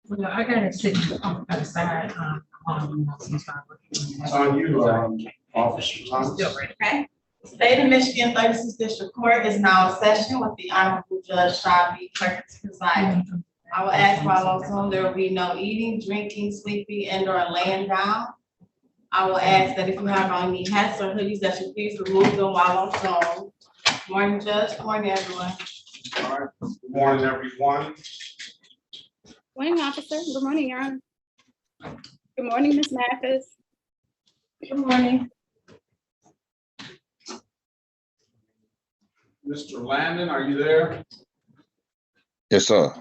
Well, I gotta sit on the other side. It's on you, Officer Thomas. Okay. State of Michigan 36th District Court is now in session with the Honorable Judge Sean B. Perkins presiding. I will ask while on Zoom, there will be no eating, drinking, sleeping, and or laying down. I will ask that if you have on any hats or hoodies, that you please remove them while on Zoom. Morning, Judge. Morning, everyone. All right. Good morning, everyone. Morning, officer. Good morning, Your Honor. Good morning, Ms. Mathis. Good morning. Mr. Landon, are you there? Yes, sir.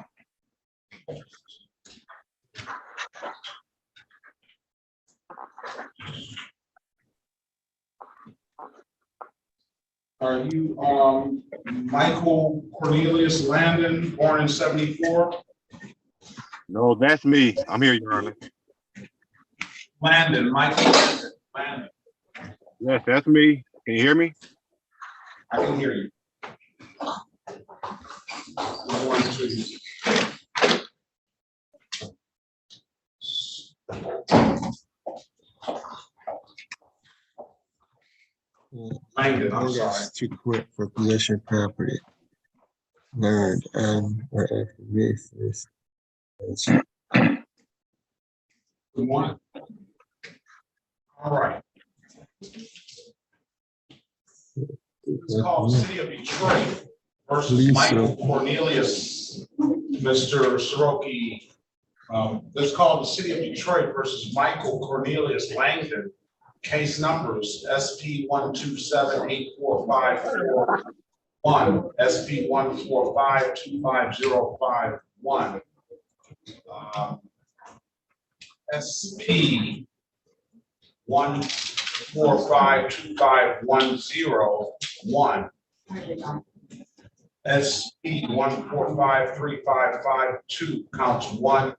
Are you Michael Cornelius Landon, born in 74? No, that's me. I'm here, Your Honor. Landon, Michael Landon. Yes, that's me. Can you hear me? I can hear you. Good morning to you. Langdon, I'm sorry. To quit for possession of property. Learned or information. Good morning. All right. It's called the City of Detroit versus Michael Cornelius, Mr. Soroki. It's called the City of Detroit versus Michael Cornelius Langdon. Case numbers SP 127-84541, SP 145-25051, SP 145-25101, SP 145-3552, counts 1,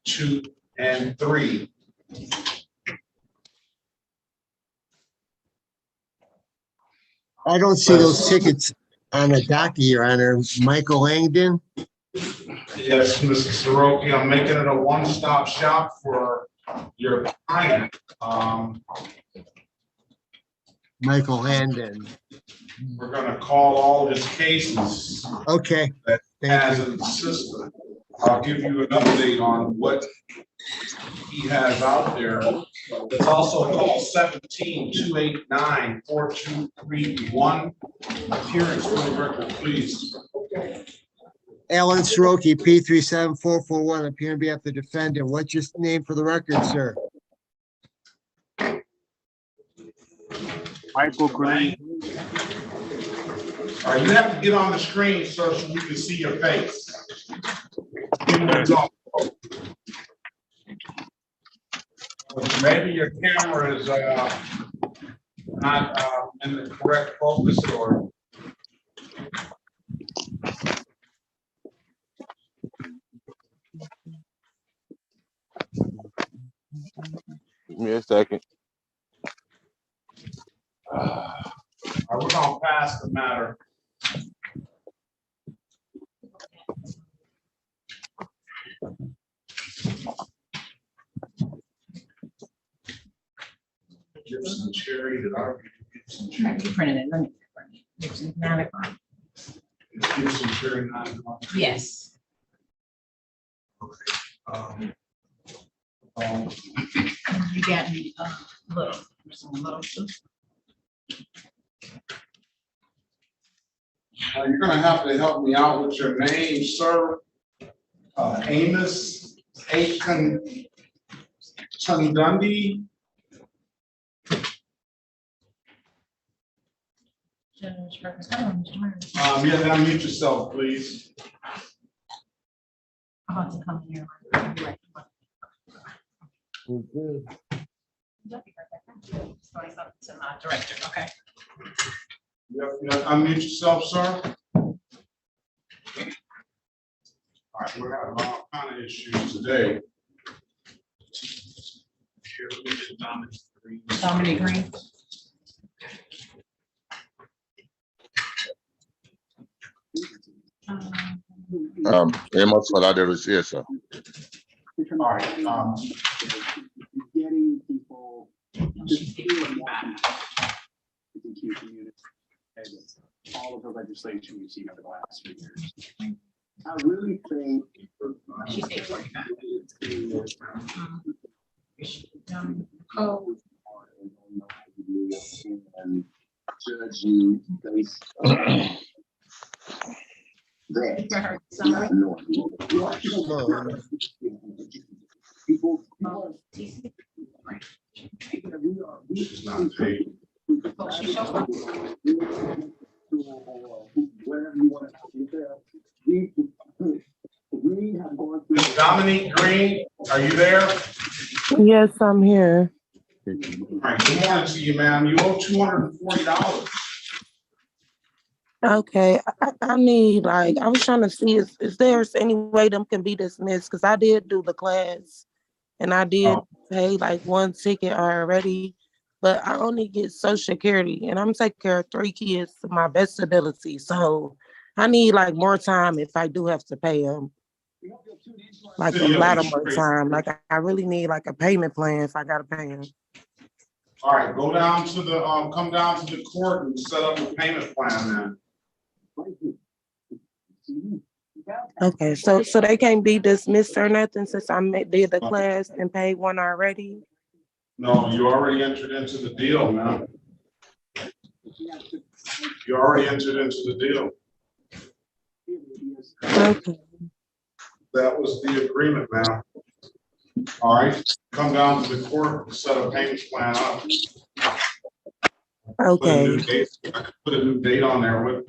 2, and 3. I don't see those tickets on a docket, Your Honor. Michael Langdon. Yes, Mr. Soroki, I'm making it a one-stop shop for your client. Michael Langdon. We're gonna call all his cases Okay. that has Thank in you. the system. I'll give you an update on what he has out there. It's also called 17-289-4231. Appearance for the record, please. Alan Soroki, P374441, appearing on behalf of the defendant. What's your name for the record, sir? Michael Cornelius. All right, you have to get on the screen so we can see your face. Maybe your camera is not in the correct focus, or Give me a second. we're gonna pass the matter. Gibson Cherry, did I read Gibson Cherry? You printed it, let me. It's 9 o'clock. Gibson Cherry 9. Yes. Okay. You got me, little, some little soup. You're gonna have to help me out with your name, sir. Amos Aiken Dundee. Judge Perkins, I don't know, Mr. Yeah, unmute yourself, please. I'm about to come here. Sorry, something to my director, okay? You have to unmute yourself, sir. All right, we're having all kind of issues today. Here, let me get Dominic Green. Dominic Green. Hemos falar de eso. All right, Getting people to feel more all of the legislation we've seen over the last few years. I really think. She said 45. And judge you based on that. Summary. People. she's not paid. Oh, she showed up. Wherever you want to. We have gone through. Ms. Dominique Green, are you there? Yes, I'm here. All right, good morning to you, ma'am. You owe $240. Okay, I need like, I was trying to see is there any way them can be dismissed? Because I did do the class and I did pay like one ticket already, but I only get Social Security and I'm taking care of 3 kids to my best ability. So I need like more time if I do have to pay them. Like a lot of more time. Like I really need like a payment plan if I gotta pay them. All right, go down to the, come down to the court and set up a payment plan then. Okay, so they can't be dismissed or nothing since I did the class and paid one already? No, you already entered into the deal, man. You already entered into the deal. Okay. That was the agreement, man. All right, come down to the court, set a payment plan up. Okay. Put a new date on there.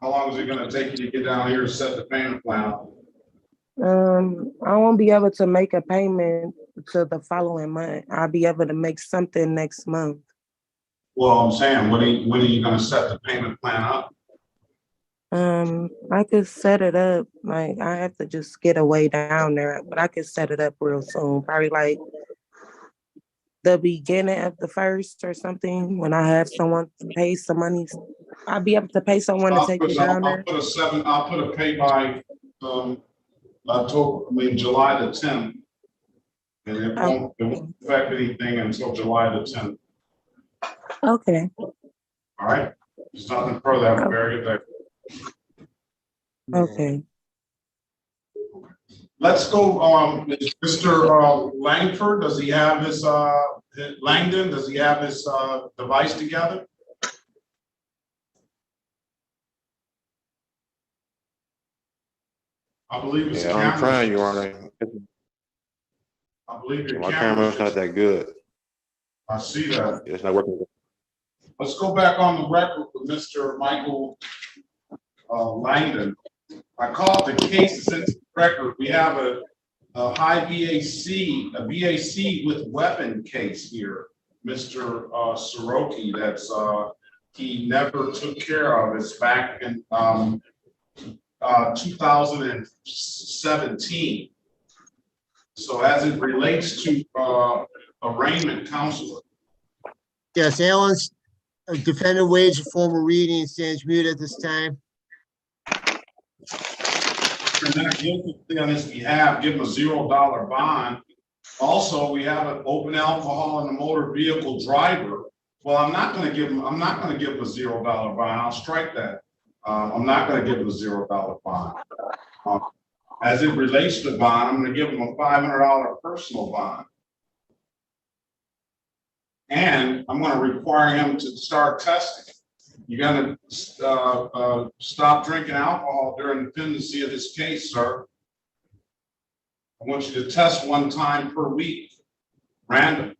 How long is it gonna take you to get down here to set the payment plan up? I won't be able to make a payment to the following month. I'll be able to make something next month. Well, I'm saying, when are you gonna set the payment plan up? I could set it up. Like I have to just get a way down there, but I could set it up real soon. Probably like the beginning of the first or something. When I have someone to pay some money, I'll be able to pay someone to take me down there. I'll put a pay by July the 10th. And it won't affect anything until July the 10th. Okay. All right. There's nothing further. Have a very good day. Okay. Let's go, Mr. Langford, does he have his, Langdon, does he have his device together? I believe it's. Yeah, I'm trying, Your Honor. I believe your My camera's not that good. I see that. It's not working. Let's go back on the record with Mr. Michael Langdon. I called the case since the record. We have a high BAC with weapon case here, Mr. Soroki, that's he never took care of. It's back in 2017. So as it relates to arraignment counselor. Yes, Alan's defendant waives a formal reading and stands mute at this time. If you're not guilty on his behalf, give him a $0 bond. Also, we have an open alcohol in the motor vehicle driver. Well, I'm not going to give him a $0 bond. I'll strike that. I'm not going to give him a $0 bond. As it relates to bond, I'm going to give him a $500 personal bond. And I'm going to require him to start testing. You got to stop drinking alcohol during the pendency of this case, sir. I want you to test 1 time per week, random.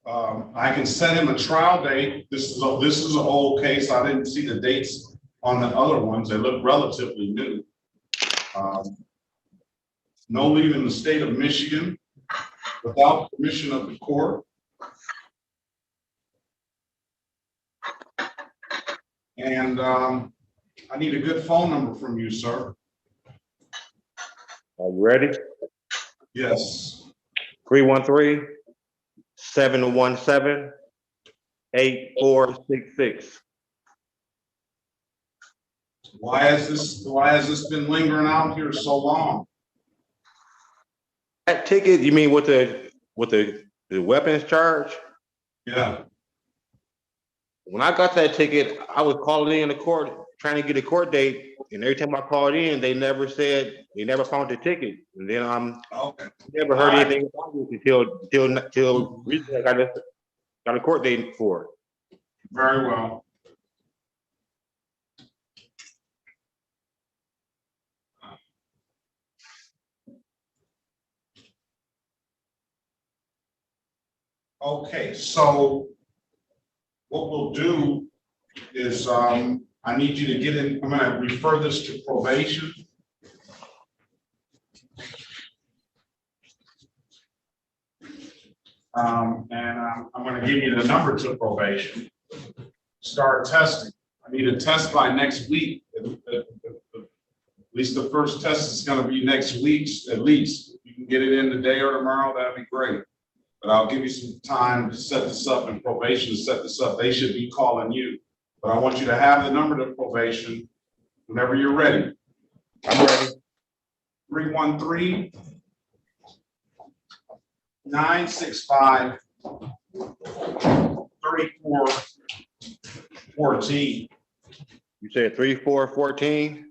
I can set him a trial date. This is an old case. I didn't see the dates on the other ones. They look relatively new. No leaving the state of Michigan without permission of the court. And I need a good phone number from you, sir. Are you ready? Yes. 313-717-8466. Why has this been lingering out here so long? That ticket, you mean with the weapons charge? Yeah. When I got that ticket, I was calling in the court, trying to get a court date, and every time I called in, they never found the ticket. And then Okay. never heard anything about it until recently I got a court date for it. Very well. Okay, so what we'll do is, I need you to get in, I'm gonna refer this to probation. And I'm gonna give you the number to probation. Start testing. I need a test by next week. At least the first test is gonna be next week, at least. If you can get it in today or tomorrow, that'd be great. But I'll give you some time to set this up, and probation to set this up. They should be calling you. But I want you to have the number to probation whenever you're ready. I'm ready. 313-965-3414. You said 3414?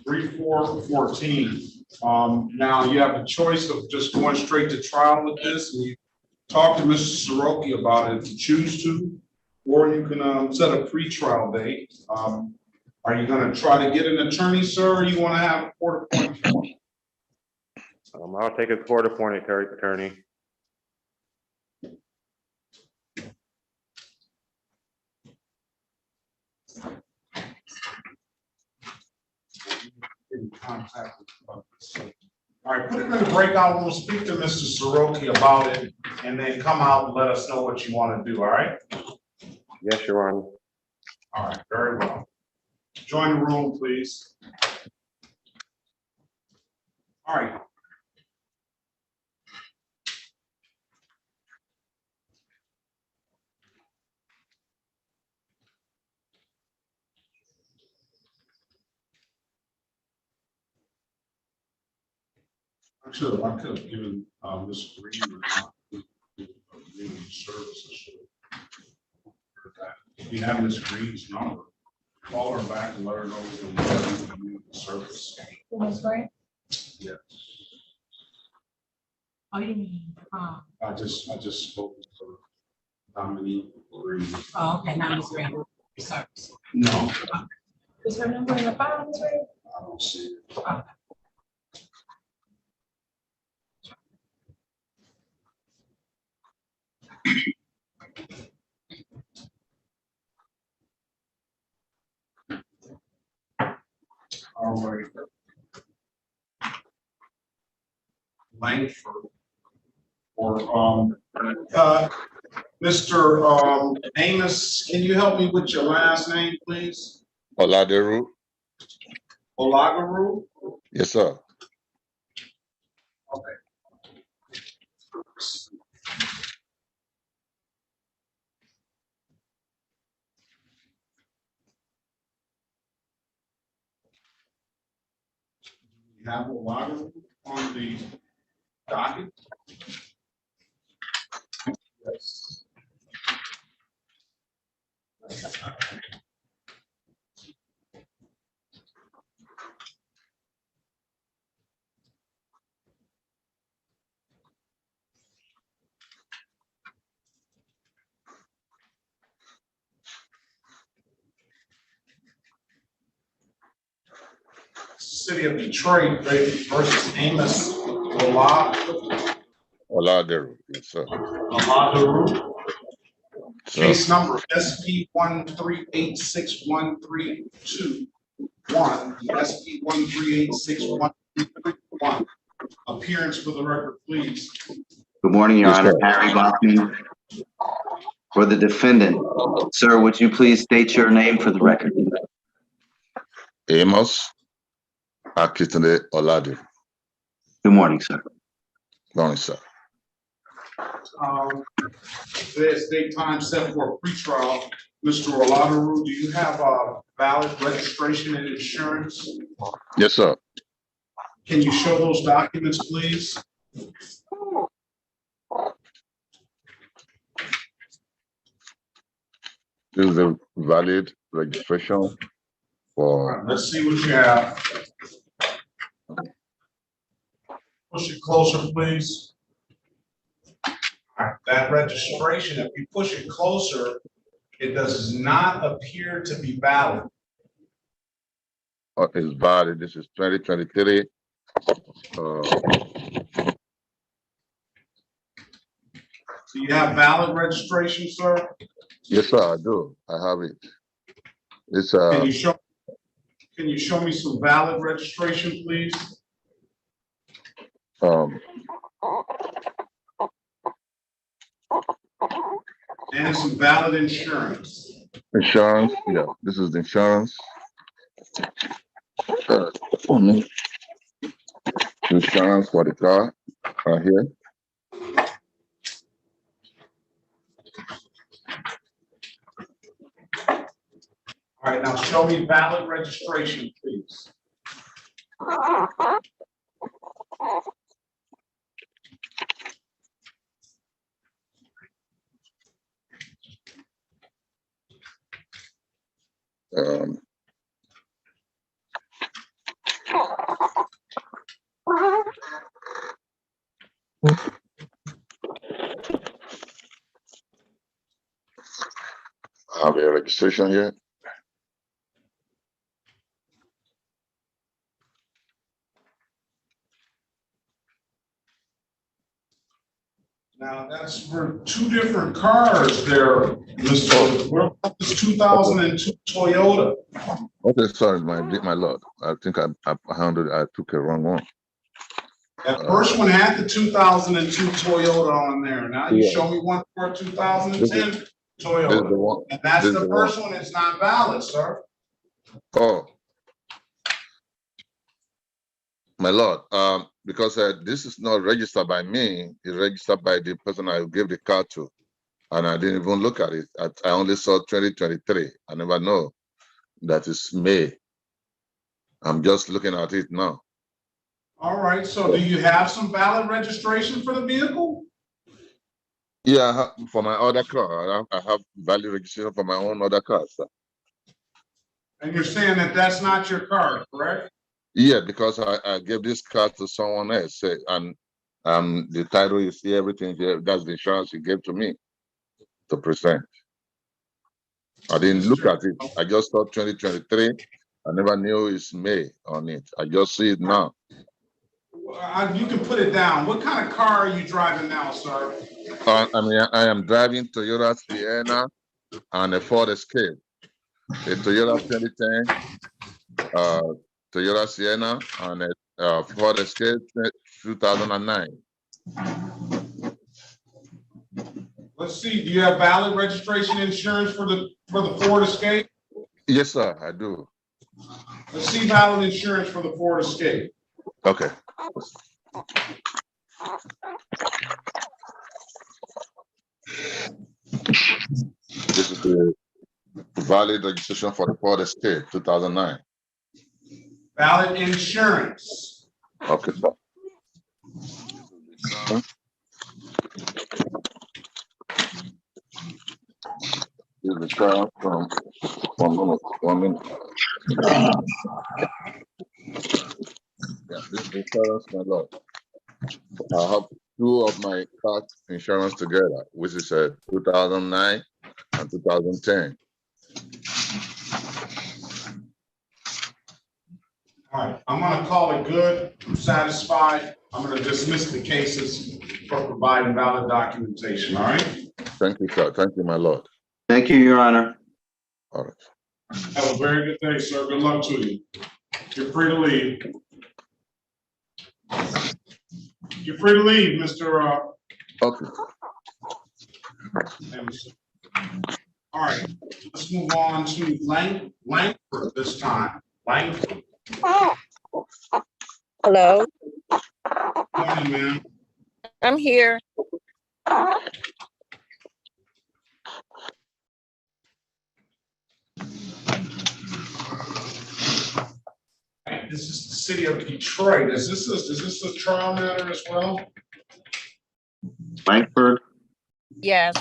3414. Now you have the choice of just going straight to trial with this, and you talk to Mr. Soroki about it if you choose to, or you can set a pre-trial date. Are you going to try to get an attorney, sir, or you want to have a court appointed? I'll take a court appointed attorney. In contact with us. All right, put it in the breakout. We'll speak to Mr. Soroki about it, and then come out and let us know what you want to do. All right? Yes, Your Honor. All right, very well. Join the room, please. All right. I could have given Ms. Green services. If you have Ms. Green's number, call her back and let her know the service. Ms. Grant? Yes. Oh, you mean, I just spoke to Dominique Green. oh, okay, now Ms. Grant, service. No, Is her number in the file, Ms. Grant? I don't see it. Okay. All right. Langford. Or, Mr. Amos, can you help me with your last name, please? Oladeru? Olagaru? Yes, sir. Okay. You have Olagaru on the docket? Yes. City of Detroit versus Amos Oladeru, yes, sir. Olagaru. Sir. Case number SP 1386132. SP 1386131. Appearance for the record, please. Good morning, Your Yes, Honor. sir. Harry Bachman. For the defendant, sir, would you please state your name for the record? Amos Akitande Oladeru. Good morning, sir. Morning, sir. Today's date time set for a pretrial Mr. Oladaru, do you have a valid registration and insurance? Yes, sir. Can you show those documents, please? This is a valid registration All for, right, let's see what you have. Push it closer, please. All right, that registration, if you push it closer, it does not appear to be valid. is valid. This is 2023. Do you have valid registration, sir? Yes, sir, I do. I have it. It's, Can you show me some valid registration, please? And some valid insurance. insurance. Yeah, this is the insurance. Only insurance for the car right here. All right, now show me valid registration, please. Um, I have a registration here. Now, that's for two different cars there, Mr. What about this 2002 Toyota? Okay, sorry, my lord. I think I handled. I took a wrong one. That first one had the 2002 Toyota on there. Now you Yeah. show me one for a 2010 This is the Toyota. one. And that's This is the the first one. It's not valid, sir. Oh, my lord. Because this is not registered by me. It's registered by the person I gave the car to, and I didn't even look at it. I only saw 2023. I never know that is May. I'm just looking at it now. All right, so do you have some valid registration for the vehicle? Yeah, I have, for my other car, I have valid registration for my own other car, sir. And you're saying that that's not your car, correct? Yeah, because I gave this car to someone else, and the title is here, everything here. That's the insurance he gave to me to present. I didn't look at it. I just saw 2023. I never knew it's May on it. I just see it now. You can put it down. What kind of car are you driving now, sir? I am driving Toyota Sienna and a Ford Escape. A Toyota 2010, Toyota Sienna and a Ford Escape 2009. Let's see. Do you have valid registration insurance for the Ford Escape? Yes, sir, I do. Let's see valid insurance for the Ford Escape. Okay. This is the valid registration for the Ford Escape 2009. Valid insurance. Okay, sir. This is the car from 1 minute. Yeah, this is the insurance, my lord. I have two of my car insurance together, which is 2009 and 2010. All right, I'm gonna call it good. I'm satisfied. I'm gonna dismiss the cases for providing valid documentation, all right? Thank you, sir. Thank you, my lord. Thank you, Your Honor. All right. Have a very good day, sir. Good luck to you. You're free to leave. You're free to leave, Mr. Okay. Emerson. All right, let's move on to Langford this time. Langford, Hello, morning, ma'am. I'm here. this is the city of Detroit. Is this a trial matter as well? Langford, Yes,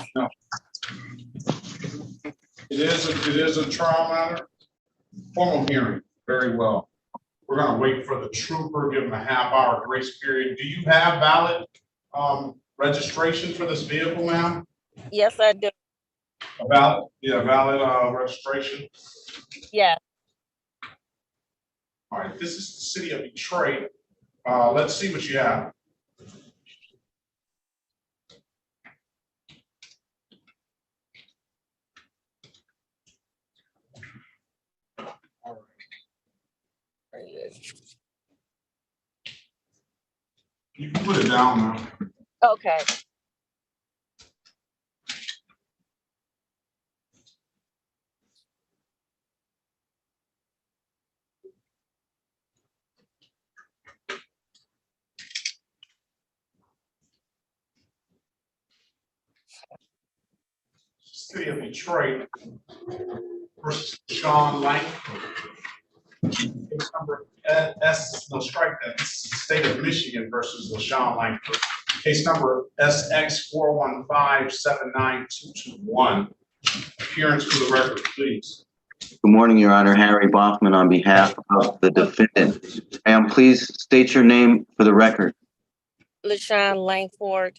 It is a trial matter. Formal hearing, very well. We're gonna wait for the trooper, give him a half-hour grace period. Do you have valid registration for this vehicle, ma'am? yes, I do. A valid registration. Yes, All right, this is the city of Detroit. Let's see what you have. All right. You can put it down now. okay. City of Detroit versus Sean Langford. Case number strike that. This is the State of Michigan versus LaShawn Langford. Case number SX415-79221. Appearance for the record, please. good morning, Your Honor. Harry Boffman on behalf of the defendant. Ma'am, please state your name for the record. LaShawn Langford.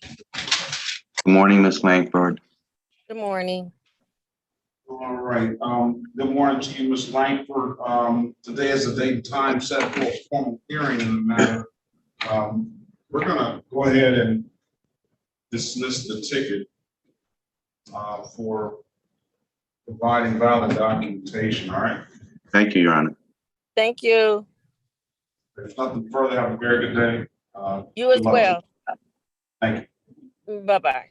Good morning, Ms. Langford. Good morning. All right, good morning to you, Ms. Langford. Today is the date and time set for a formal hearing in the matter. We're gonna go ahead and dismiss the ticket for providing valid documentation, all right? Thank you, Your Honor. Thank you. If nothing further, have a very good day. You as good luck. well. Thank you. Bye-bye.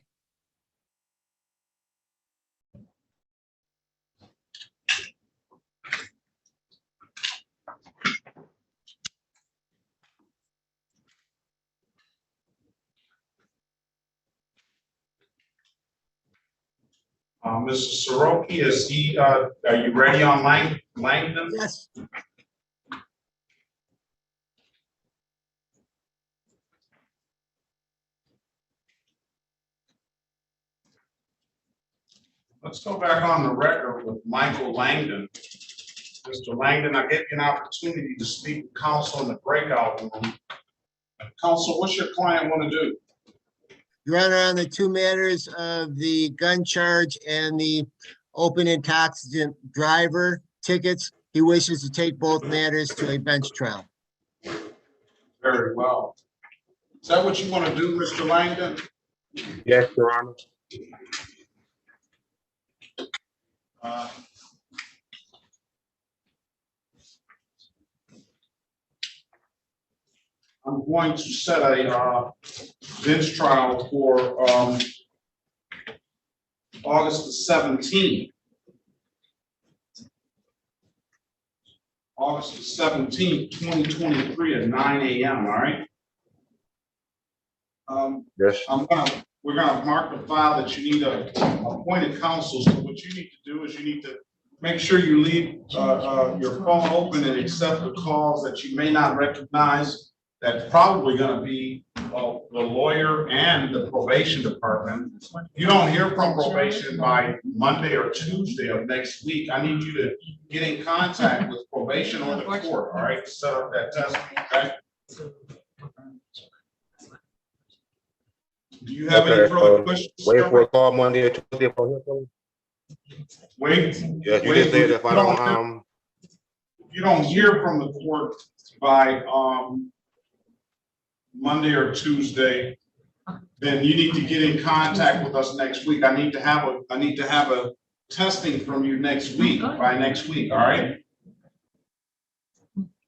Mr. Soroki, are you ready on Langdon? Yes. Let's go back on the record with Michael Langdon. Mr. Langdon, I gave you an opportunity to speak with counsel in the breakout room. Counsel, what's your client want to do? Your Honor, on the two matters of the gun charge and the open intoxicant driver tickets, he wishes to take both matters to a bench trial. Very well. Is that what you want to do, Mr. Langdon? Yes, Your Honor. I'm going to set a bench trial for August the 17th. August the 17th, 2023 at 9 a.m., all right? Yes. We're gonna mark the file that you need a appointed counsel. So what you need to do is you need to make sure you leave your phone open and accept the calls that you may not recognize. That's probably gonna be the lawyer and the probation department. If you don't hear from probation by Monday or Tuesday of next week, I need you to get in contact with probation or the court, all right, to set up that testing, okay? Do you have any further questions? Wait for a call Monday or Tuesday for him. Wait. Yes, you just said if I don't, If you don't hear from the court by Monday or Tuesday, then you need to get in contact with us next week. I need to have a testing from you next week, by next week, all right?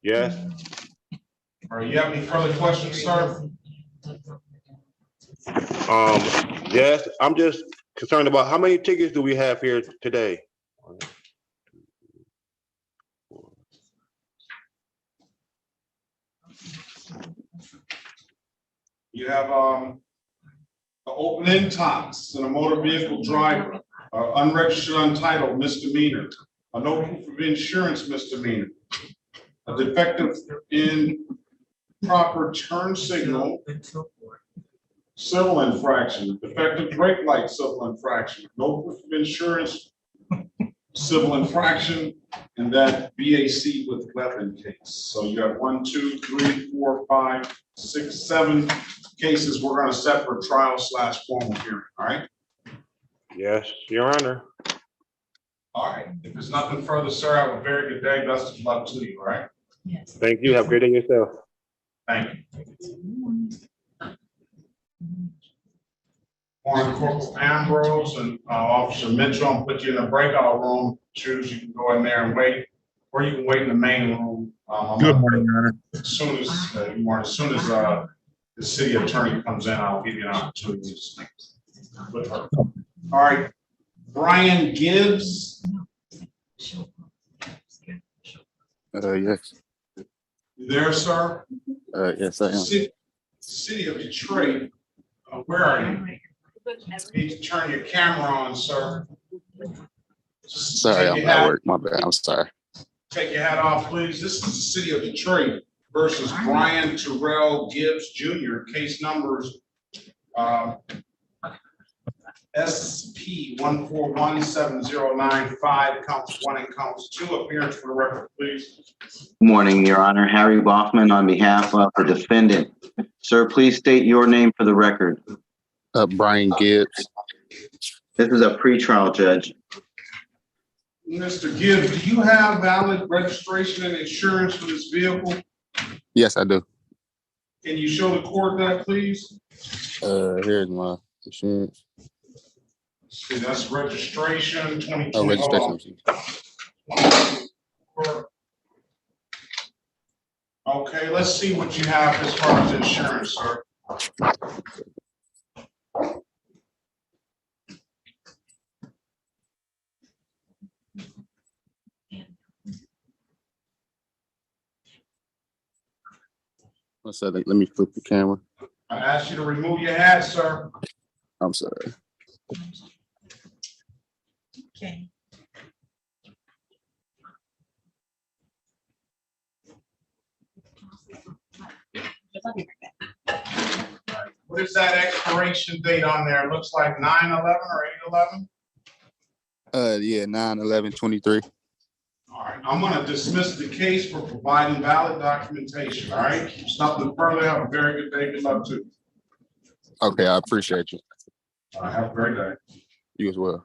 yes. All right, you have any further questions, sir? Yes, I'm just concerned about how many tickets do we have here today? You have an open intox and a motor vehicle driver, unregistered, untitled misdemeanor, a no proof of insurance misdemeanor, a defective improper turn signal, civil infraction, defective brake light, civil infraction, no proof of insurance, civil infraction, and that BAC with weapon case. So you have 1, 2, 3, 4, 5, 6, 7 cases we're gonna set for trial/formal hearing, all right? Yes, Your Honor. All right, if there's nothing further, sir, have a very good day. Best of luck to you, all right? Yes. Thank you. Have a great day yourself. Thank you. Morning, Corporal Ambrose and Officer Mitchell, I'll put you in the breakout room. Choose, you can go in there and wait, or you can wait in the main room. Good morning, Your Honor. As soon as, the city attorney comes in, I'll give you an opportunity to speak with her. All right, Brian Gibbs. Yes. You there, sir? Yes, I am. City of Detroit, where are you? You need to turn your camera on, sir. Sorry, I'm at work. My bad. I'm sorry. Take your hat off, please. This is the City of Detroit versus Brian Terrell Gibbs Jr. Case numbers SP 1417095, counts 1 and counts 2. Appearance for the record, please. Good morning, Your Honor. Harry Baughman on behalf of the defendant. Sir, please state your name for the record. Brian Gibbs. This is a pretrial, Judge. Mr. Gibbs, do you have valid registration and insurance for this vehicle? Yes, I do. Can you show the court that, please? Here's my insurance. See, that's registration 2020. Oh, registration. Okay, let's see what you have as far as insurance, sir. One second. Let me flip the camera. I asked you to remove your hat, sir. I'm sorry. Okay. What is that expiration date on there? It looks like 9/11 or 8/11? Yeah, 9/11/23. All right, I'm gonna dismiss the case for providing valid documentation, all right? There's nothing further. Have a very good day. Good luck to you. Okay, I appreciate you. All right, have a great day. You as well.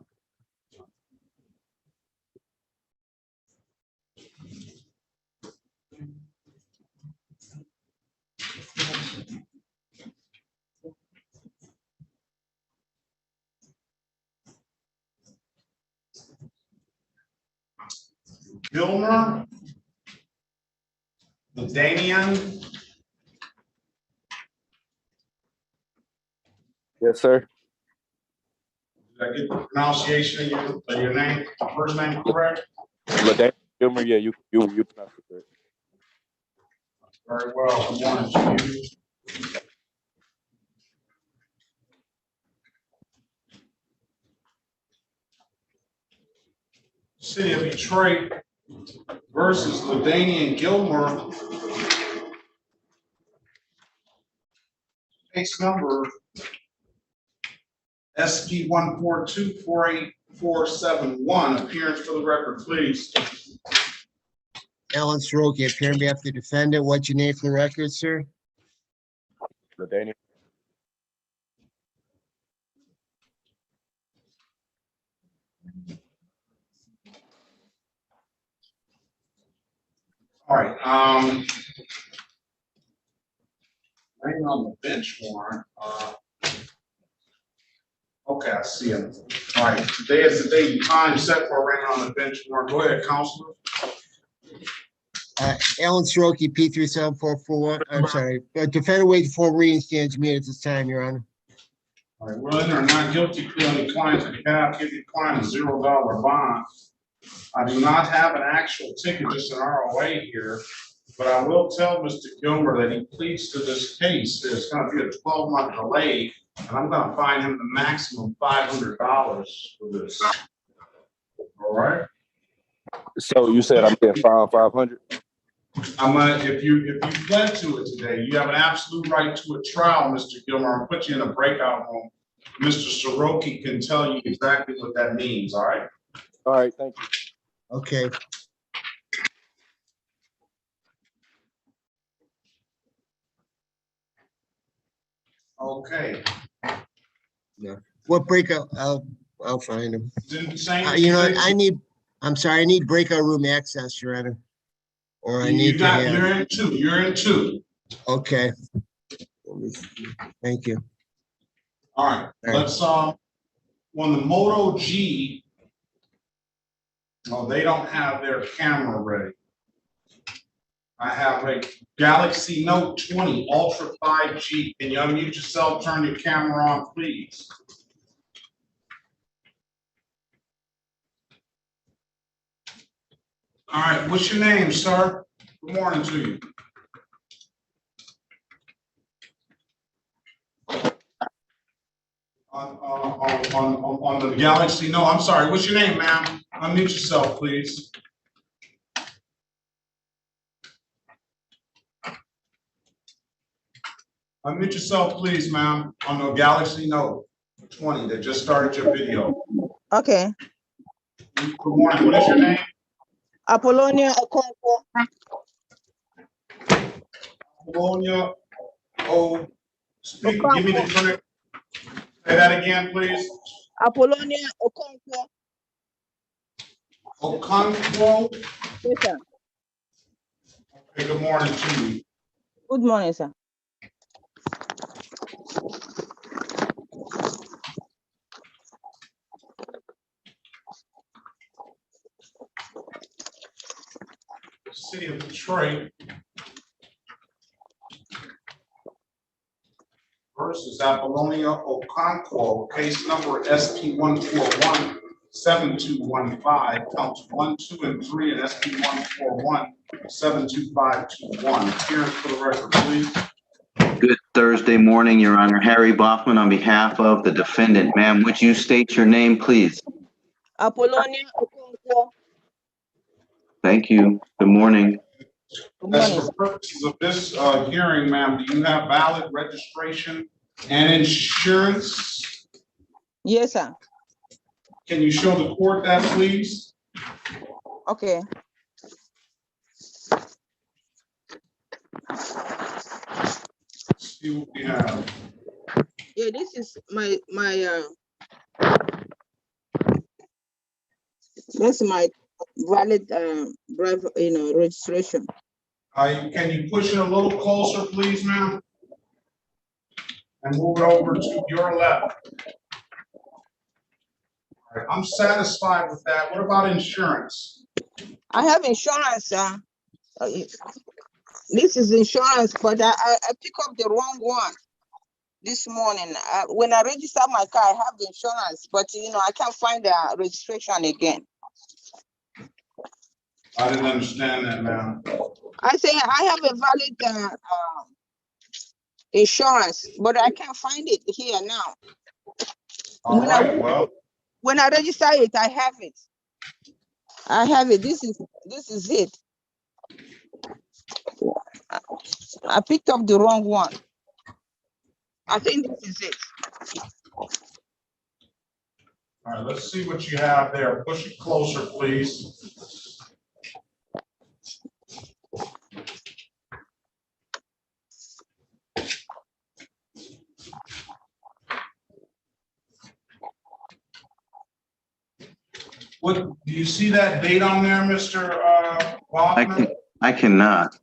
Gilmer, Ladanian, Yes, sir. did I get the pronunciation of your name, first name correct? Gilmer, yeah, you pronounced it correct. Very well. Good morning to you. City of Detroit versus Ladanian Gilmer. Case number SP 1424847. Appearance for the record, please. Alan Soroki, appearing on behalf of the defendant. What's your name for the record, sir? Ladanian. All right, waiting on the bench warrant. Okay, I see him. All right, today is the date and time set for waiting on the bench warrant. Go ahead, Counselor. Alan Soroki, P3744. I'm sorry. Defendant waiting for reading stands muted at this time, Your Honor. All right, well, in our not guilty plea on the client's behalf, give the client a $0 bond. I do not have an actual ticket, just an ROA here, but I will tell Mr. Gilmer that he pleads to this case. There's gonna be a 12-month delay, and I'm gonna fine him the maximum $500 for this. All right? So you said I'm getting fined 500? if you fled to it today, you have an absolute right to a trial, Mr. Gilmore. I'll put you in a breakout room. Mr. Soroki can tell you exactly what that means, all right? All right, thank you. Okay. Okay. Yeah. What breakout? I'll find him. Didn't say You know, I'm sorry, I need breakout room access, Your Honor. Or I need to have. You're in two. Okay. Thank you. All right, let's, on the Moto G, oh, they don't have their camera ready. I have a Galaxy Note 20 Ultra 5G. Can you unmute yourself, turn your camera on, please? All right, what's your name, sir? Good morning to you. On the Galaxy, no, I'm sorry, what's your name, ma'am? Unmute yourself, please. Unmute yourself, please, ma'am, on the Galaxy Note 20 that just started your video. Okay. Good morning, what is your name? Apollonia Okonkwo. Apollonia, speak, give me the correct. Say that again, please. Apollonia Okonkwo. Okonkwo. Yes, sir. Okay, good morning to you. Good morning, sir. City of Detroit versus Apollonia Okonkwo, case number SP 141-7215, counts 1, 2, and 3, and SP 141-72521. Appearance for the record, please. Good Thursday morning, Your Honor. Harry Bachman on behalf of the defendant. Ma'am, would you state your name, please? Apollonia Okonkwo. Thank you. Good morning. Good morning. As for purposes of this hearing, ma'am, do you have valid registration and insurance? Yes, sir. Can you show the court that, please? Okay. See what we have. Yeah, this is my that's my valid driver, registration. Can you push it a little closer, please, ma'am? And move it over to your left. All right, I'm satisfied with that. What about insurance? I have insurance, this is insurance, but I pick up the wrong one this morning. When I register my car, I have the insurance, but I can't find the registration again. I didn't understand that, ma'am. I say I have a valid insurance, but I can't find it here now. All right, well. When I register it, I have it. I have it. This is it. I picked up the wrong one. I think this is it. All right, let's see what you have there. Push it closer, please. What, do you see that date on there, Mr. Bachman? I cannot.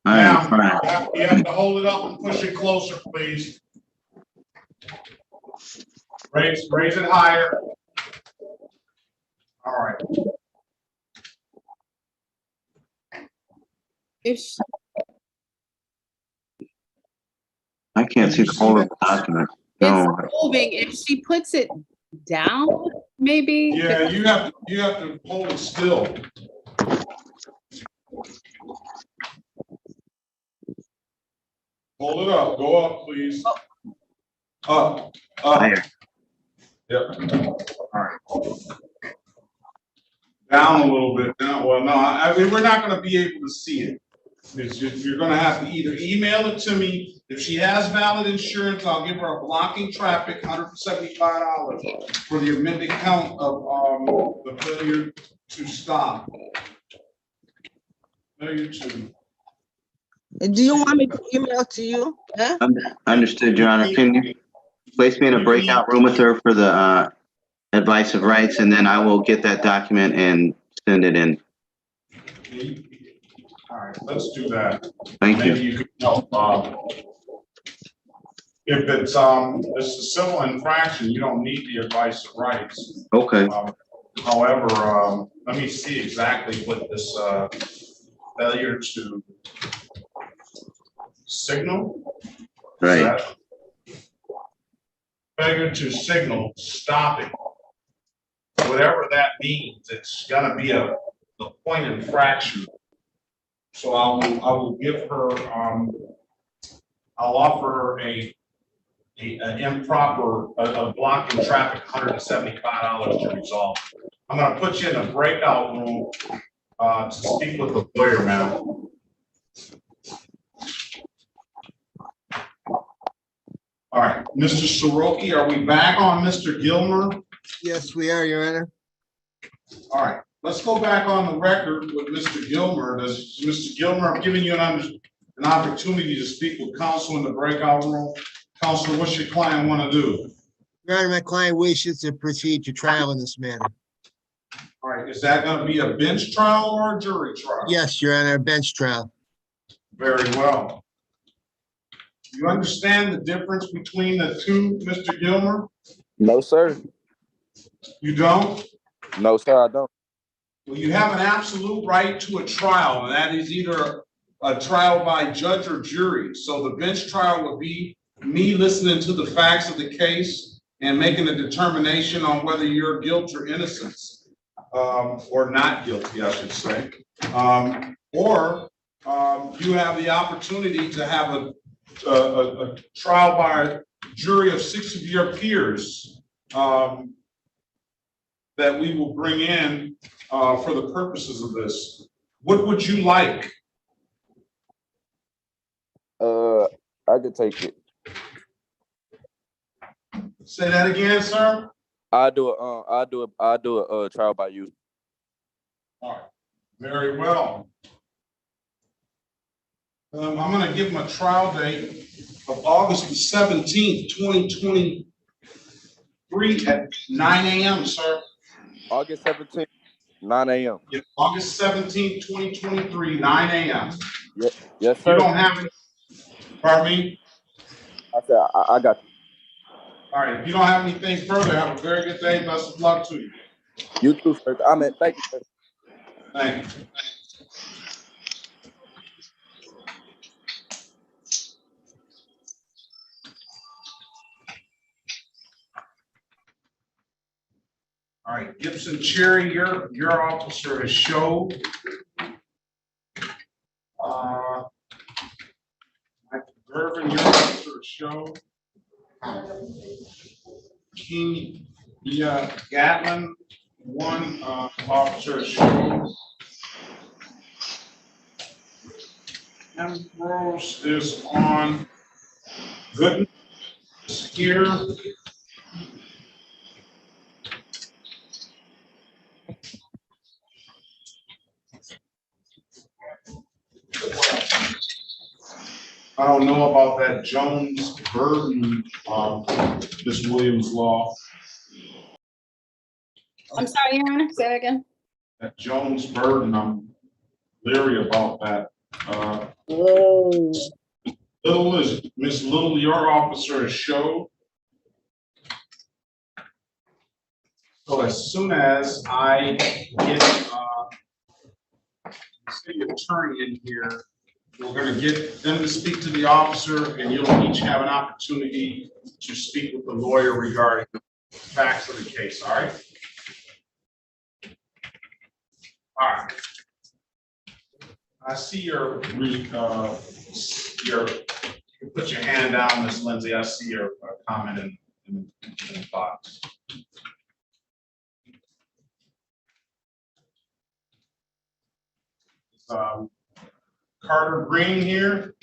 Ma'am, you have to hold it up and push it closer, please. Raise it higher. All right. I can't see the whole of the document. No. It's moving. If she puts it down, maybe. Yeah, you have to hold it still. Hold it up. Go up, please. Up. Higher. Yep. All right. Down a little bit. Down. Well, no, I mean, we're not going to be able to see it. You're gonna have to either email it to me. If she has valid insurance, I'll give her a blocking traffic, $175 for the amended count of, the failure to stop. Failure to. Do you want me to email to you? Huh? Understood, Your Honor. Can you place me in a breakout room with her for the advice of rights, and then I will get that document and send it in. All right, let's do that. Thank you. Maybe you could help, if it's a civil infraction, you don't need the advice of rights. Okay. However, let me see exactly what this failure to signal. Right. Failure to signal stopping. Whatever that means, it's gonna be a point infraction. So I will give her, I'll offer her an improper, a blocking traffic, $175 to resolve. I'm gonna put you in a breakout room, to speak with the lawyer, ma'am. All right, Mr. Soroki, are we back on Mr. Gilmer? Yes, we are, Your Honor. All right, let's go back on the record with Mr. Gilmer. Does Mr. Gilmer, I'm giving you an opportunity to speak with counsel in the breakout room. Counselor, what's your client want to do? Your Honor, my client wishes to proceed to trial in this matter. All right, is that going to be a bench trial or a jury trial? Yes, Your Honor, bench trial. Very well. Do you understand the difference between the two, Mr. Gilmer? No, sir. You don't? No, sir, I don't. Well, you have an absolute right to a trial, and that is either a trial by judge or jury. So the bench trial would be me listening to the facts of the case and making a determination on whether you're guilt or innocence, or not guilty, I should say. Or you have the opportunity to have a trial by a jury of 6 of your peers that we will bring in for the purposes of this. What would you like? I could take it. Say that again, sir. I'll do a trial by you. All right, very well. I'm gonna give him a trial date of August the 17th, 2023 at 9 a.m., sir. August 17th, 9 a.m. Yeah, August 17th, 2023, 9 a.m. Yes, sir. You don't have it. Pardon me? I said, I got you. All right, if you don't have anything further, have a very good day. Best of luck to you. You too, sir. Thank you, sir. Thank you. All right, Gibson Cherry, your officer has showed. Michael Gervin, your officer has showed. King Gatlin, one officer has showed. Ambrose is on. Gooden is here. I don't know about that Jones Burden, Ms. Williams law. I'm sorry, Your Honor, say that again. That Jones Burden, I'm leery about that. Little is, Miss Little, your officer has showed. So as soon as I get the city attorney in here, we're gonna get them to speak to the officer, and you'll each have an opportunity to speak with the lawyer regarding the facts of the case, all right? All right. I see you put your hand down, Ms. Lindsay. I see your comment in the box. Carter Green here.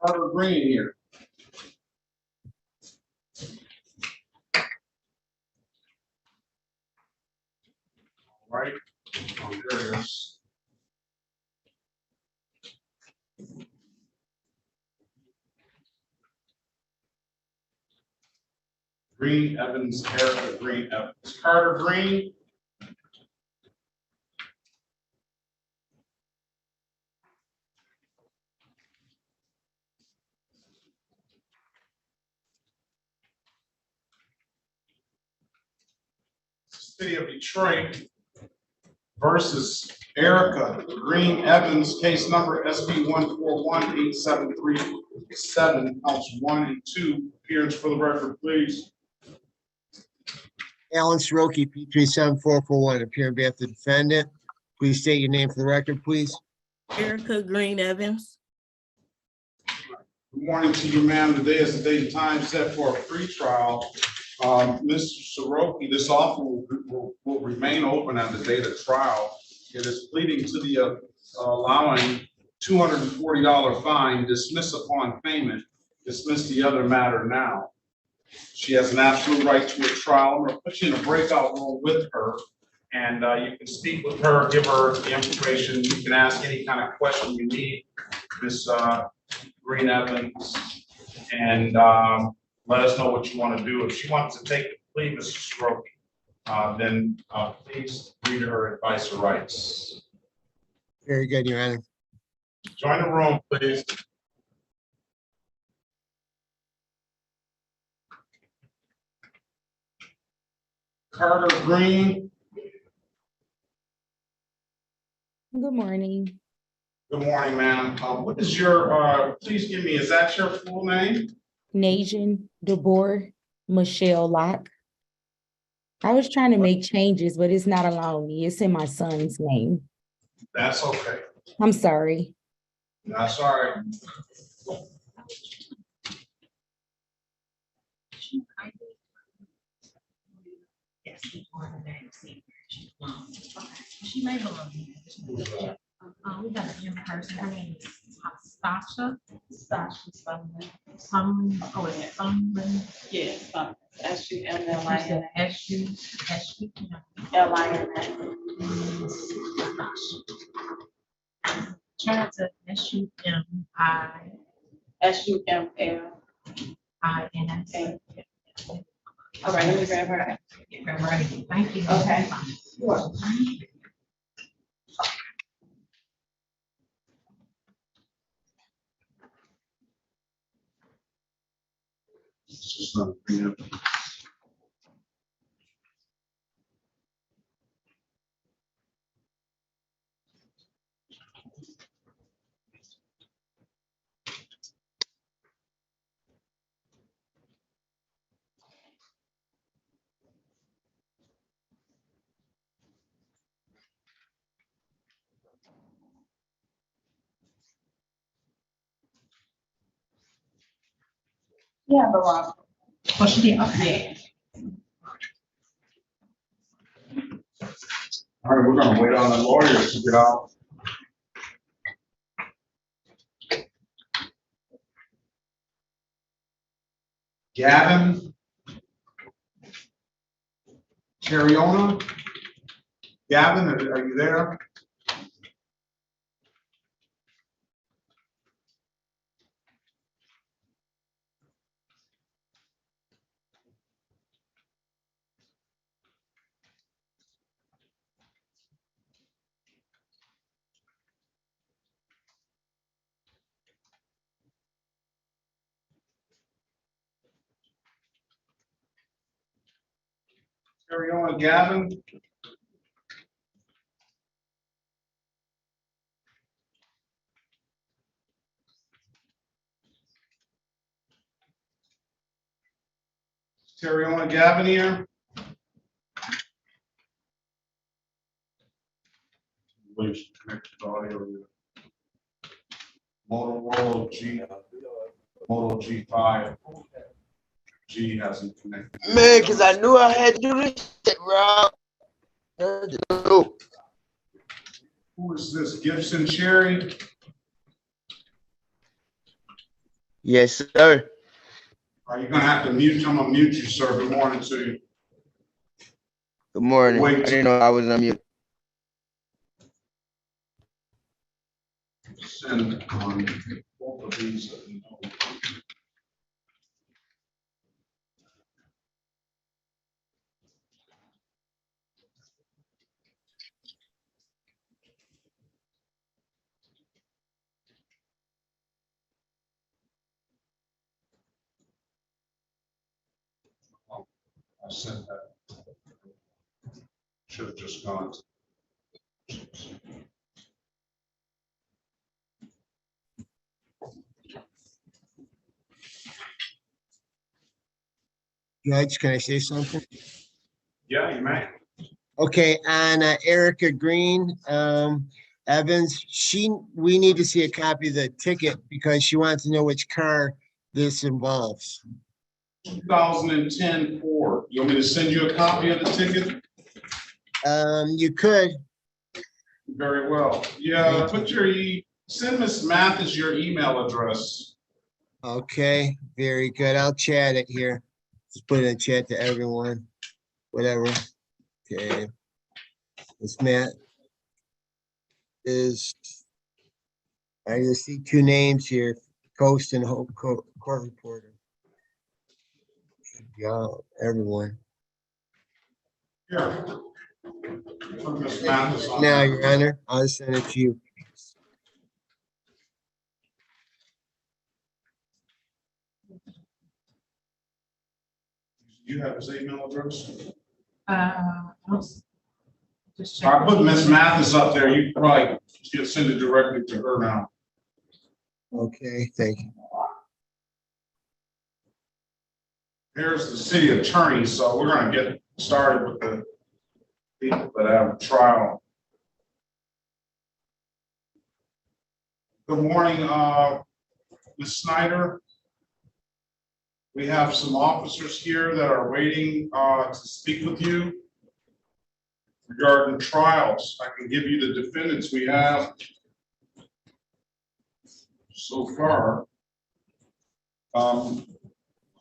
Carter Green here. All right, oh, there it is. Green Evans, Erica Green Evans. Carter Green. City of Detroit versus Erica Green Evans, case number SB 1418737, counts 1 and 2. Appearance for the record, please. Alan Soroki, P374441, appear on behalf of the defendant. Please state your name for the record, please. Erica Green Evans. Good morning to you, ma'am. Today is the date and time set for a pretrial. Mr. Soroki, this offer will remain open at the date of trial. It is pleading to the allowing $240 fine, dismiss upon payment, dismiss the other matter now. She has an absolute right to a trial. I'm going to put you in a breakout room with her, and you can speak with her, give her the information. You can ask any kind of question you need, Ms. Green Evans, and let us know what you want to do. If she wants to take the plea, Mr. Soroki, then please read her advice or rights. Very good, Your Honor. Join the room, please. Carter Green. Good morning. Good morning, ma'am. What is your, please give me, is that your full name? Najan DeBoer Michelle Locke. I was trying to make changes, but it's not allowing me. It's in my son's name. That's okay. I'm sorry. That's all right. Yes, she may belong here. We got an in-person, her name is Stasha. Sumlin, oh, is it Sumlin? Yes, S-U-M-L-I-N. Try to S-U-M-I. S-U-M-L-I-N-S. All right, let me grab her. Grab her. Thank you. Okay. Yeah, Barack. Oh, she did, okay. All right, we're gonna wait on the lawyers to get out. Gavin. Terriona. Gavin, are you there? Terriona, Gavin. Terriona, Gavin here. Please connect the audio. Moto G5. G hasn't connected. Man, cause I knew I had to do this shit, Rob. Who is this? Gibson Cherry? Yes, sir. Are you gonna have to mute? I'm gonna mute you, sir. Good morning to you. Good morning. Wait. I didn't know I was on mute. Send on both of these. I sent that. Should have just gone. Judge, can I say something? Yeah, you may. Okay, on Erica Green, Evans, we need to see a copy of the ticket because she wants to know which car this involves. 2010 Ford. You want me to send you a copy of the ticket? You could. Very well. Yeah, send Miss Mathis your email address. Okay, very good. I'll chat it here. Just put it in chat to everyone, whatever. Okay. Miss Matt I just see two names here, Coast and Hope Court Reporter. Y'all, everyone. Here. Put Miss Mathis on Now, there. Your Honor, I'll send it to you. You have his email address? Just I check. put Miss Mathis up there. You probably should send it directly to her now. Okay, thank you. Here's the city attorney, so we're gonna get started with the people that have trial. Good morning, Ms. Snyder. We have some officers here that are waiting to speak with you regarding trials. I can give you the defendants we have so far.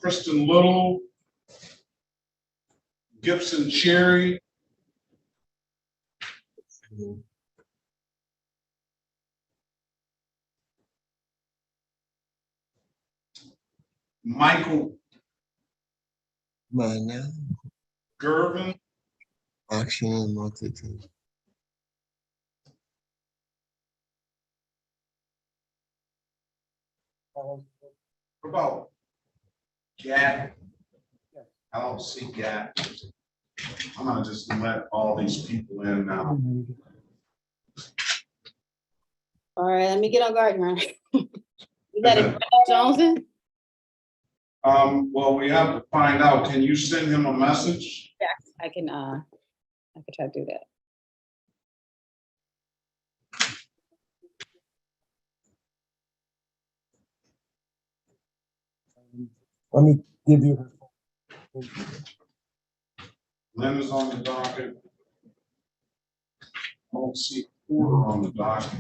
Kristen Little, Gibson Cherry, Michael Gervin, Action multitude. what about Gat? I don't see Gat. I'm gonna just let all these people in now. All right, let me get on guard, Your Honor. You got it, Jones in? Well, we have to find out. Can you send him a message? Yeah, I can try to do that. Let me give you her phone. Lynn is on the docket. I don't see Porter on the docket.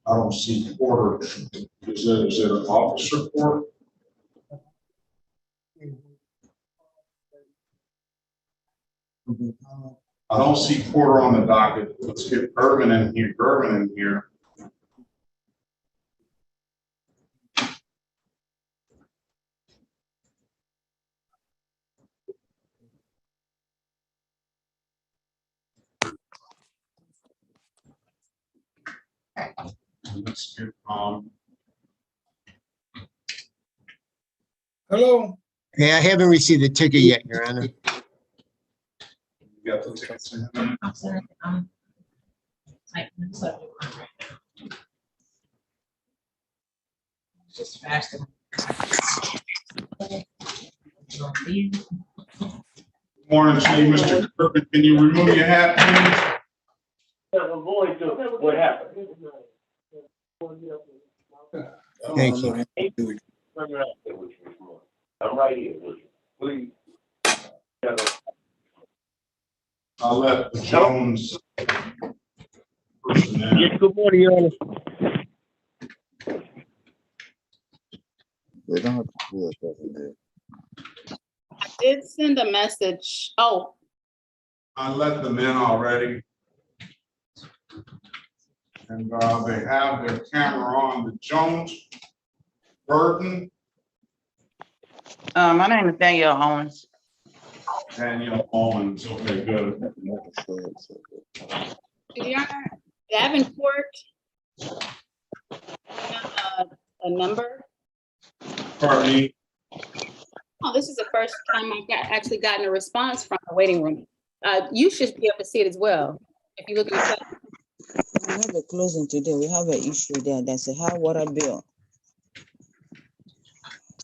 I don't see Porter. Is it an officer report? I don't see Porter on the docket. Let's get Irvin in here. Irvin in here. Let's get Hello. Hey, I haven't received the ticket yet, Your Honor. You got the tickets in. I'm sorry. Typing the subject line right now. It's just faster. Morning to you, Mr. Kirkland. Can you remove your hat, please? What happened? Thank you. I'm right here, please. I'll let the Jones. Yes, good morning, Your Honor. They don't have to do it every day. I did send a message. Oh, I let them in already. And they have their camera on. The Jones, Burton, My name is Danielle Owens. Daniel Owens. Okay, good. Your Honor, Davenport, a number. Pardon me. Oh, this is the first time I've actually gotten a response from the waiting room. You should be able to see it as well. If you look at the. We have a closing today. We have an issue there. There's a high water bill.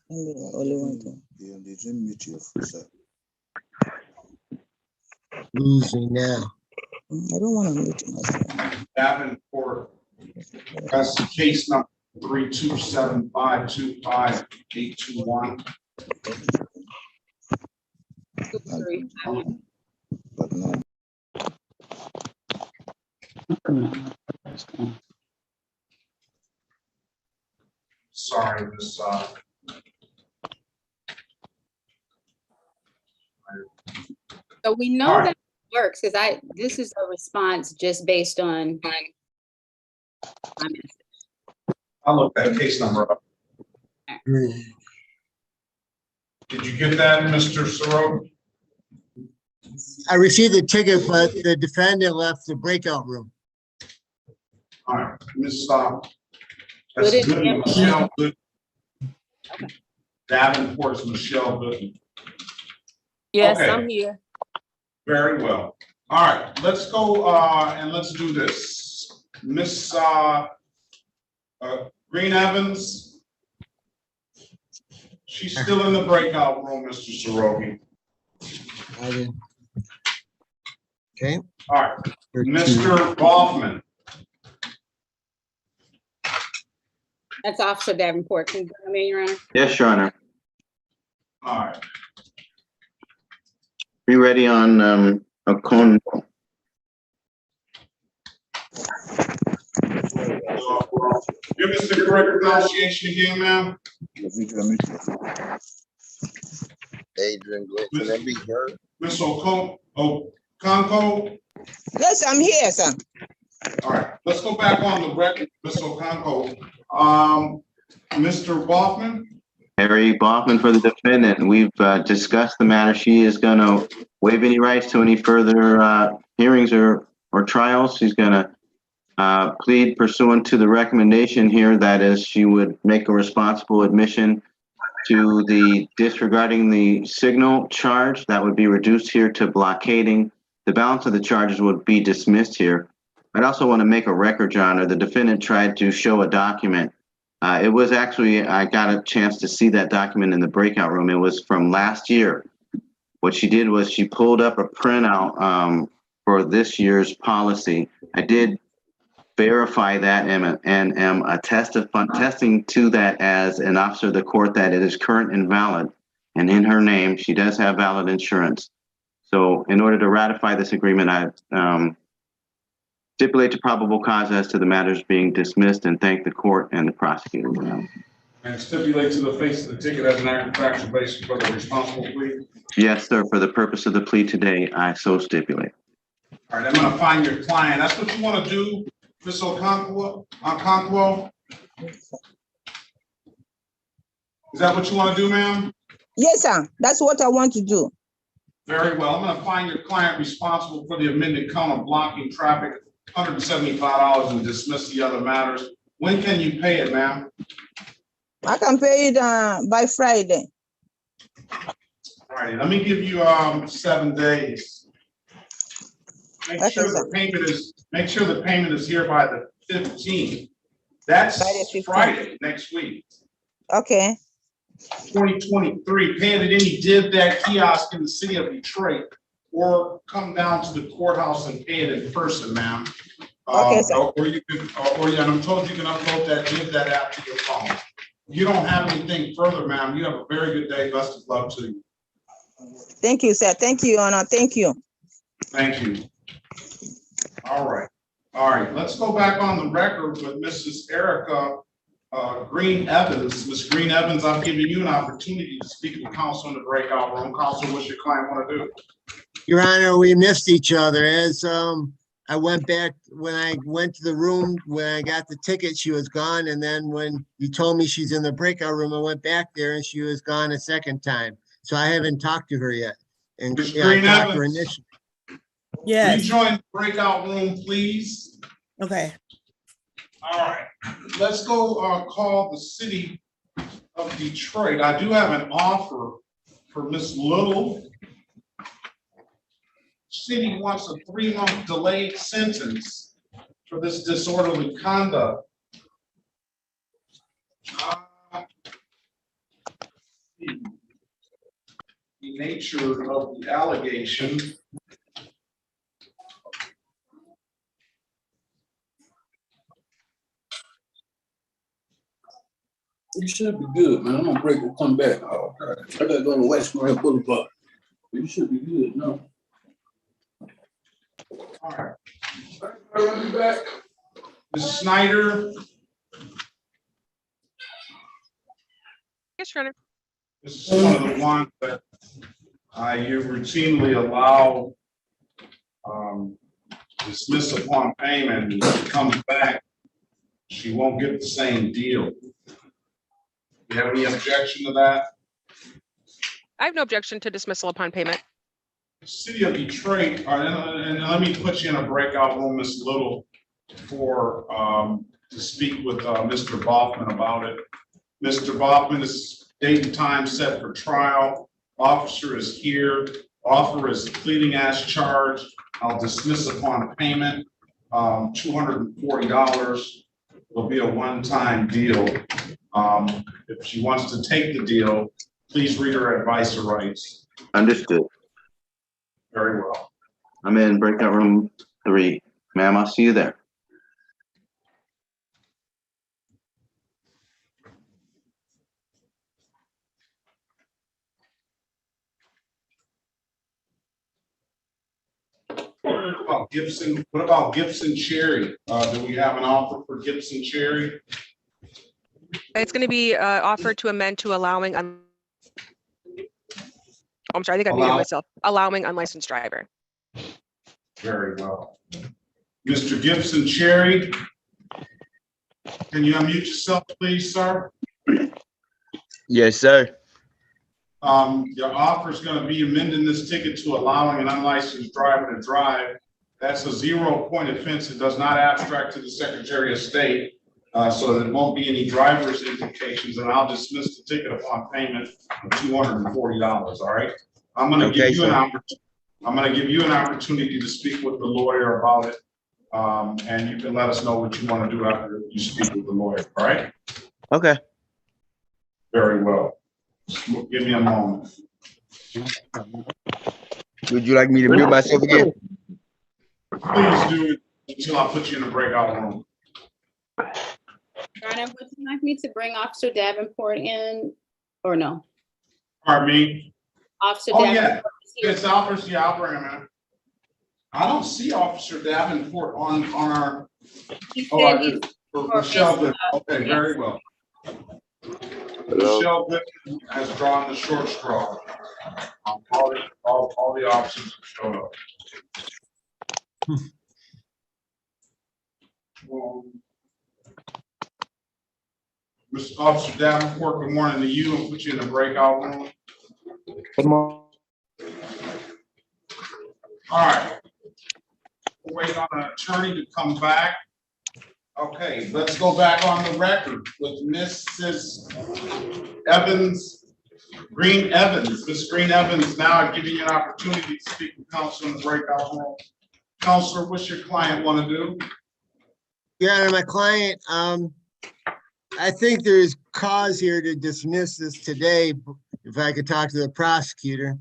And the only one thing. They didn't meet you for that. Losing now. I don't want to mute myself. Davenport. That's case number 327525821. But no. Sorry, Miss. So we know that it works because this is a response just based on my message. I'll look that case number up. Did you get that, Mr. Soroki? I received the ticket, but the defendant left the breakout room. All right, Miss. That's Goodman, Michelle Goodman. Davenport's Michelle Goodman. Yes, Okay. I'm here. Very well. All right, let's go and let's do this. Miss Green Evans. She's still in the breakout room, Mr. Soroki. Okay. All right, Mr. Hoffman. That's Officer Davenport. Can you come in, Your Honor? Yes, Your Honor. All right. Be ready on a cone. Give us the correct pronunciation again, ma'am. Adrian, can that be heard? Miss Okonkwo? Yes, I'm here, sir. All right, let's go back on the record, Miss Okonkwo. Mr. Hoffman? Harry Baughman for the defendant. We've discussed the matter. She is going to waive any rights to any further hearings or trials. She's going to plead pursuant to the recommendation here. That is, she would make a responsible admission to the disregarding the signal charge. That would be reduced here to blockading. The balance of the charges would be dismissed here. I'd also want to make a record, Your Honor. The defendant tried to show a document. It was actually, I got a chance to see that document in the breakout room. It was from last year. What she did was she pulled up a printout for this year's policy. I did verify that and am attesting to that as an officer of the court that it is current and valid. And in her name, she does have valid insurance. So in order to ratify this agreement, I stipulate to probable cause as to the matters being dismissed and thank the court and the prosecutor. And stipulate to the face of the ticket as an factual basis for the responsible plea? Yes, sir. For the purpose of the plea today, I so stipulate. All right, I'm going to find your client. That's what you want to do, Ms. Okonkwo? Is that what you want to do, ma'am? Yes, sir. That's what I want to do. Very well. I'm going to find your client responsible for the amended count of blocking traffic, $175, and dismiss the other matters. When can you pay it, ma'am? I can pay it by Friday. All right, let me give you 7 days. Make sure the payment is here by the 15th. That's Friday next week. Okay. 2023. Pay it at any DivDac kiosk in the city of Detroit, or come down to the courthouse and pay it in person, ma'am. Okay, sir. Or you can, and I'm told you can upload that, give that app to your phone. You don't have anything further, ma'am. You have a very good day. Best of luck to you. Thank you, sir. Thank you, Your Honor. Thank you. Thank you. All right. All right. Let's go back on the record with Mrs. Erica Green Evans. Ms. Green Evans, I'm giving you an opportunity to speak with counsel in the breakout room. Counsel, what's your client want to do? Your Honor, we missed each other as I went back, when I went to the room, when I got the ticket, she was gone. And then when you told me she's in the breakout room, I went back there and she was gone a second time. So I haven't talked to her yet. And Ms. I Green talked to her Evans. initially. Yes, Rejoin the breakout room, please. okay. All right. Let's go call the city of Detroit. I do have an offer for Ms. Little. City wants a 3-month delayed sentence for this disorderly conduct. The nature of the allegation. You should be good, man. I'm gonna break and come back. Oh, okay. I gotta go to West Grand Boulevard. You should be good, no. All right. I'll be back. Ms. Snyder. Yes, Your Honor. This is one of the ones that you routinely allow dismiss upon payment, and she comes back, she won't get the same deal. You have any objection to that? I have no objection to dismissal upon payment. City of Detroit, and let me put you in a breakout room, Ms. Little, for to speak with Mr. Boffman about it. Mr. Boffman, is date and time set for trial. Officer is here. Offer is pleading as charged. I'll dismiss upon payment. $240 will be a one-time deal. If she wants to take the deal, please read her advice or rights. Understood. Very well. I'm in breakout room 3. Ma'am, I'll see you there. What about Gibson Cherry? Do we have an offer for Gibson Cherry? It's going to be offered to amend to allowing, I'm sorry, I think I muted myself, allowing unlicensed driver. Very well. Mr. Gibson Cherry, can you unmute yourself, please, sir? Yes, sir. Your offer is going to be amending this ticket to allowing an unlicensed driver to drive. That's a 0-point offense. It does not abstract to the Secretary of State, so there won't be any driver's implications, and I'll dismiss the ticket upon payment of $240. All right. I'm going to give you an opportunity to speak with the lawyer about it, and you can let us know what you want to do after you speak with the lawyer. All right. Okay. Very well. Give me a moment. Would you like me to mute myself again? Please do it until I put you in the breakout room. Your Honor, would you like me to bring Officer Davenport in or no? Pardon me? Officer Oh, Davenport. yeah. It's Officer, yeah, I'll bring him in. I don't see Officer Davenport on our. Oh, I do. For Michelle Good. Okay, very well. Michelle Good has drawn the short straw. All the officers have showed up. Mr. Officer Davenport, good morning to you, and put you in the breakout room. Good morning. All right. We'll wait on an attorney to come back. Okay, let's go back on the record with Mrs. Evans, Green Evans. Ms. Green Evans, now I'm giving you an opportunity to speak with counsel in the breakout room. Counselor, what's your client want to do? Your Honor, my client, I think there's cause here to dismiss this today, if I could talk to the prosecutor.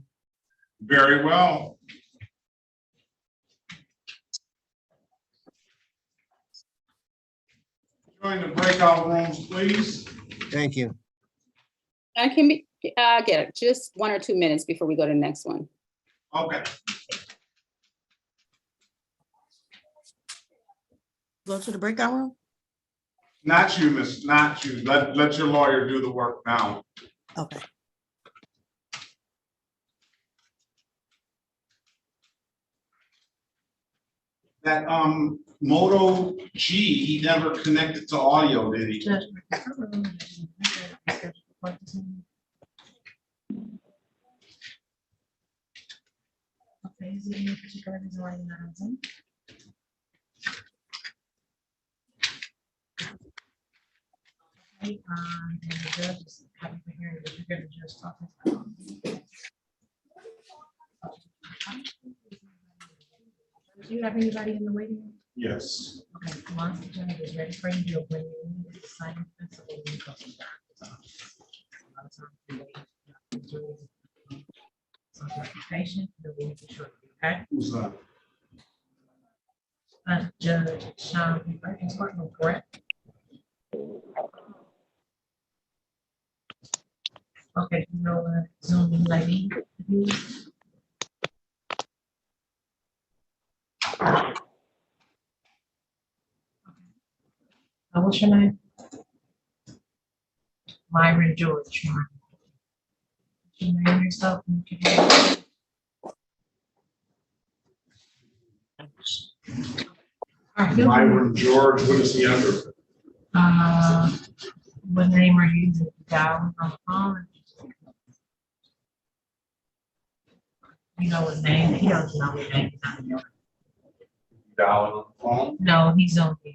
Very well. Join the breakout rooms, please. Thank you. And can be, get it, just 1 or 2 minutes before we go to the next one. Okay. Go to the breakout room? Not you, miss, not you. Let your lawyer do the work now. Okay. That Moto G, he never connected to audio, did he? Okay, is there any particular reason why you're not on Zoom? Okay, and the judge is having the hearing, but you get the judge talking. Do you have anybody in the waiting room? Yes. Okay, once the judge is ready for you, you'll bring in the signing principal. And you come back. So if you're patient, you'll be short, okay? Who's that? Judge Sean Perkins, correct? Okay, you know, Zoom lady. What's your name? Myron George. You name yourself. Myron George, what is he under? What name are you using? Dial on the phone? You know what name? He doesn't know what name. Dial on the phone? No, he's on the.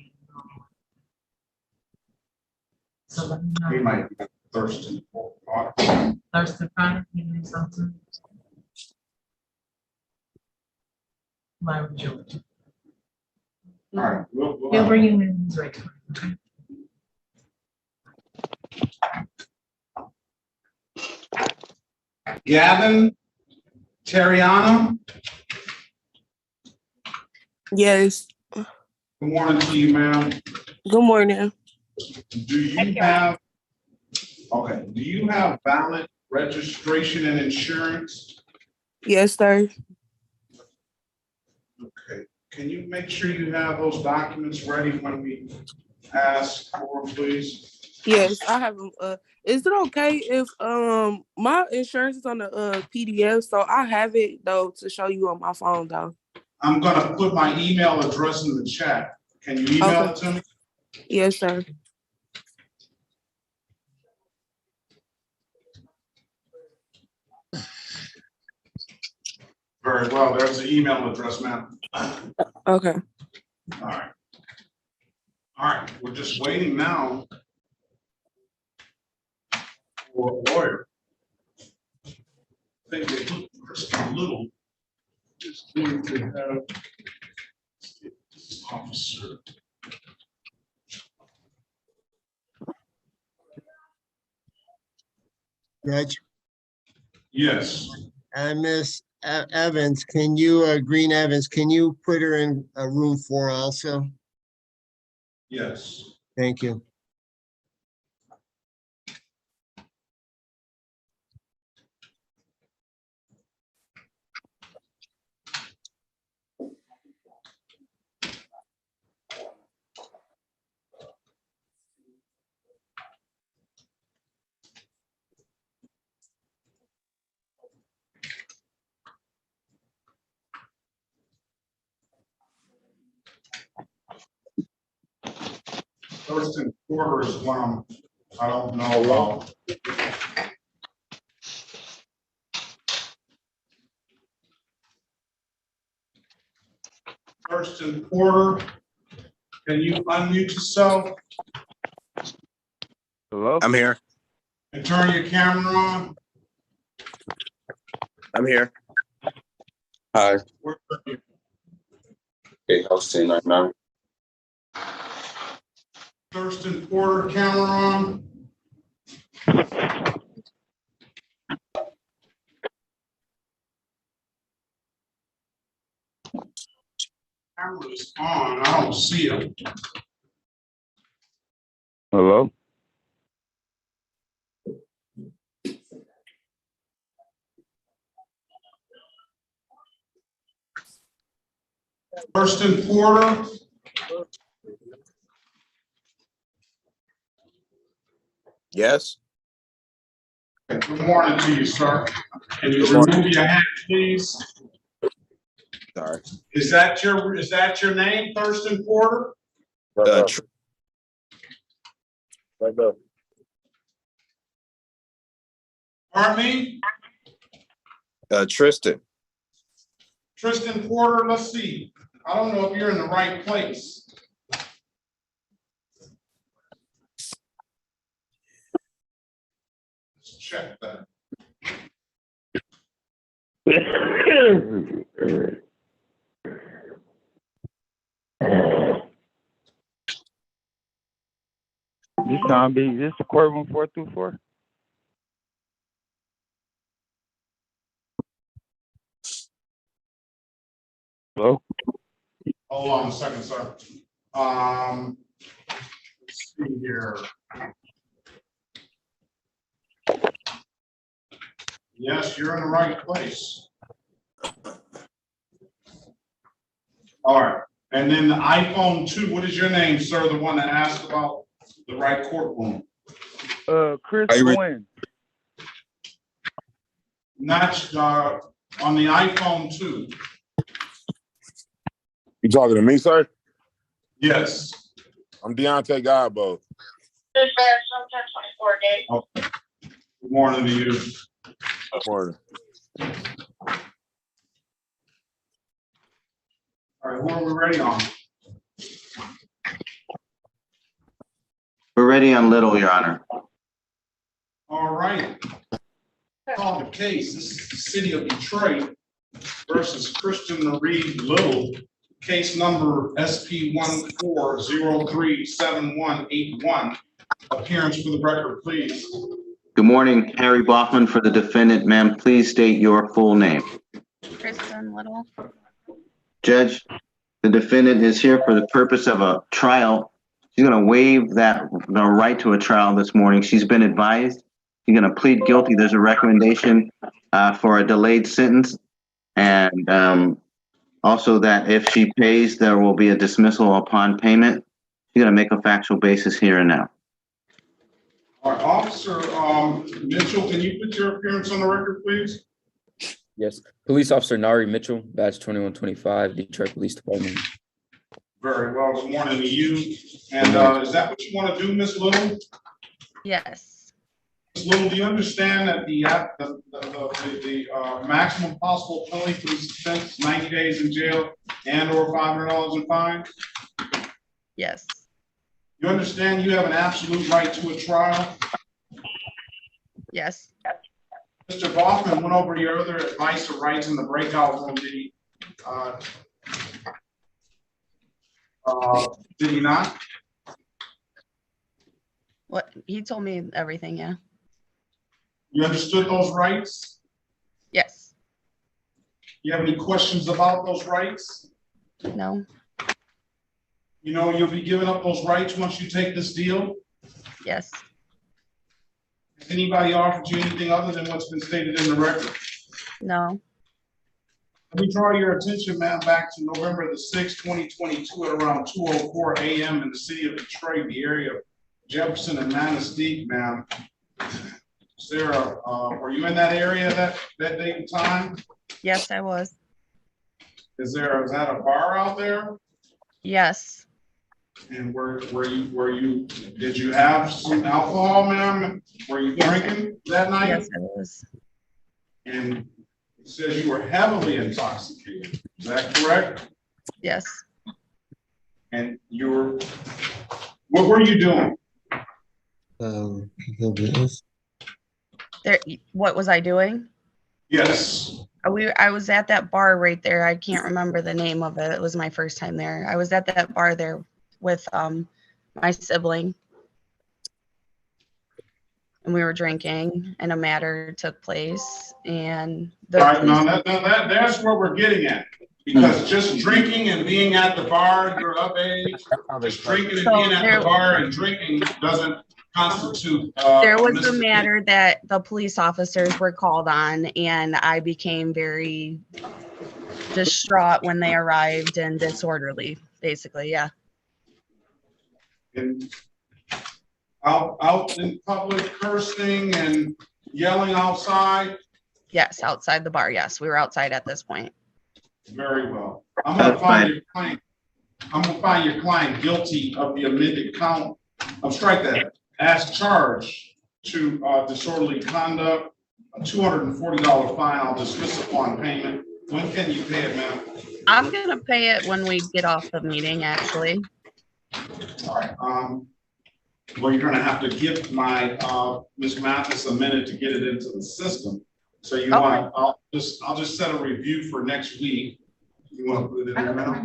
So let me know. He might be thirsty for water. Thirsty product, you need something? Myron George. All right, we'll He'll bring you in when he's ready. Okay? Gavin Terriano, Yes. good morning to you, ma'am. Good morning. Do you have, okay, do you have valid registration and insurance? Yes, sir. Okay, can you make sure you have those documents ready when we ask for, please? Yes, I have them. Is it okay if my insurance is on the PDF, so I have it though to show you on my phone though. I'm gonna put my email address in the chat. Can you email it to me? Yes, sir. Very well, there's the email address, ma'am. Okay. All right. All right, we're just waiting now for a lawyer. I think they look Kristen Little is going to have this officer. Judge? Yes. Miss Evans, can you, Green Evans, can you put her in a room 4 also? Yes. Thank you. Thurston Porter is one I don't know about. Thurston Porter, can you unmute yourself Hello? I'm here. and turn your camera on? I'm here. Hi. Where are you? Okay, house 10 right now. Thurston Porter, camera on. Camera's on, I don't see him. Hello? Thurston Porter. Yes. Good morning to you, sir. Can you Good morning. remove your hat, please? Sorry. Is that your name, Thurston Porter? Right there. Pardon me? Tristan. Tristan Porter, let's see. I don't know if you're in the right place. Let's check that. This time be this the courtroom 424? Hello? Hold on a second, sir. Let's see here. Yes, you're in the right place. All right. And then the iPhone 2, what is your name, sir? The one that asked about the right courtroom. Chris Quinn. Not on the iPhone 2. You talking to me, sir? Yes. I'm Deontay Godbow. Okay. Good morning to you. Good morning. All right, who are we ready on? We're ready on Little, Your Honor. All right. Call the case. This is the city of Detroit versus Christian Marie Little. Case number SP 14037181. Appearance for the record, please. Good morning, Harry Baughman for the defendant. Ma'am, please state your full name. Kristen Little. Judge, the defendant is here for the purpose of a trial. She's going to waive the right to a trial this morning. She's been advised. She's going to plead guilty. There's a recommendation for a delayed sentence, and also that if she pays, there will be a dismissal upon payment. She's going to make a factual basis here and now. All right, Officer Mitchell, can you put your appearance on the record, please? Yes, Police Officer Nari Mitchell, badge 2125, Detroit Police Department. Very well. Good morning to you. And is that what you want to do, Ms. Little? Yes. Ms. Little, do you understand that the maximum possible penalty for this offense is 90 days in jail and or $500 in fine? Yes. You understand you have an absolute right to a trial? Yes. Mr. Baughman went over your other advice or rights in the breakout room. Did he not? What he told me everything, yeah. You understood those rights? Yes. You have any questions about those rights? No. You know you'll be giving up those rights once you take this deal? Yes. Has anybody offered you anything other than what's been stated in the record? No. Let me draw your attention, ma'am, back to November the 6th, 2022 at around 2:04 a.m. in the city of Detroit, the area of Jefferson and Manistee, ma'am. Sarah, were you in that area that date and time? Yes, I was. Is that a bar out there? Yes. And did you have some alcohol, ma'am? Were you drinking that night? Yes, I was. And it says you were heavily intoxicated. Is that correct? Yes. And what were you doing? What was I doing? Yes. I was at that bar right there. I can't remember the name of it. It was my first time there. I was at that bar there with my sibling, and we were drinking, and a matter took place. And all right, now that's what we're getting at. Because just drinking and being at the bar, you're of age, just drinking and being at the bar and drinking doesn't constitute. There was a misdemeanor. matter that the police officers were called on, and I became very distraught when they arrived and disorderly, basically, yeah. And out in public cursing and yelling outside? Yes, outside the bar, yes. We were outside at this point. Very well. I'm gonna find your client guilty of the amended count. Strike that. As charged to disorderly conduct, a $240 fine. I'll dismiss upon payment. When can you pay it, ma'am? I'm gonna pay it when we get off the meeting, actually. All right. Well, you're gonna have to give my Ms. Mathis a minute to get it into the system. So you want, I'll just set a review for next week. You want to put it in there now?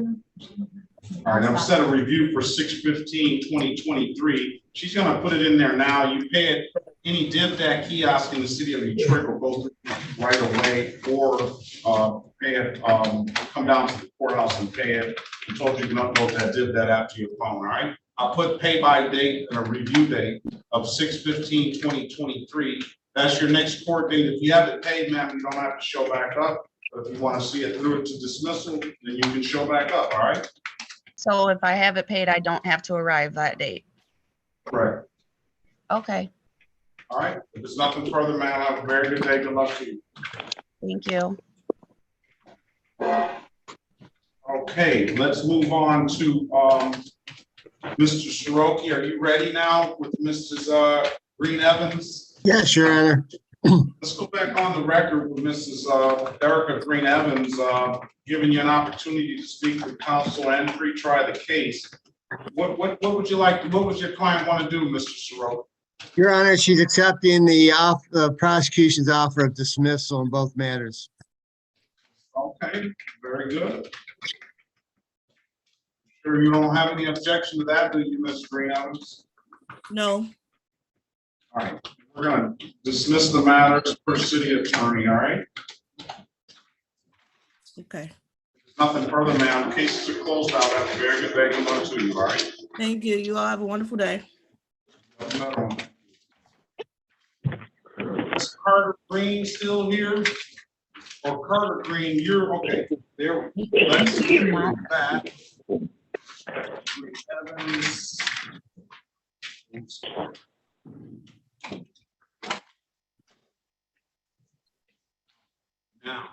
All right, I'm set a review for 6/15/2023. She's gonna put it in there now. You pay it, any DIVDAC kiosk in the city of Detroit will go right away, or pay it, come down to the courthouse and pay it. I told you can upload that DIVDAC app to your phone, all right? I'll put pay by date and a review date of 6/15/2023. That's your next court date. If you haven't paid, ma'am, you don't have to show back up. But if you want to see it through to dismissal, then you can show back up, all right? So if I have it paid, I don't have to arrive that date. Correct. Okay, All right. If there's nothing further, ma'am, have a very good day. Good luck to you. thank you. Okay, let's move on to Mr. Shiroki. Are you ready now with Mrs. Green Evans? Yes, Your Honor. Let's go back on the record with Mrs. Erica Green Evans, giving you an opportunity to speak with counsel and pre-try the case. What would you like? What would your client want to do, Mr. Shiroki? Your Honor, she's accepting the prosecution's offer of dismissal in both matters. Okay, very good. Sure you don't have any objection to that, do you, Ms. Green Evans? No. All right, we're gonna dismiss the matters per city attorney, all right? Okay. Nothing further, ma'am. Cases are closed out. Have a very good day. Good luck to you, all right? Thank you. You all have a wonderful day. Is Carter Green still here? Or Carter Green, you're okay. There we go. Let's get that. Evans. Now,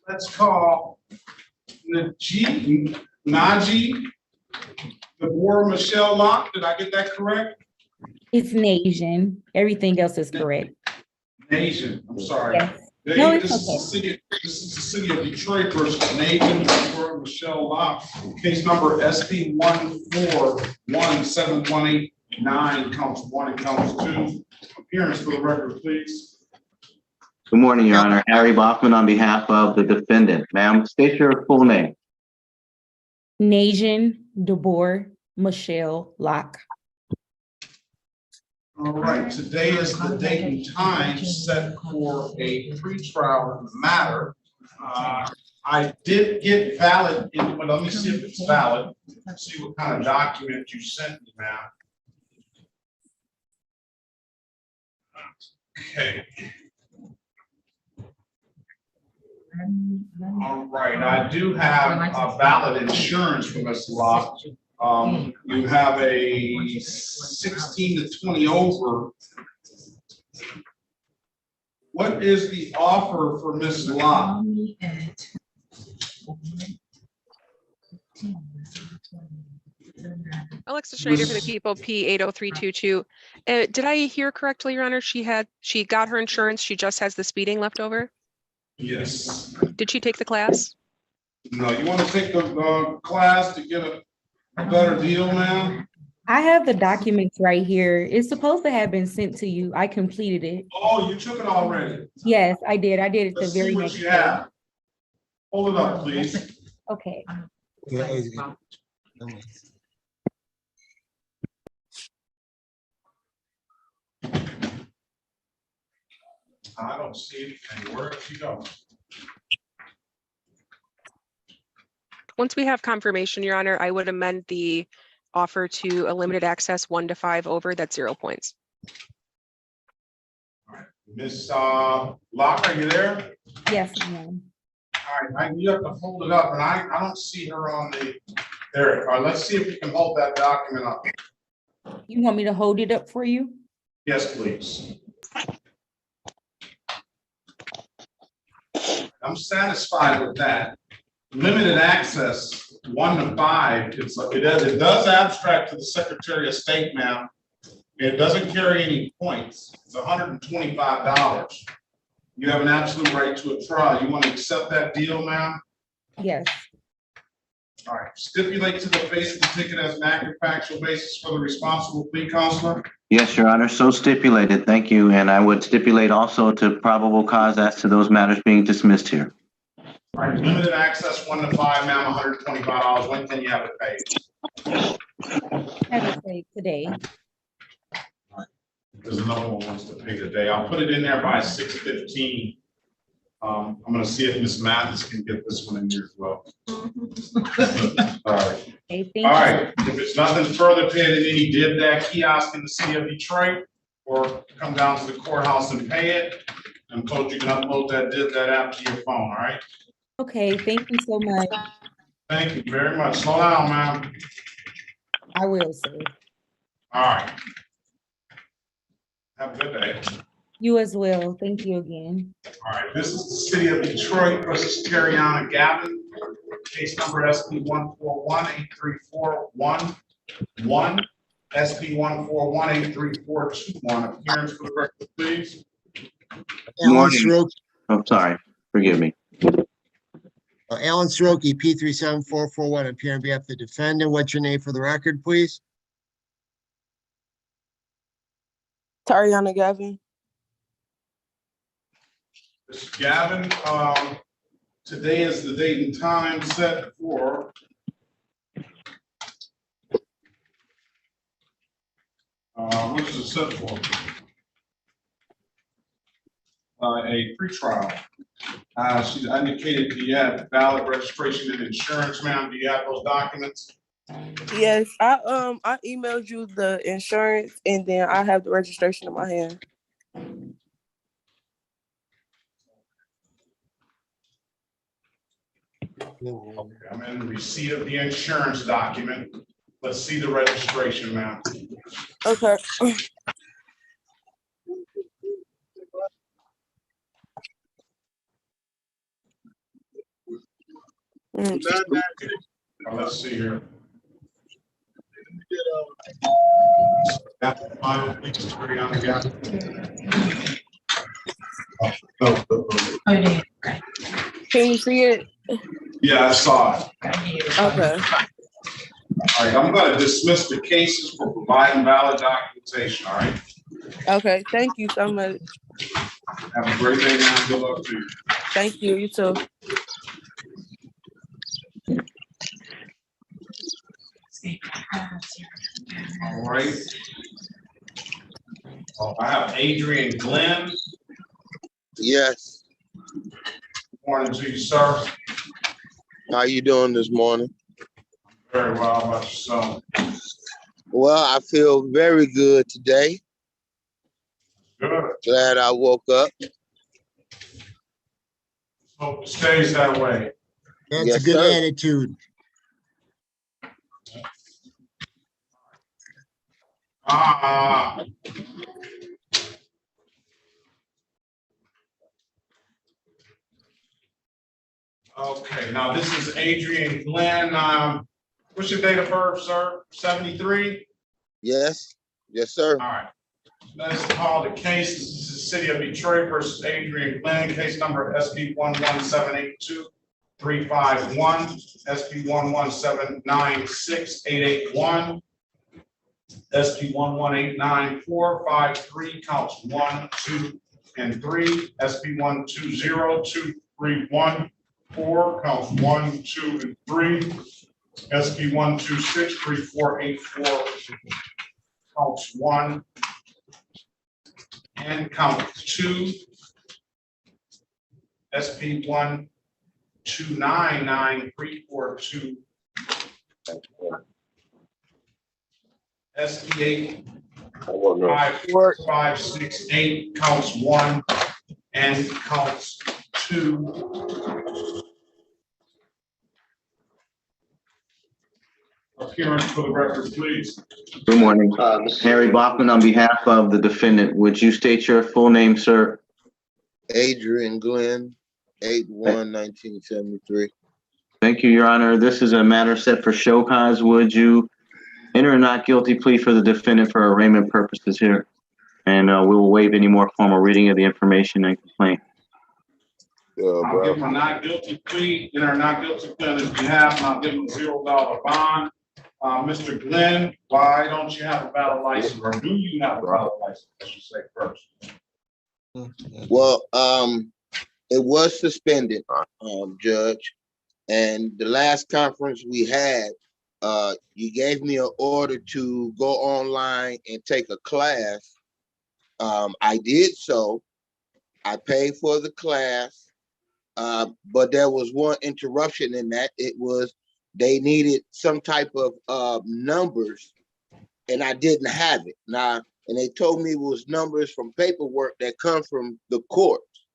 let's call Naji Gabor Michelle Locke. Did I get that correct? It's Nasian. Everything else is correct. Nasian, I'm sorry. Yes. No, it's This is the city of Detroit versus Nasian Gabor Michelle Locke. Case number SP 1417189, counts 1 and counts 2. Appearance for the record, please. Good morning, Your Honor. Harry Bachman on behalf of the defendant. Ma'am, state your full name. Nasian Gabor Michelle Locke. All right, today is the date and time set for a pretrial matter. I did get valid, but let me see if it's valid. Let's see what kind of document you sent me, ma'am. Okay. All right, I do have a valid insurance for Ms. Locke. You have a 16 to 20 over. What is the offer for Ms. Locke? Alexa Schneider for the people, P80322. Did I hear correctly, Your Honor? She got her insurance. She just has the speeding left over. Yes. Did she take the class? No, you want to take the class to get a better deal, ma'am? I have the documents right here. It's supposed to have been sent to you. I completed it. Oh, you took it already? Yes, I did. I did it Let's the very see what next you day. have. Hold it up, please. Okay. I don't see anything. Where did she go? Once we have confirmation, Your Honor, I would amend the offer to a limited access 1 to 5 over, that's 0 points. Ms. Locke, are you there? Yes, ma'am. All right, you have to hold it up, and I don't see her on the, there. All right, let's see if we can hold that document up. You want me to hold it up for you? Yes, please. I'm satisfied with that. Limited access, 1 to 5, it does abstract to the Secretary of State, ma'am. It doesn't carry any points. It's $125. You have an absolute right to a trial. You want to accept that deal, ma'am? Yes. All right, stipulate to the face of the ticket as an accurate factual basis for the responsible plea, counselor. Yes, Your Honor, so stipulated. Thank you. And I would stipulate also to probable cause as to those matters being dismissed here. All right, limited access 1 to 5, ma'am, $125. When can you have it paid? Have it paid today. There's another one wants to pay today. I'll put it in there by 6:15. I'm gonna see if Ms. Mathis can get this one in here as well. All right. Okay, All right, if it's nothing further, pay it in any DIVDAC kiosk in the city of Detroit, or come down to the courthouse and pay it. I'm told you can upload that DIVDAC app to your phone, all right? Okay, thank you so much. Thank you very much. Slow down, ma'am. I will, sir. All right. Have a good day. You as well. Thank you again. All right, this is the city of Detroit versus Terriana Gavin. Case number SP 141-834-11, SP 141-834-21. Appearance for the record, please. Alan Soroki. Oh, sorry. Forgive me. Alan Soroki, P374441, appearing on behalf of the defendant. What's your name for the record, please? Tariana Gavin. Mr. Gavin, today is the date and time set for what is it set for? A pretrial. She's indicated you have valid registration and insurance, ma'am. Do you have those documents? Yes, I emailed you the insurance and then I have the registration in my hand. Okay, I'm in receipt of the insurance document. Let's see the registration, ma'am. Okay. Let's see here. Can you see it? Yeah, I saw it. Okay. All right, I'm going to dismiss the cases for providing valid documentation, all right? Okay, thank you so much. Have a great day, man. Good luck to you. Thank you, you too. All right. I have Adrian Glenn. Yes. Morning to you, sir. How you doing this morning? Very well. How about yourself? Well, I feel very good today. Good. Glad I woke up. Hope it stays that way. That's Yes, a good sir. attitude. Okay, now this is Adrian Glenn. What's your date of birth, sir? 73? Yes. Yes, sir. All right. Let's call the case. This is the city of Detroit versus Adrian Glenn, case number SP 11782-351, SP 11796-881, SP 1189453, counts 1, 2, and 3, SP 1202314, counts 1, 2, and 3, SP 1263484, counts 1 and count 2, SP 299-342 SB 85568 counts 1 and counts 2. Appearance for the record, please. Good morning. Harry Bachman on behalf of the defendant. Would you state your full name, sir? Adrian Glenn, 8/1/1973. Thank you, Your Honor. This is a matter set for show cause. Would you enter a not guilty plea for the defendant for arraignment purposes here? And we will waive any more formal reading of the information and complaint. I'll give him a not guilty plea, enter a not guilty plea on his behalf, and I'll give him a $0 bond. Mr. Glenn, why don't you have a valid license, or do you have a valid license? I should say first. Well, it was suspended, Judge. And the last conference we had, you gave me an order to go online and take a class. I did so. I paid for the class, but there was one interruption in that. It was they needed some type of numbers, and I didn't have it. Now, and they told me it was numbers from paperwork that come from the courts,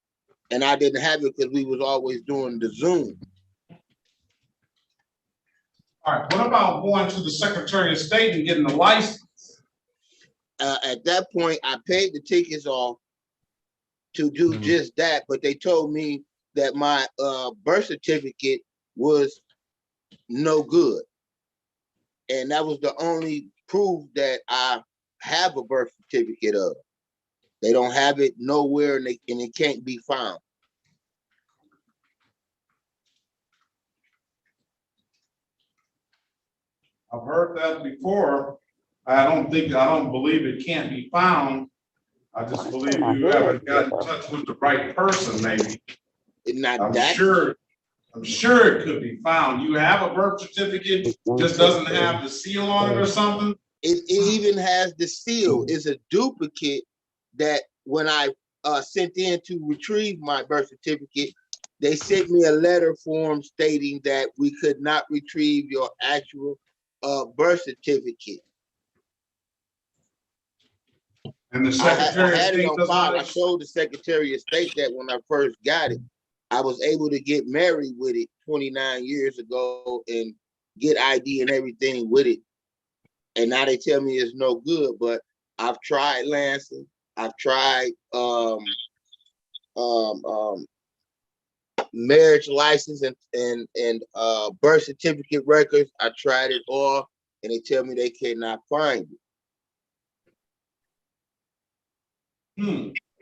and I didn't have it because we was always doing the Zoom. All right, what about going to the Secretary of State and getting the license? At that point, I paid the tickets off to do just that, but they told me that my birth certificate was no good. And that was the only proof that I have a birth certificate of. They don't have it nowhere, and it can't be found. I've heard that before. I don't believe it can't be found. I just believe you haven't got in touch with the right person, maybe. I'm sure it could be found. You have a birth certificate, just doesn't have the seal on it or something? It even has the seal. It's a duplicate that when I sent in to retrieve my birth certificate, they sent me a letter form stating that we could not retrieve your actual birth certificate. And the Secretary of State doesn't have it? I showed the Secretary of State that when I first got it, I was able to get married with it 29 years ago and get ID and everything with it. And now they tell me it's no good, but I've tried Lansing. I've tried marriage license and birth certificate records. I tried it all, and they tell me they cannot find it.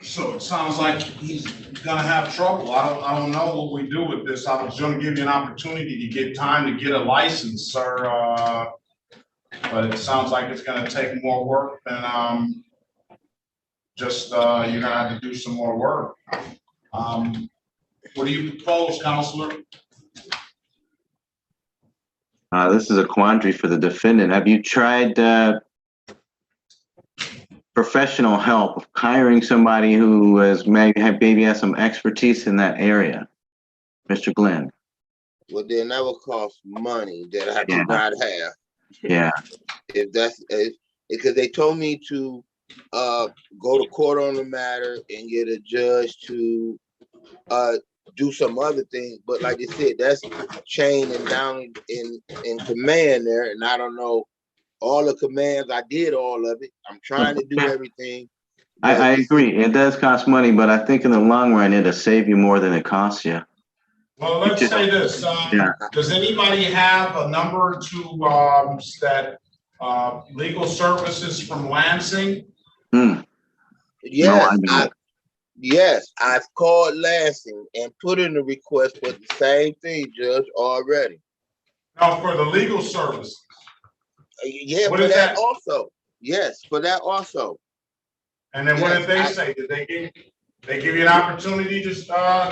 So it sounds like he's gonna have trouble. I don't know what we do with this. I was gonna give you an opportunity to get time to get a license, sir. But it sounds like it's gonna take more work than just you're gonna have to do some more work. What do you propose, Counselor? This is a quandary for the defendant. Have you tried professional help of hiring somebody who maybe has some expertise in that area, Mr. Glenn? Well, then that would cost money that I do not have. Yeah. If that's because they told me to go to court on the matter and get a judge to do some other thing, but like they said, that's chain and down in command there, and I don't know all the commands. I did all of it. I'm trying to do everything. I agree. It does cost money, but I think in the long run, it'll save you more than it costs you. Well, let's say this. Does anybody have a number to that legal services from Lansing? Yes, yes, I've called Lansing and put in a request for the same thing, Judge, already. No, for the legal services. Yeah, what for is that that also. Yes, for that also. And then what did they say? Did they give you an opportunity to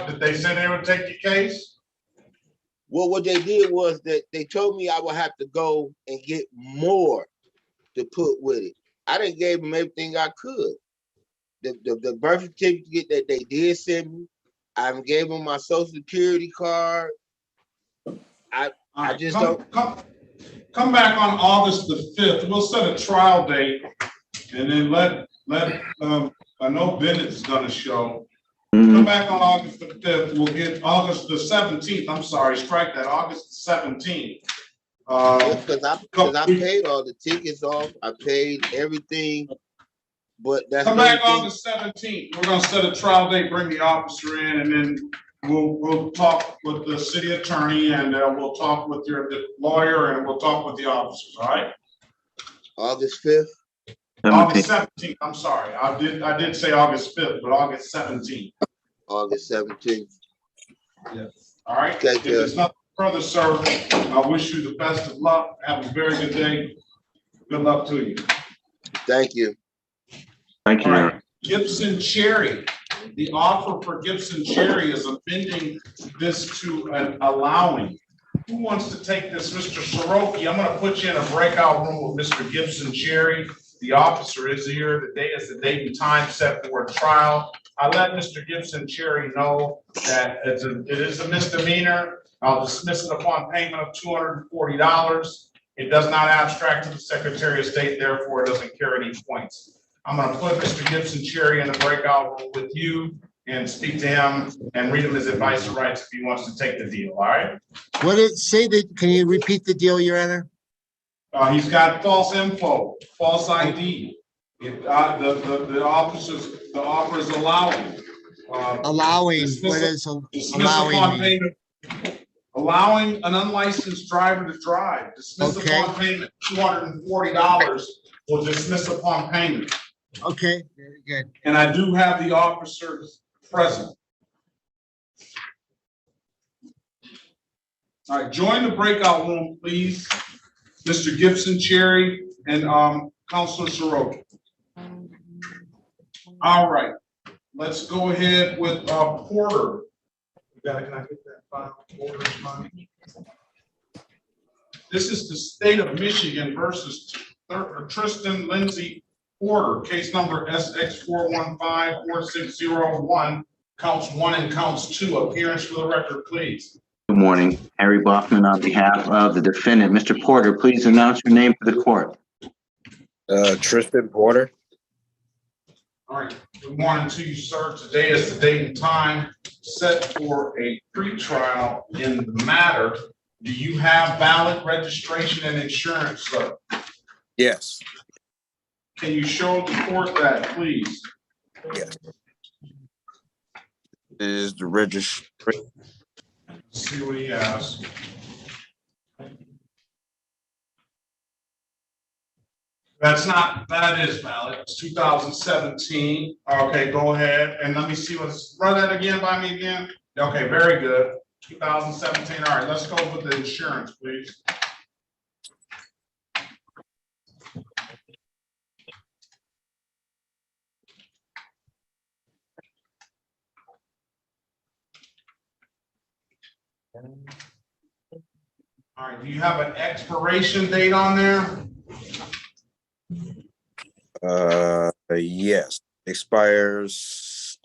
did they say they would take your case? Well, what they did was that they told me I would have to go and get more to put with it. I done gave them everything I could. The birth certificate that they did send me, I gave them my social security card, I just Come back on August the 5th. We'll set a trial date and then let I know Bennett's gonna show. Come back on August the 5th. We'll get August the 17th. I'm sorry, strike that, August the 17th. Because I paid all the tickets off. I paid everything, but that's come back August 17th. We're gonna set a trial date, bring the officer in, and then we'll talk with the city attorney, and we'll talk with your lawyer, and we'll talk with the officers. All right. August 5th. August 17th. I'm sorry. I did say August 5th, but August 17th. August 17th. Yes. All right. Okay, if there's nothing further, sir, I wish you the best of luck. Have a very good day. Good luck to you. Thank you. Thank you. All right. Gibson Cherry. The offer for Gibson Cherry is amending this to an allowing. Who wants to take this? Mr. Soroki, I'm going to put you in a breakout room with Mr. Gibson Cherry. The officer is here. The day is the date and time set for a trial. I let Mr. Gibson Cherry know that it is a misdemeanor. I'll dismiss it upon payment of $240. It does not abstract to the Secretary of State, therefore it doesn't carry any points. I'm going to put Mr. Gibson Cherry in the breakout room with you and speak to him and read him his advice and rights if he wants to take the deal. All right. What did it say? That can you repeat the deal, Your Honor? He's got false info, false ID. The offer is allowing. Allowing, what is allowing me? Allowing an unlicensed driver to drive. Dismiss upon payment, $240 will dismiss upon payment. Okay, very good. And I do have the officers present. All right, join the breakout room, please. Mr. Gibson Cherry and Councilor Soroki. All right, let's go ahead with Porter. Can I get that file? Porter's file. This is the state of Michigan versus Tristan Lindsay Porter, case number SX4154601, counts 1 and counts 2. Appearance for the record, please. Good morning, Harry Bachman on behalf of the defendant. Mr. Porter, please announce your name for the court. Tristan Porter. All right, good morning to you, sir. Today is the date and time set for a pretrial in the matter. Do you have valid registration and insurance, sir? Yes. Can you show the court that, please? Yes. Is the registration. See what he has. That is valid. It's 2017. Okay, go ahead. And let me see run that again by me again. Okay, very good. 2017. All right, let's go with the insurance, please. All right, do you have an expiration date on there? Yes. Expires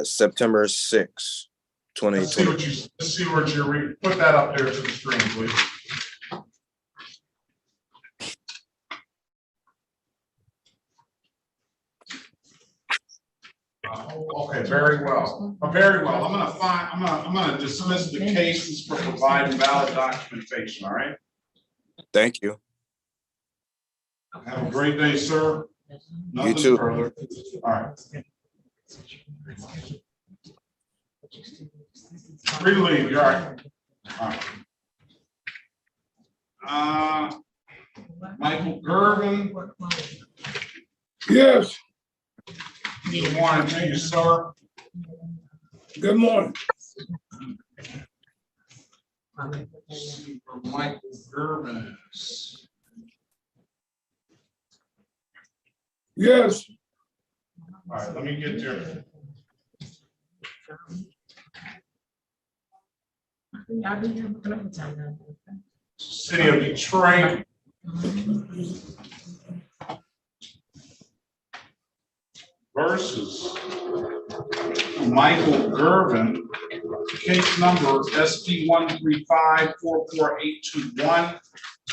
September 6, 2020. Let's see what you're reading. Put that up there to the screen, please. Okay, very well. Very well. I'm gonna dismiss the cases for providing valid documentation. All right. Thank you. Have a great day, sir. Nothing You too. further. All right. Free to leave. You're all right. All right. Michael Gervin. Yes. Good morning to you, sir. Good morning. Michael Gervin. Yes. All right, let me get there. City of Detroit. Versus Michael Gervin. case number SP 135-44821.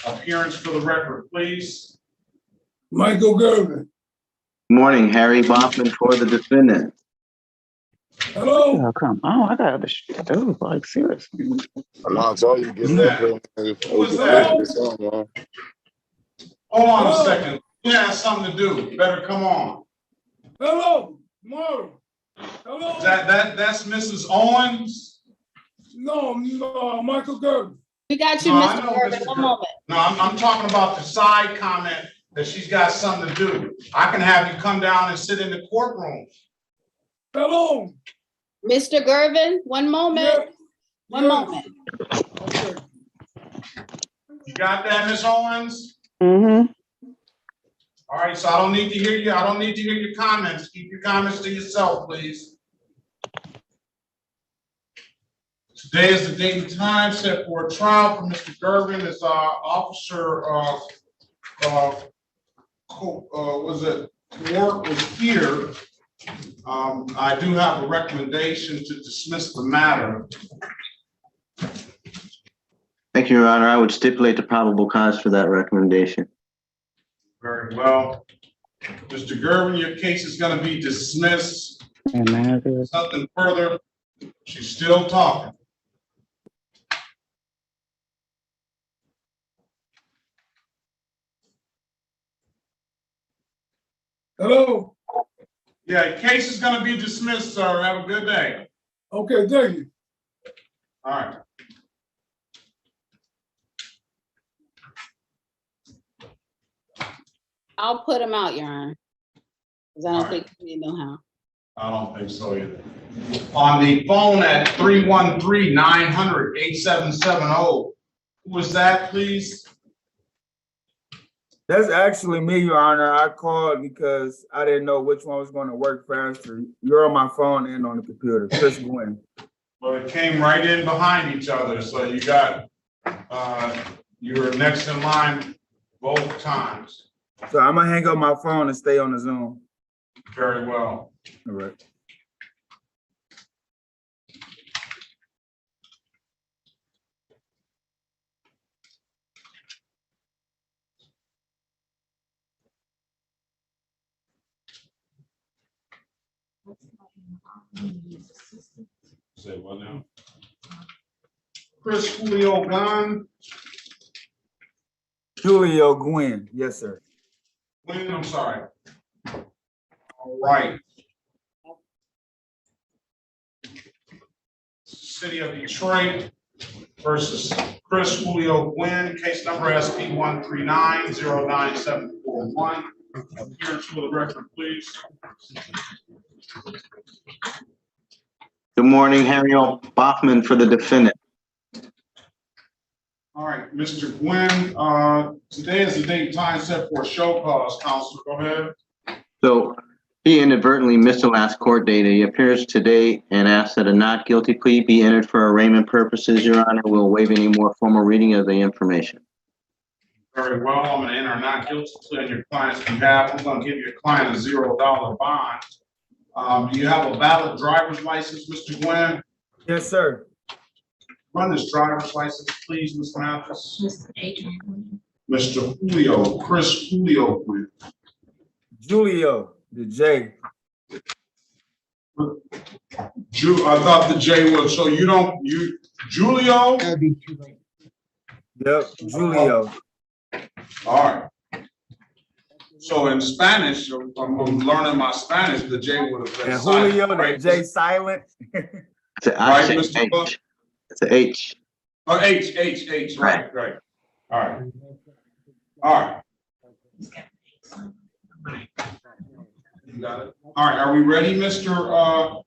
Appearance for the record, please. Michael Gervin. Morning, Harry Bachman for the defendant. Hello? Oh, come on, I got other shit to do, like, seriously. Alonzo, all you get Who's up that? here. Who is that? Hold on a Hello? second. You have something to do. Better come on. Hello? Tomorrow? Hello? That's Mrs. Owens? No, Michael Gervin. We got you, No, I Mr. know Gervin, Mr. one Gervin. moment. No, I'm talking about the side comment that she's got something to do. I can have you come down and sit in the courtroom. Hello? Mr. Gervin, one moment. Yeah. One Yeah. moment. Okay. You got that, Ms. Owens? Mm-hmm. All right, so I don't need to hear you. I don't need to hear your comments. Keep your comments to yourself, please. Today is the date and time set for a trial for Mr. Gervin. As Officer Ward was here. I do have a recommendation to dismiss the matter. Thank you, Your Honor. I would stipulate the probable cause for that recommendation. Very well. Mr. Gervin, your case is going to be dismissed. Nothing further. She's still talking. Hello? Yeah, your case is going to be dismissed, sir. Have a good day. Okay, thank you. All right. I'll put him out, Your Honor. Because I don't think we know how. I don't think so either. On the phone at 313-900-8770. Who was that, please? That's actually me, Your Honor. I called because I didn't know which one was going to work faster. You're on my phone and on the computer. Chris Gwynn. Well, it came right in behind each other, so you got, you were next in line both times. So I'm gonna hang up my phone and stay on the Zoom. Very well. All right. Say what now? Chris Julio Gunn. Julio Gwynn. Yes, sir. Gwynn, I'm sorry. All right. City of Detroit versus Chris Julio Gwynn, case number SP 139-09741. Appearance for the record, please. Good morning, Harry Bachman for the defendant. All right, Mr. Gwynn, today is the date and time set for a show cause, Counselor. Go ahead. So he inadvertently missed the last court date. He appears today and asks that a not guilty plea be entered for arraignment purposes. Your Honor, we'll waive any more formal reading of the information. Very well. I'm going to enter a not guilty plea on your client's behalf. I'm going to give your client a $0 bond. Do you have a valid driver's license, Mr. Gwynn? Yes, sir. Run this driver's license, please, Mr. Mathis. Mr. Adrian. Mr. Julio, Chris Julio Gwynn. Julio, the J. I thought the J was, so Julio? That'd be too late. Yep, Julio. All right. So in Spanish, I'm learning my Spanish, the J would have been And silent, Julio, right? the J silent. It's an Right, H. Mr. Cook? It's an H. Oh, H, right. All right. All right. You got it. All right, are we ready, Mr.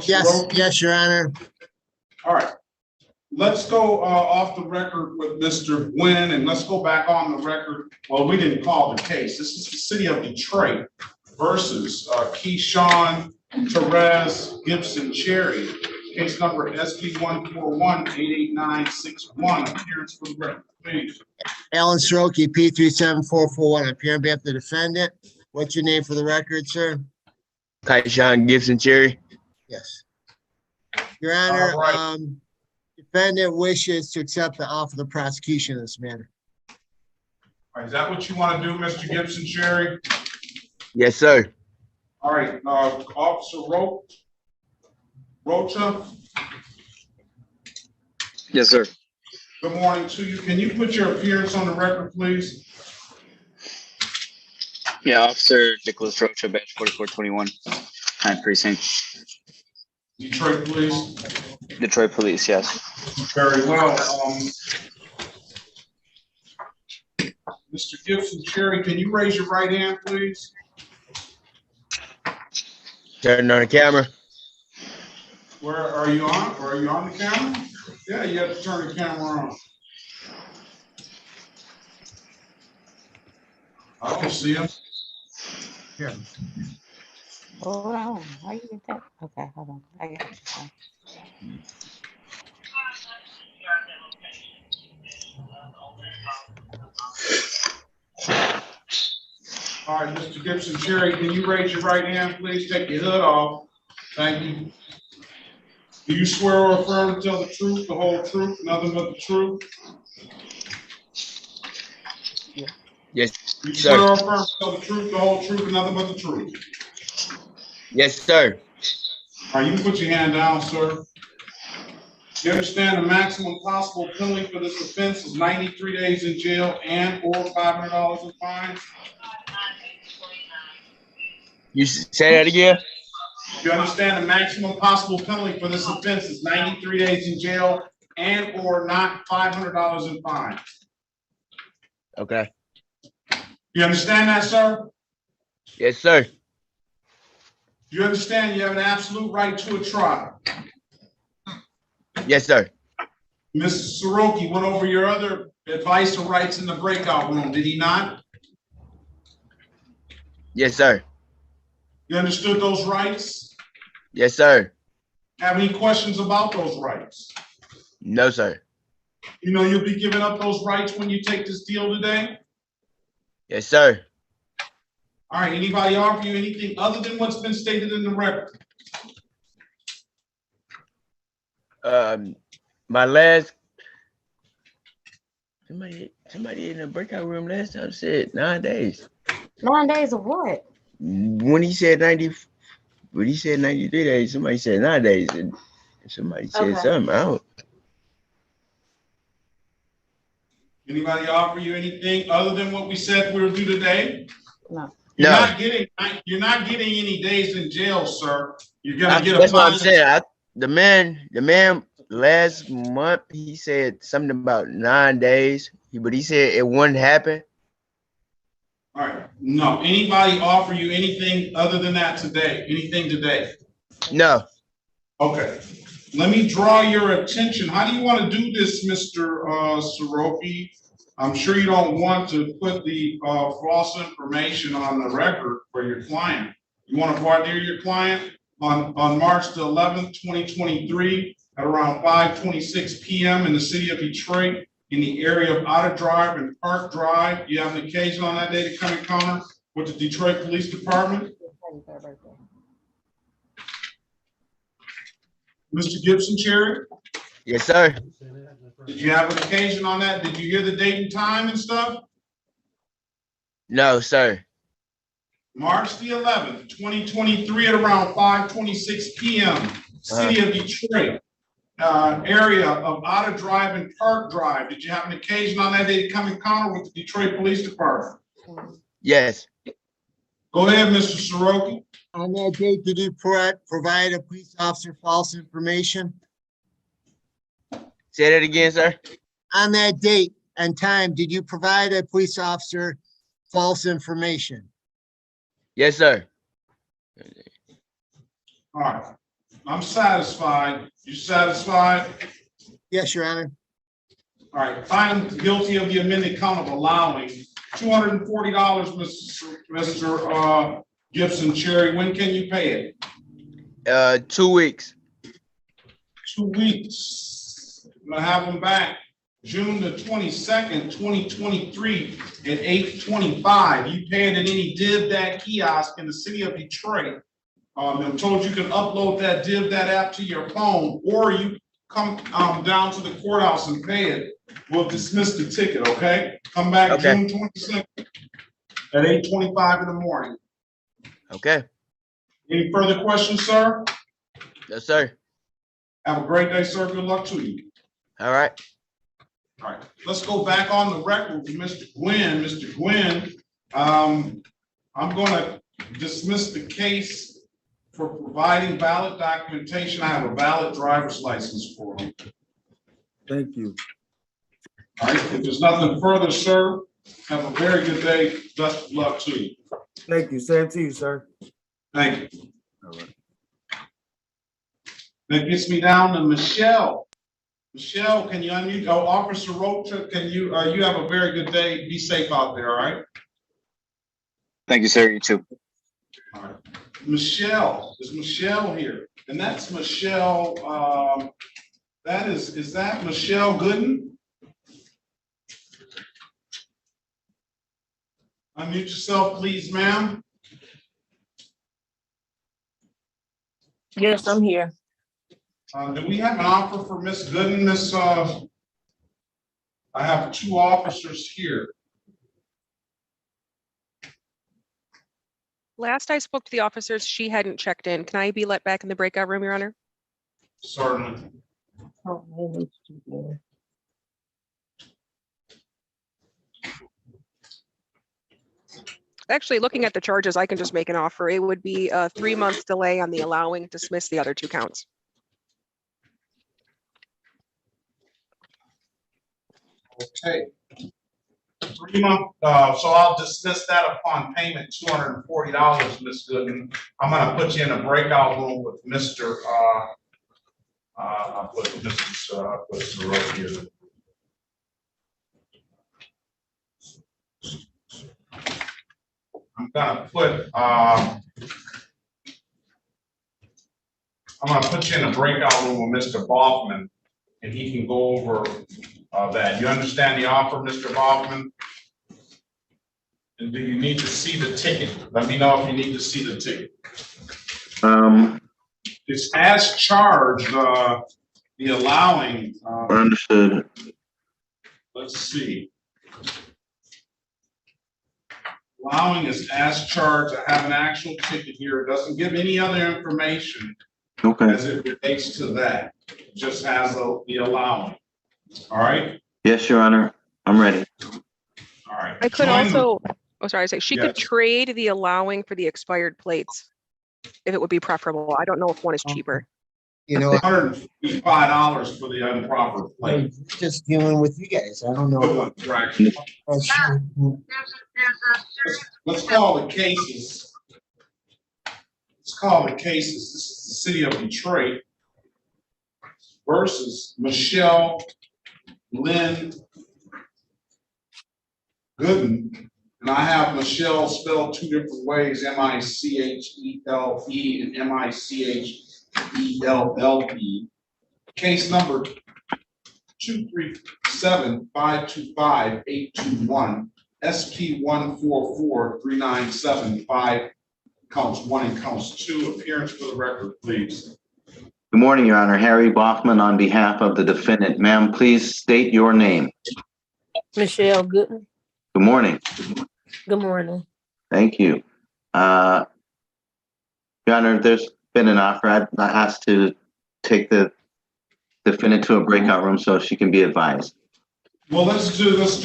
Yes, Your Honor. All right. Let's go off the record with Mr. Gwynn, and let's go back on the record. Well, we didn't call the case. This is the City of Detroit versus Keyshawn Therese Gibson Cherry. Case number SP 141-88961. Appearance for the record, please. Alan Soroki, P37441. Appearing on behalf of the defendant. What's your name for the record, sir? Keyshawn Gibson Cherry. Yes. Your Honor, All right. defendant wishes to accept the offer of the prosecution in this matter. All right, is that what you want to do, Mr. Gibson Cherry? Yes, sir. All right, Officer Rocha, Yes, sir. good morning to you. Can you put your appearance on the record, please? Yeah, Officer Nicholas Rocha, badge 4421, 9th Precinct. Detroit Police. Detroit Police, yes. Very well. Mr. Gibson Cherry, can you raise your right hand, please? Turning on the camera. Where are you on? Or are you on the camera? Yeah, you have to turn the camera on. I don't see him. Here. Hold on. How you get that? Okay, hold on. I got you. Son. All right, Mr. Gibson Cherry, can you raise your right hand, please? Take your hood off. Thank you. Do you swear or affirm to tell the truth, the whole truth, nothing but the truth? Yes, You sir. swear or affirm to tell the truth, the whole truth, and nothing but the truth? Yes, sir. All right, you can put your hand down, sir. You understand the maximum possible penalty for this offense is 93 days in jail and or $500 in fines? You say that again? You understand the maximum possible penalty for this offense is 93 days in jail and or not $500 in fines? Okay. You understand that, sir? Yes, sir. You understand you have an absolute right to a trial? Yes, sir. Mr. Soroki went over your other advice or rights in the breakout room, did he not? Yes, sir. You understood those rights? Yes, sir. Have any questions about those rights? No, sir. You know you'll be giving up those rights when you take this deal today? Yes, sir. All right, anybody offer you anything other than what's been stated in the record? My last somebody in the breakout room last time said 9 days. 9 days of what? When he said 93 days, somebody said 9 days, and somebody said something. I don't. Anybody offer you anything other than what we said we would do today? No. You're not getting any days in jail, sir. You're gonna get a That's what I'm fine. saying. The man last month he said something about 9 days, but he said it wouldn't happen. All right. No. Anybody offer you anything other than that today? Anything today? No. Okay. Let me draw your attention. How do you want to do this, Mr. Soroki? I'm sure you don't want to put the false information on the record for your client. You want to voir dire your client on March the 11th, 2023 at around 5:26 p.m. in the city of Detroit in the area of Otter Drive and Park Drive. You have an occasion on that day to come encounter with the Detroit Police Department. Mr. Gibson Cherry? Yes, sir. Did you have an occasion on that? Did you hear the date and time and stuff? No, sir. March the 11th, 2023 at around 5:26 p.m. City of Detroit, area of Otter Drive and Park Drive. Did you have an occasion on that day to come encounter with the Detroit Police Department? Yes. Go ahead, Mr. Soroki. On that date, did you provide a police officer false information? Say that again, sir. On that date and time, did you provide a police officer false information? Yes, sir. All right. I'm satisfied. You satisfied? Yes, Your Honor. All right. Find guilty of the amended count of allowing $240, Mr. Gibson Cherry. When can you pay it? 2 weeks. 2 weeks. I'm gonna have them back June the 22nd, 2023 at 8:25. You pay it at any DivDat kiosk in the city of Detroit. I'm told you can upload that app to your phone, or you come down to the courthouse and pay it. We'll dismiss the ticket, okay? Come back Okay. June 22nd at 8:25 in the morning. Okay. Any further questions, sir? Yes, sir. Have a great day, sir. Good luck to you. All right. All right, let's go back on the record with Mr. Gwynn. Mr. Gwynn, I'm gonna dismiss the case for providing valid documentation. I have a valid driver's license for him. Thank you. All right, if there's nothing further, sir, have a very good day. Best of luck to you. Thank you. Same to you, sir. Thank you. All right. That gets me down to Michelle. Michelle, can you unmute? Oh, Officer Rocha, can you, you have a very good day. Be safe out there, all right? Thank you, sir. You too. All right. Michelle, is Michelle here? And that's Michelle, is that Michelle Gooden? Unmute yourself, please, ma'am. Yes, I'm here. Do we have an offer for Miss Gooden, I have two officers here. Last I spoke to the officers, she hadn't checked in. Can I be let back in the breakout room, Your Honor? Certainly. Actually, looking at the charges, I can just make an offer. It would be a 3 month delay on the allowing, dismiss the other 2 counts. Okay. 3 month, so I'll dismiss that upon payment, $240, Ms. Gooden. I'm gonna put you in a breakout room with Mr. I'll put Mr. Roach here. I'm gonna put you in a breakout room with Mr. Baughman, and he can go over that. You understand the offer, Mr. Baughman? And do you need to see the ticket? Let me know if you need to see the ticket. It's as charged, the allowing. Understood. Let's see. Allowing is as charged. I have an actual ticket here. It doesn't give any other information. Okay. As it relates to that. It just has the allowing. All right? Yes, Your Honor. I'm ready. All right. I could also, oh, sorry, I say she could Yes. trade the allowing for the expired plates if it would be preferable. I don't know if one is cheaper. You know, $155 for the improper plate. just dealing with you guys. I don't know. Right. Let's call the cases. Let's call the cases. This is the city of Detroit versus Michelle Lynn Gooden. And I have Michelle spelled 2 different ways, M-I-C-H-E-L-E and M-I-C-H-E-L-L-E. Case number 237-525-821, SP 144-397-5, counts 1 and counts 2. Appearance for the record, please. Good morning, Your Honor. Harry Baughman on behalf of the defendant. Ma'am, please state your name. Michelle Gooden. Good morning. Good morning. Thank you. Your Honor, there's been an offer. I've asked to take the defendant to a breakout room so she can be advised. Well, let's do this.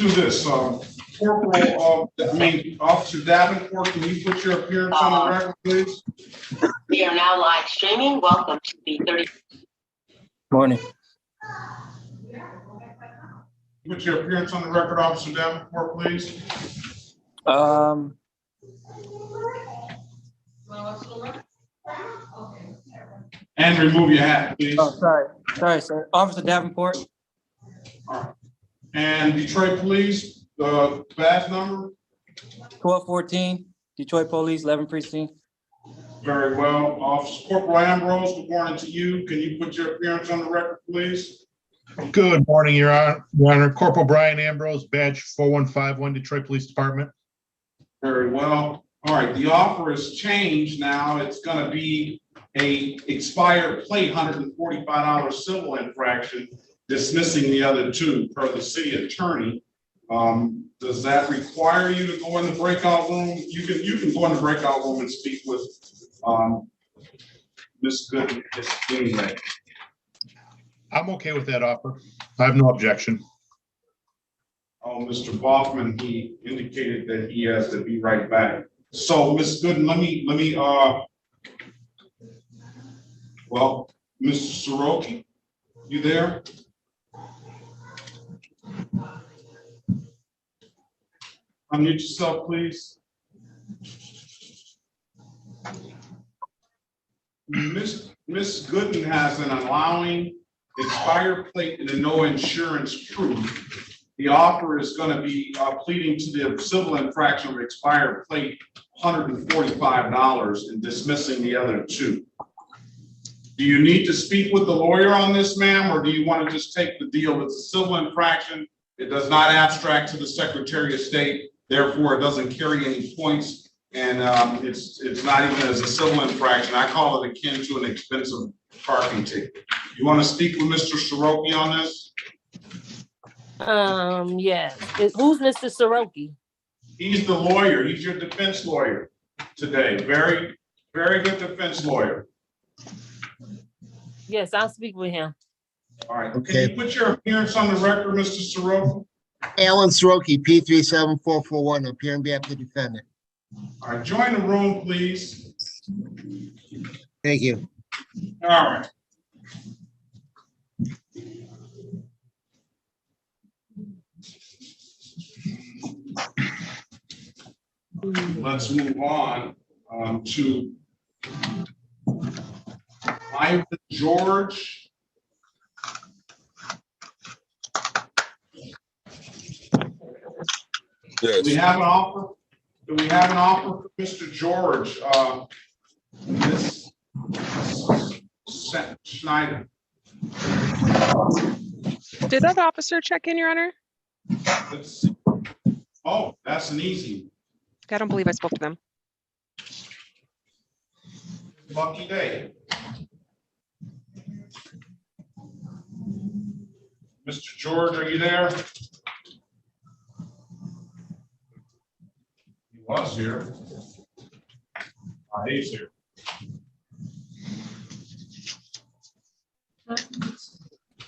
Officer Davenport, can you put your appearance on the record, please? We are now live streaming. Welcome to the 30. Morning. Put your appearance on the record, Officer Davenport, please. And remove your hat, please. Oh, sorry, sir. Officer Davenport. All right. And Detroit Police, the badge number? 1214, Detroit Police, 11 Precinct. Very well. Officer Corporal Ambrose, good morning to you. Can you put your appearance on the record, please? Good morning, Your Honor. Corporal Brian Ambrose, badge 4151, Detroit Police Department. Very well. All right, the offer has changed now. It's gonna be a expired plate, $145 civil infraction, dismissing the other two per the city attorney. Does that require you to go in the breakout room? You can go in the breakout room and speak with Ms. Gooden anyway. I'm okay with that offer. I have no objection. Oh, Mr. Baughman, he indicated that he has to be right back. So, Ms. Gooden, let me, well, Mr. Soroki, you there? Unmute yourself, please. Ms. Gooden has an allowing expired plate and a no insurance proof. The offer is going to be pleading to the civil infraction of expired plate, $145, and dismissing the other two. Do you need to speak with the lawyer on this, ma'am, or do you want to just take the deal? It's a civil infraction. It does not abstract to the Secretary of State. Therefore, it doesn't carry any points, and it's not even as a civil infraction. I call it akin to an expensive parking ticket. You want to speak with Mr. Soroki on this? Yes. Who's Mr. Soroki? He's the lawyer. He's your defense lawyer today. Very, very good defense lawyer. Yes, I'll speak with him. All right. Okay. Can you put your appearance on the record, Mr. Soroki? Alan Soroki, P37441, up here on behalf of the defendant. All right. Join the room, please. Thank you. All right. Let's move on to Ivan George. Yes. Do we have an offer? Do we have an offer for Mr. George? Ms. Schneider. Did that officer check in, Your Honor? Let's see. Oh, that's an easy one. I don't believe I spoke to them. Lucky day. Mr. George, are you there? He was here. He's here.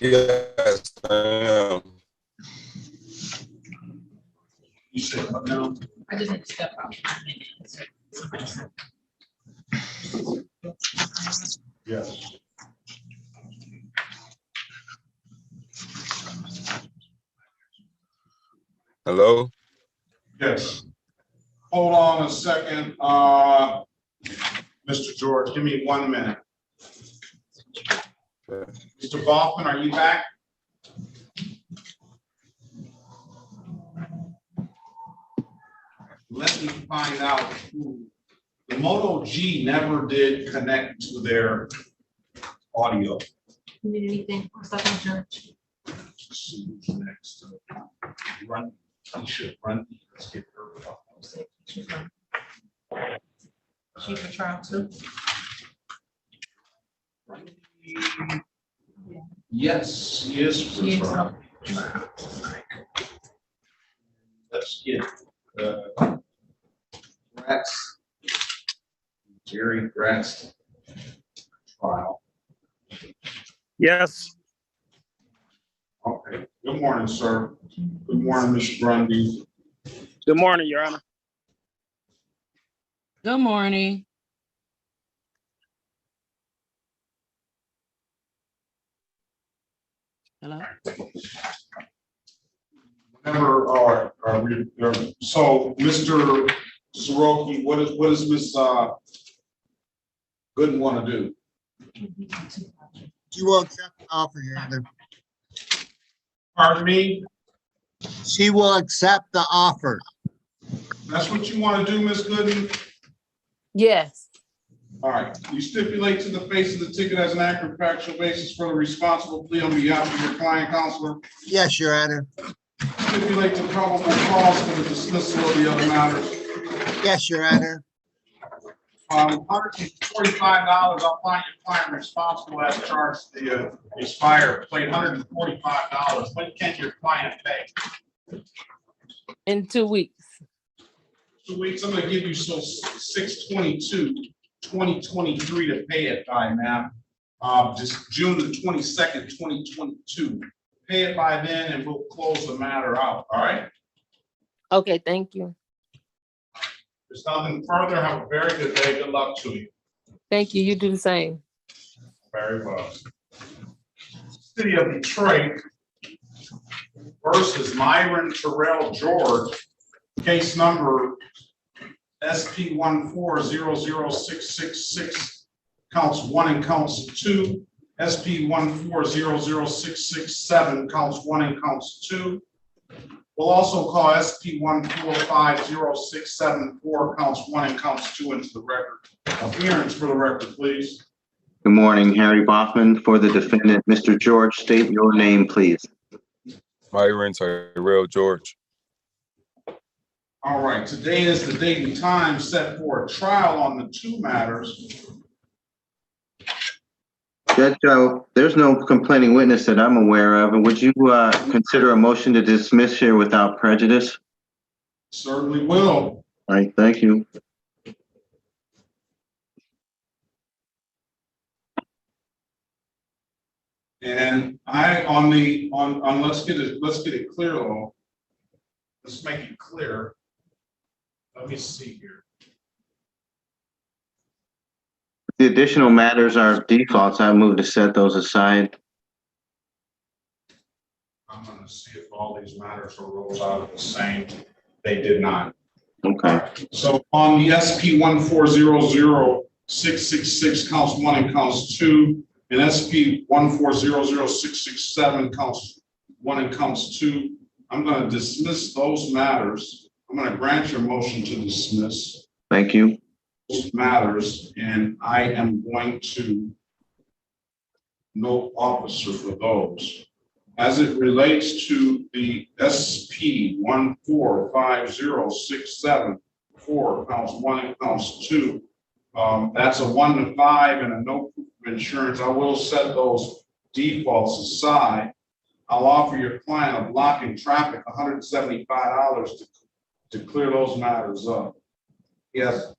Yes, I am. You said what now? I just need to step out. Yes. Hello? Yes. Hold on a second. Mr. George, give me 1 minute. Mr. Baughman, are you back? Let me find out who. The Moto G never did connect to their audio. You need anything for second judge? Let's see who's next. Run, he should run. Let's get her. She for trial too? Yes, he is for She is trial. Let's get Gratz, Jerry Gratz trial. Yes. Okay. Good morning, sir. Good morning, Mr. Grundy. Good morning, Your Honor. Good morning. Hello? Whenever, so Mr. Soroki, what does Ms. Gooden want to do? She will accept the offer, Your Honor. Pardon me? She will accept the offer. That's what you want to do, Ms. Gooden? Yes. All right. You stipulate to the face of the ticket as an accurate factual basis for the responsible plea on behalf of your client, counselor? Yes, Your Honor. Stipulate to probable cause for the dismissal of the other matters? Yes, Your Honor. $145, I'll find your client responsible as charged the expired, paid $145. When can your client pay? In 2 weeks. 2 weeks, I'm gonna give you 6/22/2023 to pay it by, ma'am. Just June the 22nd, 2022. Pay it by then and we'll close the matter out, all right? Okay, thank you. There's nothing further. Have a very good day. Good luck to you. Thank you. You do the same. Very well. City of Detroit versus Myron Terrell George, case number SP 1400666, counts 1 and counts 2. SP 1400667, counts 1 and counts 2. We'll also call SP 1450674, counts 1 and counts 2 into the record. Appearance for the record, please. Good morning, Harry Baughman for the defendant. Mr. George, state your name, please. Myron Tyrell George. All right, today is the date and time set for a trial on the 2 matters. Judge, there's no complaining witness that I'm aware of. And would you consider a motion to dismiss here without prejudice? Certainly will. All right, thank you. And let's get it clear though. Let's make it clear. Let me see here. The additional matters are defaults. I move to set those aside. I'm gonna see if all these matters arose out of the same. They did not. Okay. So on the SP 1400666, counts 1 and counts 2, and SP 1400667, counts 1 and counts 2, I'm gonna dismiss those matters. I'm gonna grant your motion to dismiss. Thank you. Matters, and I am going to note officer for those. As it relates to the SP 1450674, counts 1 and counts 2, that's a 1 to 5 and a no proof of insurance. I will set those defaults aside. I'll offer your client a blocking traffic, $175 to clear those matters up. Yes.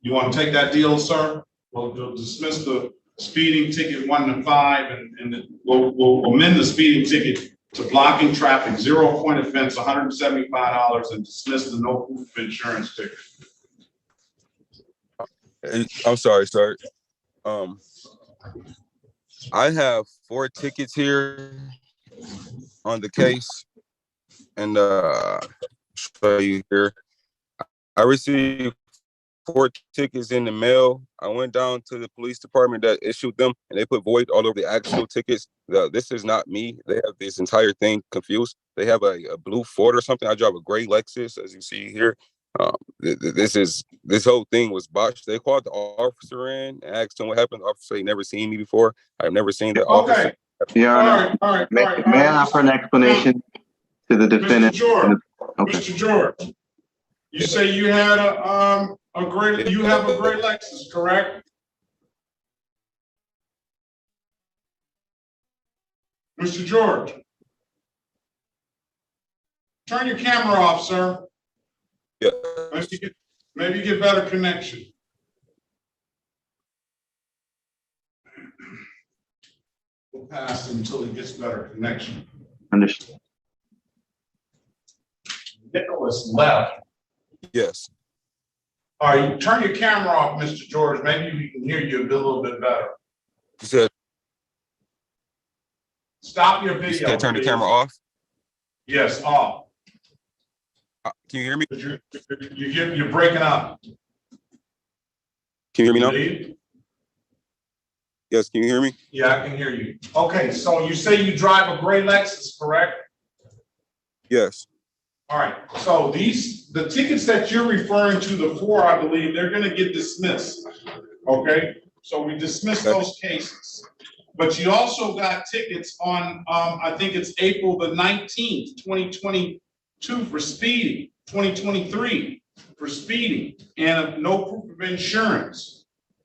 You want to take that deal, sir? We'll dismiss the speeding ticket 1 to 5, and we'll amend the speeding ticket to blocking traffic, 0-point offense, $175, and dismiss the no proof of insurance ticket. I'm sorry, sir. I have 4 tickets here on the case, and show you here. I received 4 tickets in the mail. I went down to the police department that issued them, and they put void all over the actual tickets. This is not me. They have this entire thing confused. They have a blue Ford or something. I drive a gray Lexus, as you see here. This whole thing was botched. They called the officer in and asked him what happened. The officer said he never seen me before. I've never seen the officer. Your Honor, may I offer an explanation to the defendant? Mr. George, okay. Mr. George, you say you had a gray Lexus, correct? Mr. George, turn your camera off, sir. Yeah. Maybe get better connection. We'll pass until he gets better connection. Understood. Nicholas left. Yes. All right, turn your camera off, Mr. George. Maybe we can hear you a little bit better. You said stop your video. You said turn the camera off? Yes, off. Can you hear me? You're breaking up. Can you hear me now? Yes, can you hear me? Yeah, I can hear you. Okay, so you say you drive a gray Lexus, correct? Yes. All right, so the tickets that you're referring to, the 4, I believe, they're gonna get dismissed, okay? So we dismissed those cases. But you also got tickets on, I think it's April the 19th, 2022 for speeding. 2023 for speeding and no proof of insurance.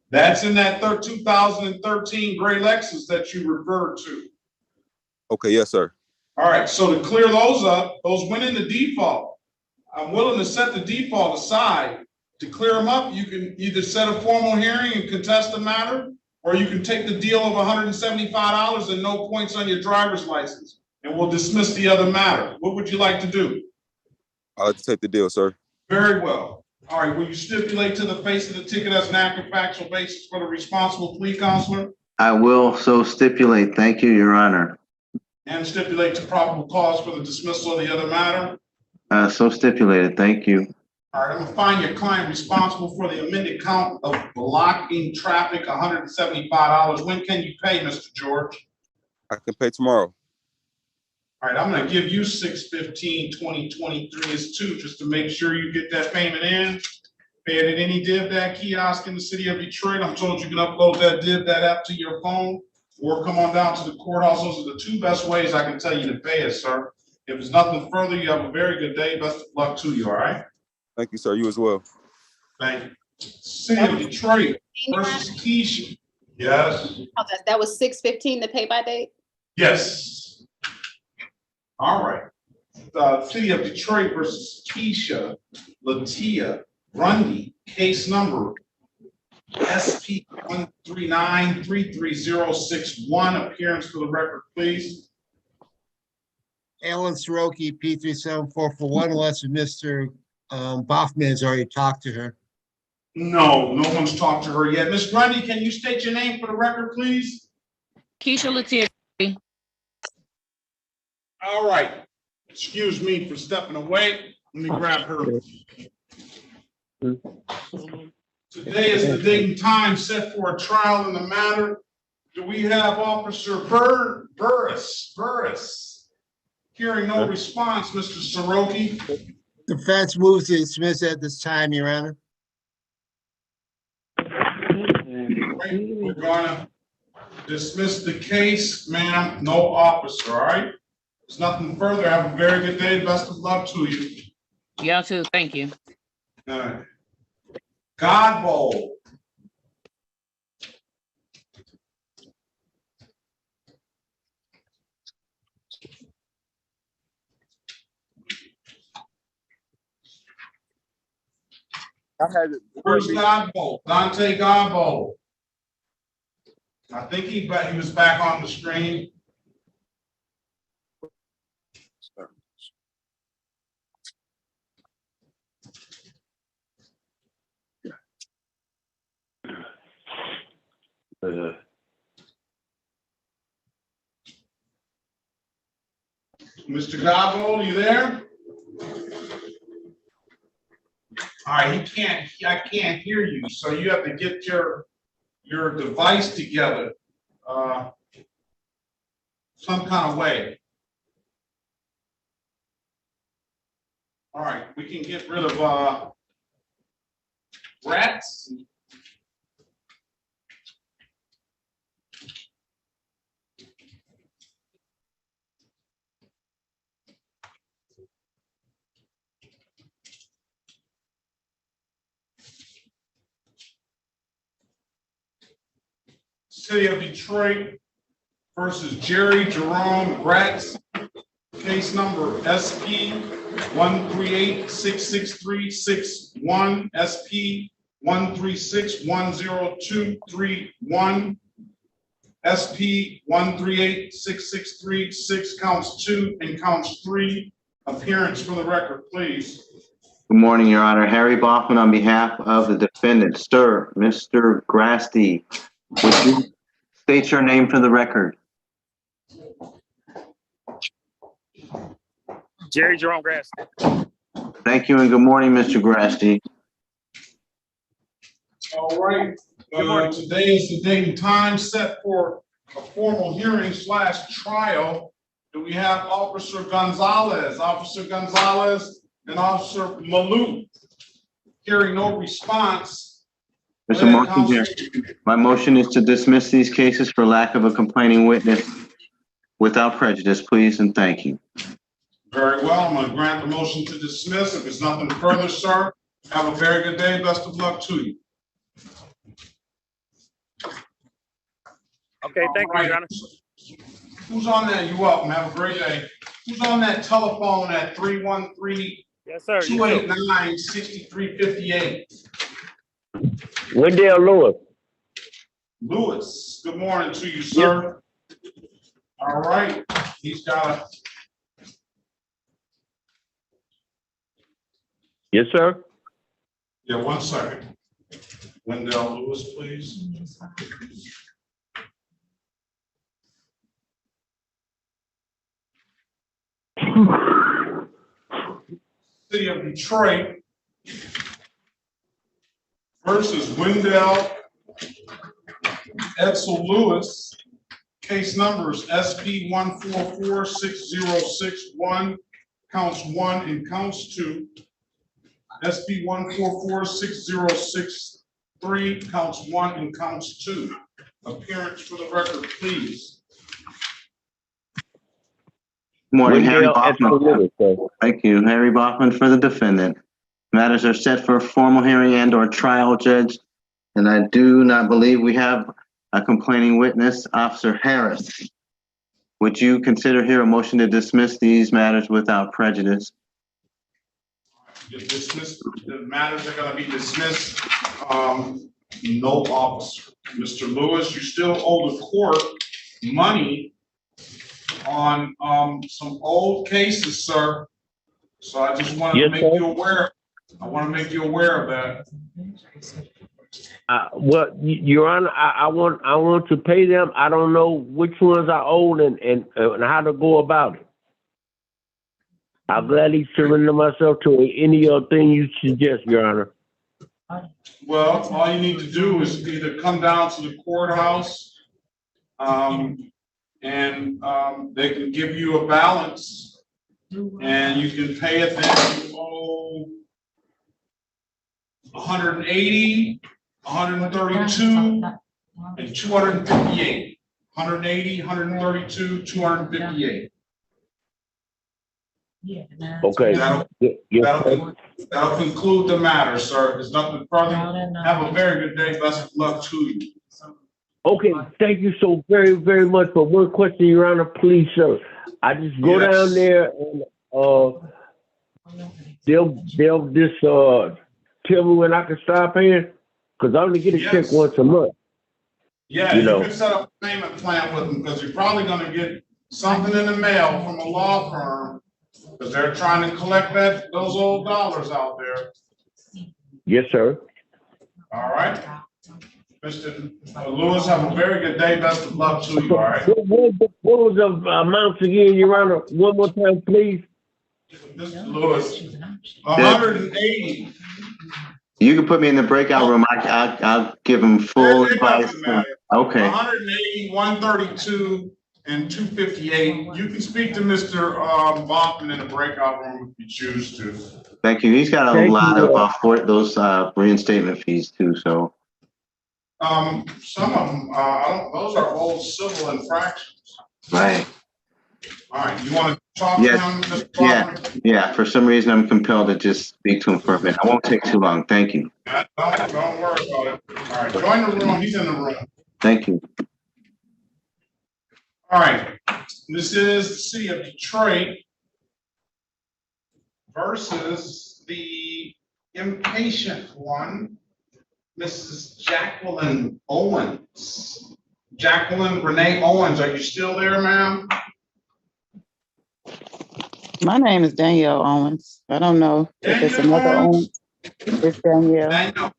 That's in that 2013 gray Lexus that you referred to. Okay, yes, sir. All right, so to clear those up, those went into default. I'm willing to set the default aside. To clear them up, you can either set a formal hearing and contest the matter, or you can take the deal of $175 and no points on your driver's license, and we'll dismiss the other matter. What would you like to do? I'll have to take the deal, sir. Very well. All right, will you stipulate to the face of the ticket as an active factual basis for the responsible plea, counselor? I will so stipulate. Thank you, Your Honor. And stipulate to probable cause for the dismissal of the other matter? So stipulated. Thank you. All right, I'm gonna find your client responsible for the amended count of blocking traffic, $175. When can you pay, Mr. George? I can pay tomorrow. All right, I'm gonna give you 6/15/2023 as two, just to make sure you get that payment in. Pay it at any DivDat kiosk in the city of Detroit. I'm told you can upload that DivDat app to your phone or come on down to the courthouse. Those are the two best ways I can tell you to pay it, sir. If there's nothing further, you have a very good day. Best of luck to you, all right? Thank you, sir. You as well. Thank you. City of Detroit versus Keisha. Yes. Okay, that was 6/15, the pay by date? Yes. All right. City of Detroit versus Keisha Latia Grundy, case number SP 139-33061. Appearance for the record, please. Alan Soroki, P37441, unless Mr. Boffman has already talked to her. No, no one's talked to her yet. Ms. Grundy, can you state your name for the record, please? Keisha Latia. All right. Excuse me for stepping away. Let me grab her. Today is the date and time set for a trial in the matter. Do we have Officer Burris? Hearing no response, Mr. Soroki. Defense moves to dismiss at this time, Your Honor. We're gonna dismiss the case, ma'am. No officer, all right? There's nothing further. Have a very good day. Best of luck to you. Y'all too. Thank you. All right. Godbold. Where's Godbold? Dante Godbold. I think he was back on the screen. Mr. Godbold, you there? All right, I can't hear you, so you have to get your device together some kind of way. All right, we can get rid of rats. City of Detroit versus Jerry Jerome Gratz, case number SP 138-66361, SP 136-10231, SP 138-663-6, counts 2 and counts 3. Appearance for the record, please. Good morning, Your Honor. Harry Boffman on behalf of the defendant. Sir, Mr. Grasty, would you state your name for the record? Jerry Jerome Grass. Thank you and good morning, Mr. Grasty. All right, today is the date and time set for a formal hearing / trial. Do we have Officer Gonzalez and Officer Malou? Hearing no response. Mr. Motion here. My motion is to dismiss these cases for lack of a complaining witness without prejudice, please, and thank you. Very well, I'm gonna grant the motion to dismiss. If there's nothing further, sir, have a very good day. Best of luck to you. Okay, thank you, Your Honor. Who's on that? You're welcome. Have a great day. Who's on that telephone at 313 Yes, sir. 289 6358? Wendell Lewis. Lewis, good morning to you, sir. All right, he's got Yes, sir. yeah, 1 second. Wendell Lewis, please. City of Detroit versus Wendell Edsel Lewis. Case numbers SB 1446061, counts 1 and counts 2. SB 1446063, counts 1 and counts 2. Appearance for the record, please. Morning, Harry Wendell Bachman. Edsel Lewis, sir. Thank you. Harry Bachman for the defendant. Matters are set for formal hearing and or trial, Judge. And I do not believe we have a complaining witness, Officer Harris. Would you consider here a motion to dismiss these matters without prejudice? The matters are gonna be dismissed. No officer. Mr. Lewis, you still owe the court money on some old cases, sir. So I just want to make you aware. I want to make you aware of that. Well, Your Honor, I want to pay them. I don't know which ones I own and how to go about it. I'll gladly surrender myself to any other thing you suggest, Your Honor. Well, all you need to do is either come down to the courthouse, and they can give you a balance, and you can pay it then. You owe 180, 132, and 258. 180, 132, 258. Okay. That'll conclude the matter, sir. There's nothing further. Have a very good day. Best of luck to you. Okay, thank you so very, very much. For one question, Your Honor, please, sir. I just go down there and they'll just tell me when I can start paying, because I only get a check once a month. Yeah, you can set up a payment plan with them, because you're probably gonna get something in the mail from a law firm, because they're trying to collect those old dollars out there. Yes, sir. All right. Mr. Lewis, have a very good day. Best of luck to you, all right? What was the amounts again, Your Honor? One more time, please. Mr. Lewis, 180. You can put me in the breakout room. I'll give him full advice. Okay. 180, 132, and 258. You can speak to Mr. Bachman in the breakout room if you choose to. Thank you. He's got a lot of those reinstatement fees too. So. Some of them, those are old civil infractions. Right. All right. You want to talk to him, Mr. Bachman? Yeah. For some reason, I'm compelled to just speak to him for a minute. I won't take too long. Thank you. Don't worry about it. All right. Join the room. He's in the room. Thank you. All right. This is the City of Detroit versus the impatient one, Mrs. Jacqueline Owens. Jacqueline Renee Owens, are you still there, ma'am? My name is Danielle Owens. I don't know if it's another Owens. It's Danielle. Danielle.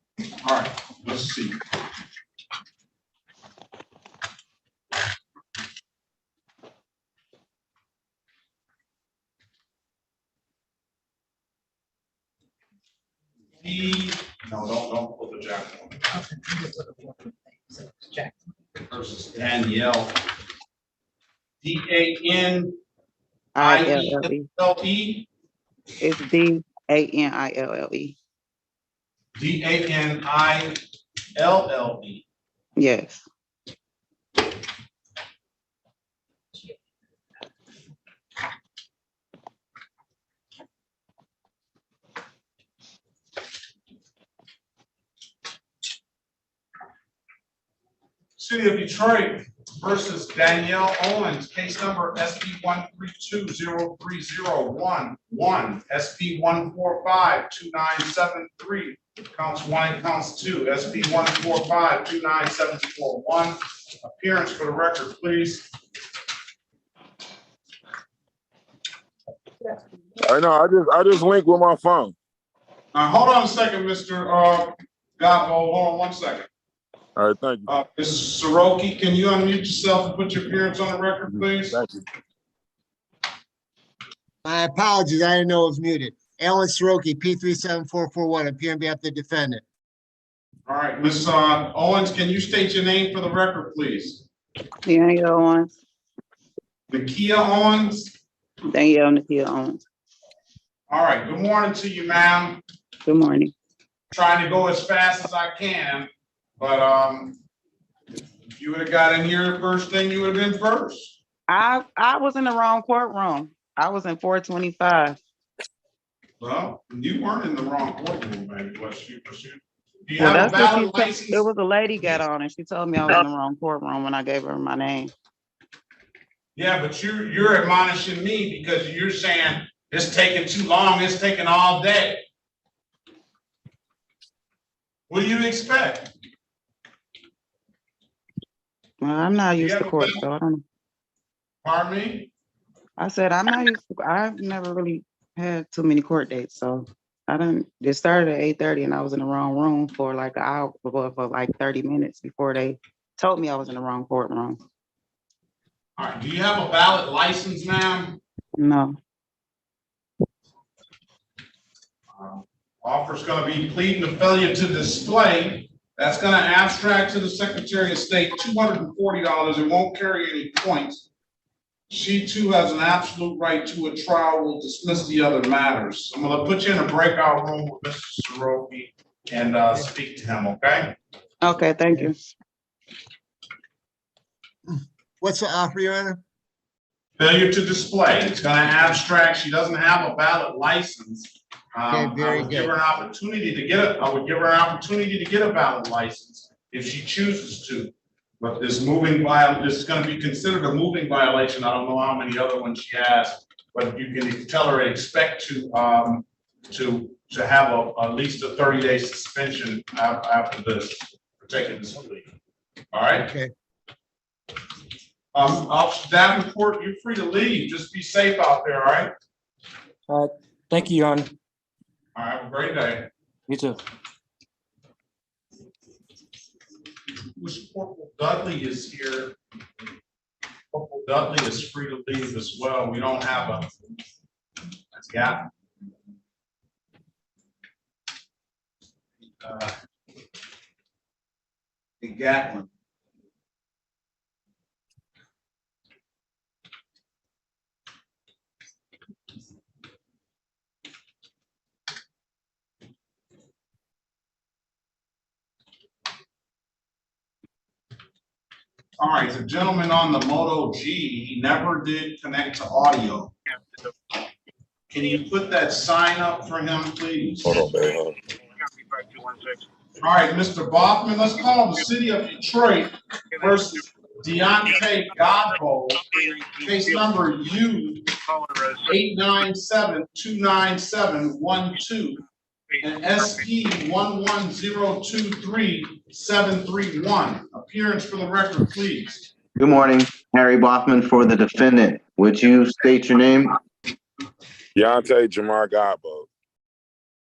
All right, let's see. No, don't put the Jacqueline. Versus Danielle. D-A-N-I-E-L-L-E. It's D-A-N-I-L-L-E. D-A-N-I-L-L-E. Yes. City of Detroit versus Danielle Owens, case number SP 1320301, SP 1452973, counts 1 and counts 2, SP 1452974, appearance for the record, please. I know. I just linked with my phone. Hold on a second, Mr. Godbo. Hold on 1 second. All right, thank you. Mrs. Soroki, can you unmute yourself and put your appearance on the record, please? Thank you. My apologies, I didn't know it was muted. Alan Soroki, P37441, appearing on behalf of the defendant. All right, Ms. Owens, can you state your name for the record, please? Danielle Owens. Nakia Owens? Danielle Nakia Owens. All right, good morning to you, ma'am. Good morning. Trying to go as fast as I can, but if you would have got in here first thing, you would have been first. I was in the wrong courtroom. I was in 425. Well, you weren't in the wrong courtroom, baby. Was you? Do you Well, have a that's what valid she said. license? It was a lady got on and she told me I was in the wrong courtroom when I gave her my name. Yeah, but you're admonishing me because you're saying it's taking too long, it's taking all day. What do you expect? Well, I'm not used to court, so I don't know. Pardon me? I said I'm not used to, I've never really had too many court dates, so I didn't. It started at 8:30 and I was in the wrong room for like an hour, for like 30 minutes before they told me I was in the wrong courtroom. All right, do you have a valid license, ma'am? No. Offer's gonna be pleading the failure to display. That's gonna abstract to the Secretary of State $240. It won't carry any points. She too has an absolute right to a trial. We'll dismiss the other matters. I'm gonna put you in a breakout room with Mr. Soroki and speak to him, okay? Okay, thank you. What's the offer, Your Honor? Failure to display. It's gonna abstract. She doesn't have a valid license. Okay, very I would good. give her an opportunity to get it. I would give her an opportunity to get a valid license if she chooses to. But this this is going to be considered a moving violation. I don't know how many other ones she has, but you can tell her expect to have at least a 30-day suspension after this for taking this plea. All right. Okay. Officer Davenport, you're free to leave. Just be safe out there. All right. All right. Thank you, Your Honor. All right. Have a great day. You too. Wish Corporal Dudley is here. Corporal Dudley is free to leave as well. We don't have a gap. The Gatlin. All right, the gentleman on the Moto G, he never did connect to audio. Can you put that sign up for him, please? Hold on, man. All right, Mr. Boffman, let's call the City of Detroit versus Deontay Godbo, case number U8972971 and SP 11023-731. Appearance for the record, please. Good morning, Harry Boffman for the defendant. Would you state your name? Deontay Jamar Godbold.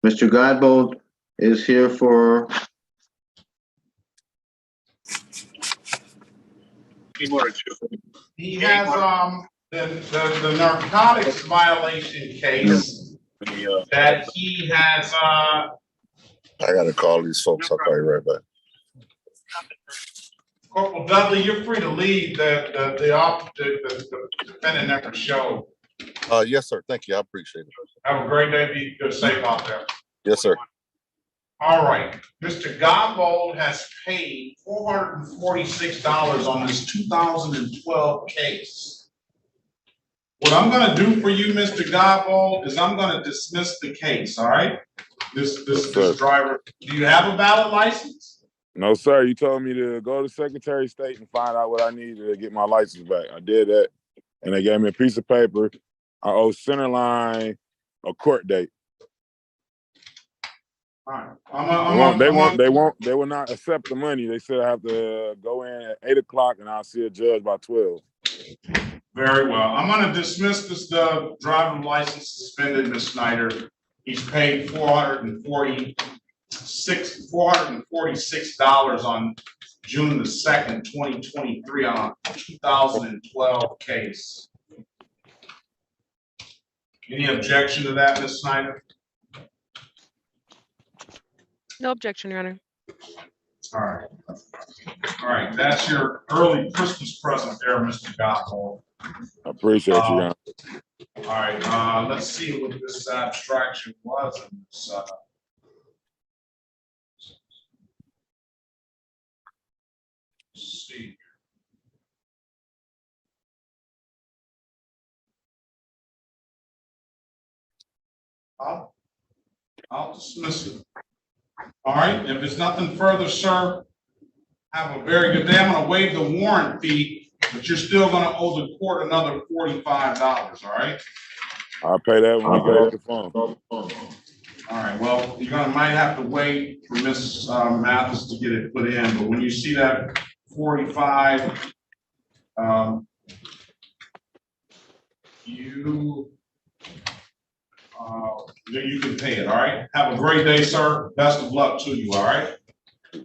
Mr. Godbold is here for. He has the narcotics violation case that he has I gotta call these folks. I'll call you right back. Corporal Dudley, you're free to leave. The defendant never showed. Yes, sir. Thank you. I appreciate it. Have a great day. Be good, safe out there. Yes, sir. All right. Mr. Godbold has paid $446 on this 2012 case. What I'm going to do for you, Mr. Godbold, is I'm going to dismiss the case. All right. This driver. Do you have a valid license? No, sir. You told me to go to Secretary of State and find out what I needed to get my license back. I did that, and they gave me a piece of paper. I owe Centerline a court date. All right. They will not accept the money. They said I have to go in at 8 o'clock and I'll see a judge by 12. Very well. I'm going to dismiss this driving license suspended, Ms. Snyder. He's paid $446 on June the 2nd, 2023 on a 2012 case. Any objection to that, Ms. Snyder? No objection, Your Honor. All right. All right. That's your early Christmas present there, Mr. Gotthard. I appreciate you, Your Honor. All right. Let's see what this abstraction was in this. Let's see. I'll dismiss it. All right, if there's nothing further, sir, have a very good day. I'm going to waive the warrant fee, but you're still going to owe the court another $45, all right? I'll pay that when we get off the phone. All right, well, might have to wait for Ms. Mathis to get it put in, but when you see that 45, you can pay it, all right? Have a great day, sir. Best of luck to you, all right?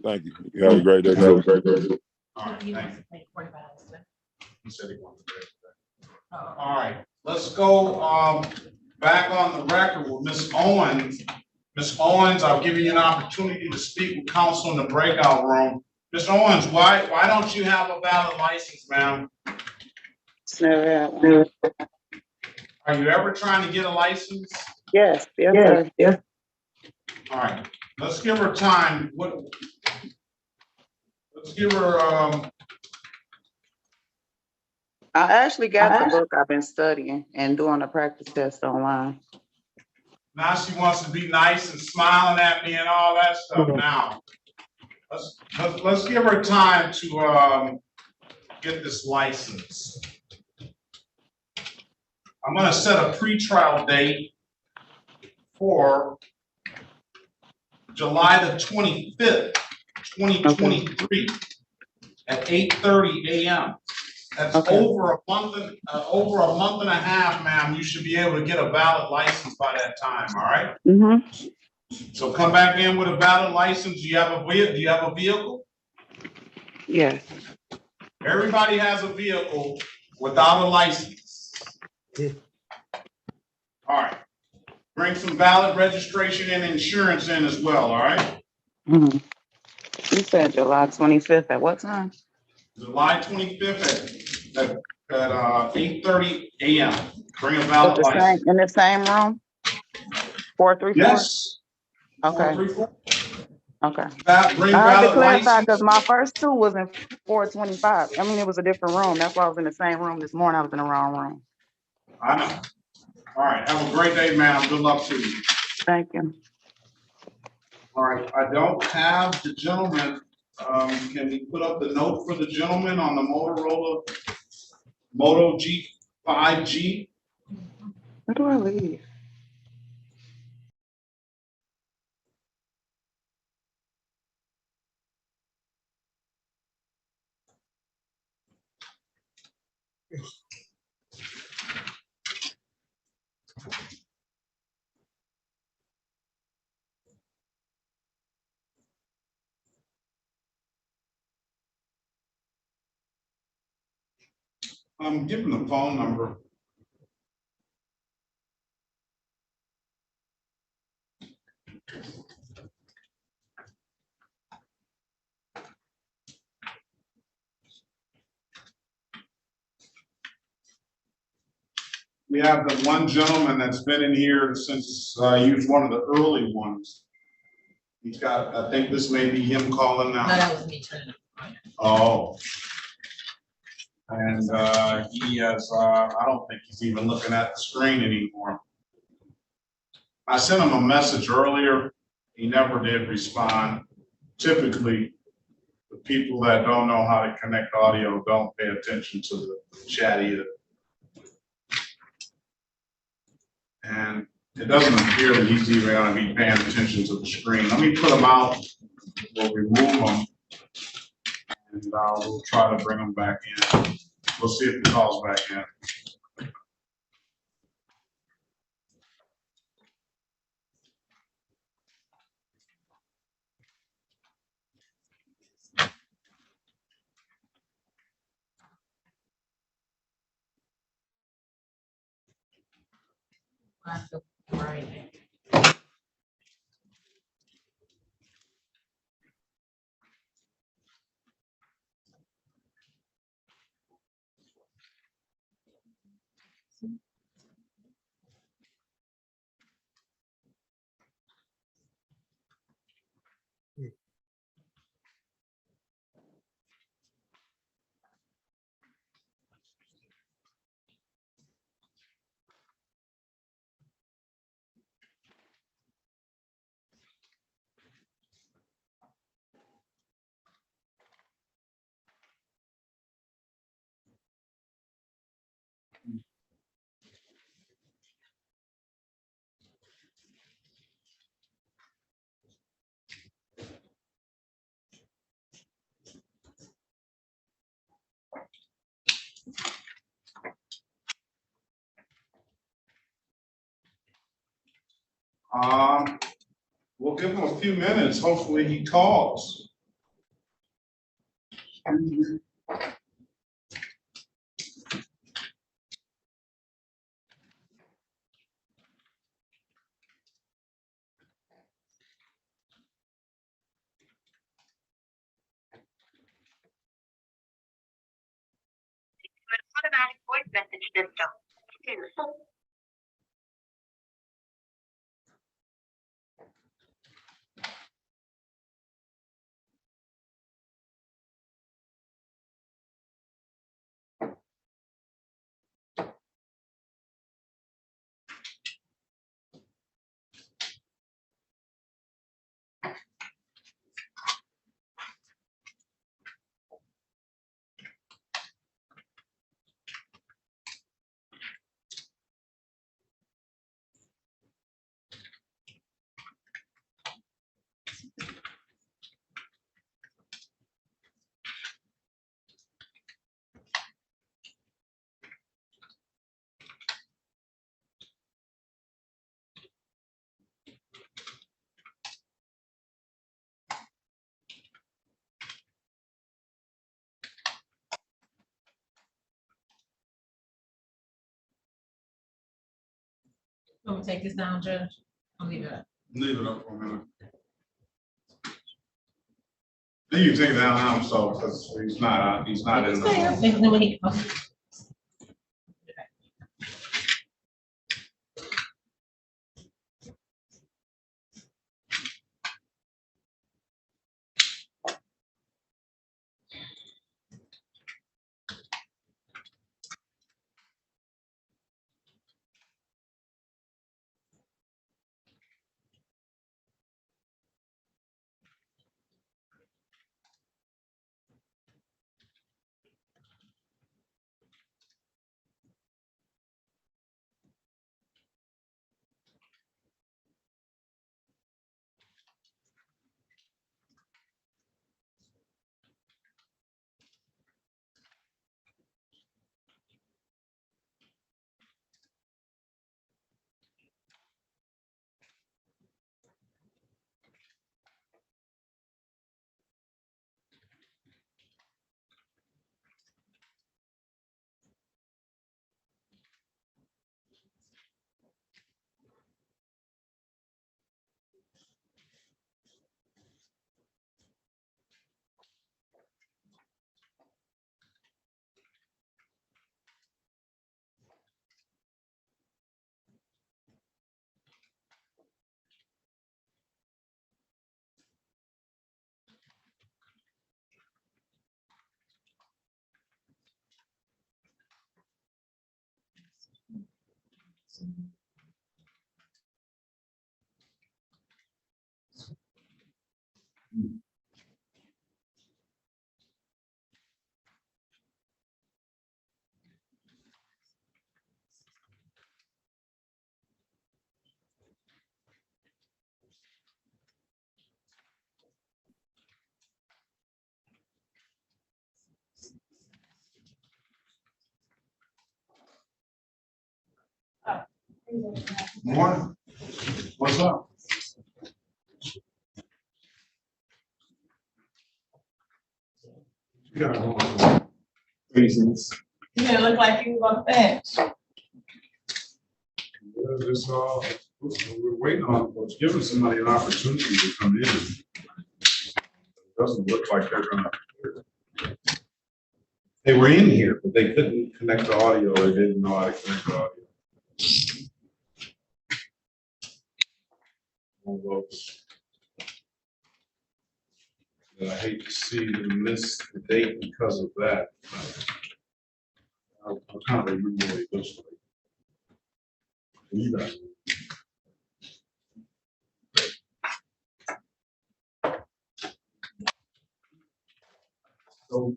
Thank you. You have a great day. Too. All right, thank you. He said he wanted to pay today. All right, let's go back on the record with Ms. Owens. Ms. Owens, I've given you an opportunity to speak with counsel in the breakout room. Ms. Owens, why don't you have a valid license, ma'am? Never. Are you ever trying to get a license? Yes, yes. All right, let's give her time. Let's give her. I actually got the book. I've been studying and doing a practice test online. Now she wants to be nice and smiling at me and all that stuff. Now, let's give her time to get this license. I'm going to set a pretrial date for July the 25th, 2023 at 8:30 a.m. That's over a month and a half, ma'am. You should be able to get a valid license by that time. All right. Mm-hmm. So come back in with a valid license. Do you have a vehicle? Yes. Everybody has a vehicle without a license. All right. Bring some valid registration and insurance in as well. All right. Mm-hmm. You said July 25th at what time? July 25th at 8:30 a.m. Bring a valid license. In the same room? 434? Yes. Okay. 434. Okay. Bring I had valid to clarify license. because my first two was in 425. I mean, it was a different room. That's why I was in the same room this morning. I was in the wrong room. I know. All right. Have a great day, ma'am. Good luck to you. Thank you. All right. I don't have the gentleman. Can we put up the note for the gentleman on the Motorola Moto G5G? Where do I leave? I'm giving the phone number. We have the one gentleman that's been in here since he was one of the early ones. He's got, I think this may be him calling now. No, that was me turning it. Oh. And he has, I don't think he's even looking at the screen anymore. I sent him a message earlier. He never did respond. Typically, people that don't know how to connect audio don't pay attention to the chat either. And it doesn't appear that he's even gonna be paying attention to the screen. Let me put him out, we'll remove him, and we'll try to bring him back in. We'll see if he calls back in. Right. We'll give him a few minutes. Hopefully he calls. Automatic voice message system. I'm gonna take this down, Judge. I'll leave it up. Leave it up for a minute. Then you take it down now, so, because he's not in the room. Then when he- Morning. What's up? Reasons. You look like you want that. This we're waiting on, it's giving somebody an opportunity to come in. It doesn't look like they're gonna. They were in here, but they couldn't connect the audio. They didn't know how to connect the audio. One of those that I hate to see them miss the date because of that. I'll kind of remember what it looks like. You guys. So,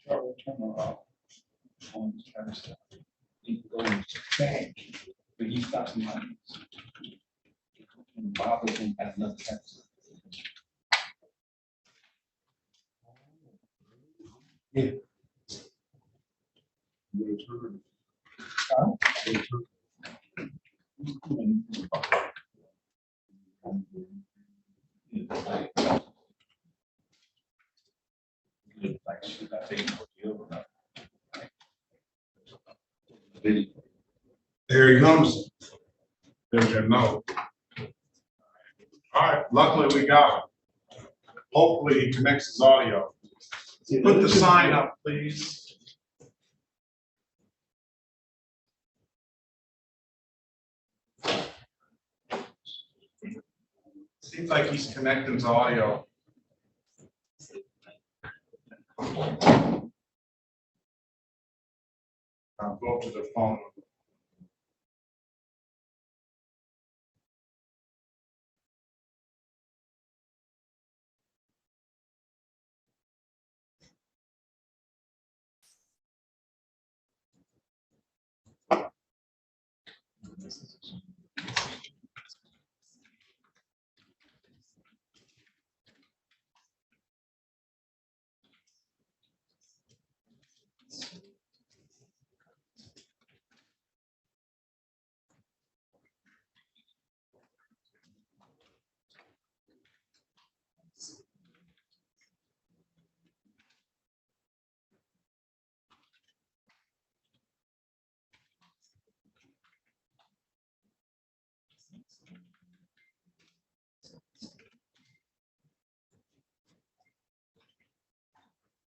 Charlie, turn it off. On this kind of stuff. He goes back, but he stops mine. And Bob doesn't have nothing to say. Yeah. There he comes. There's your note. All right, luckily we got him. Hopefully he connects his audio. Put the sign up, please. Seems like he's connecting to audio. I'll go to the phone.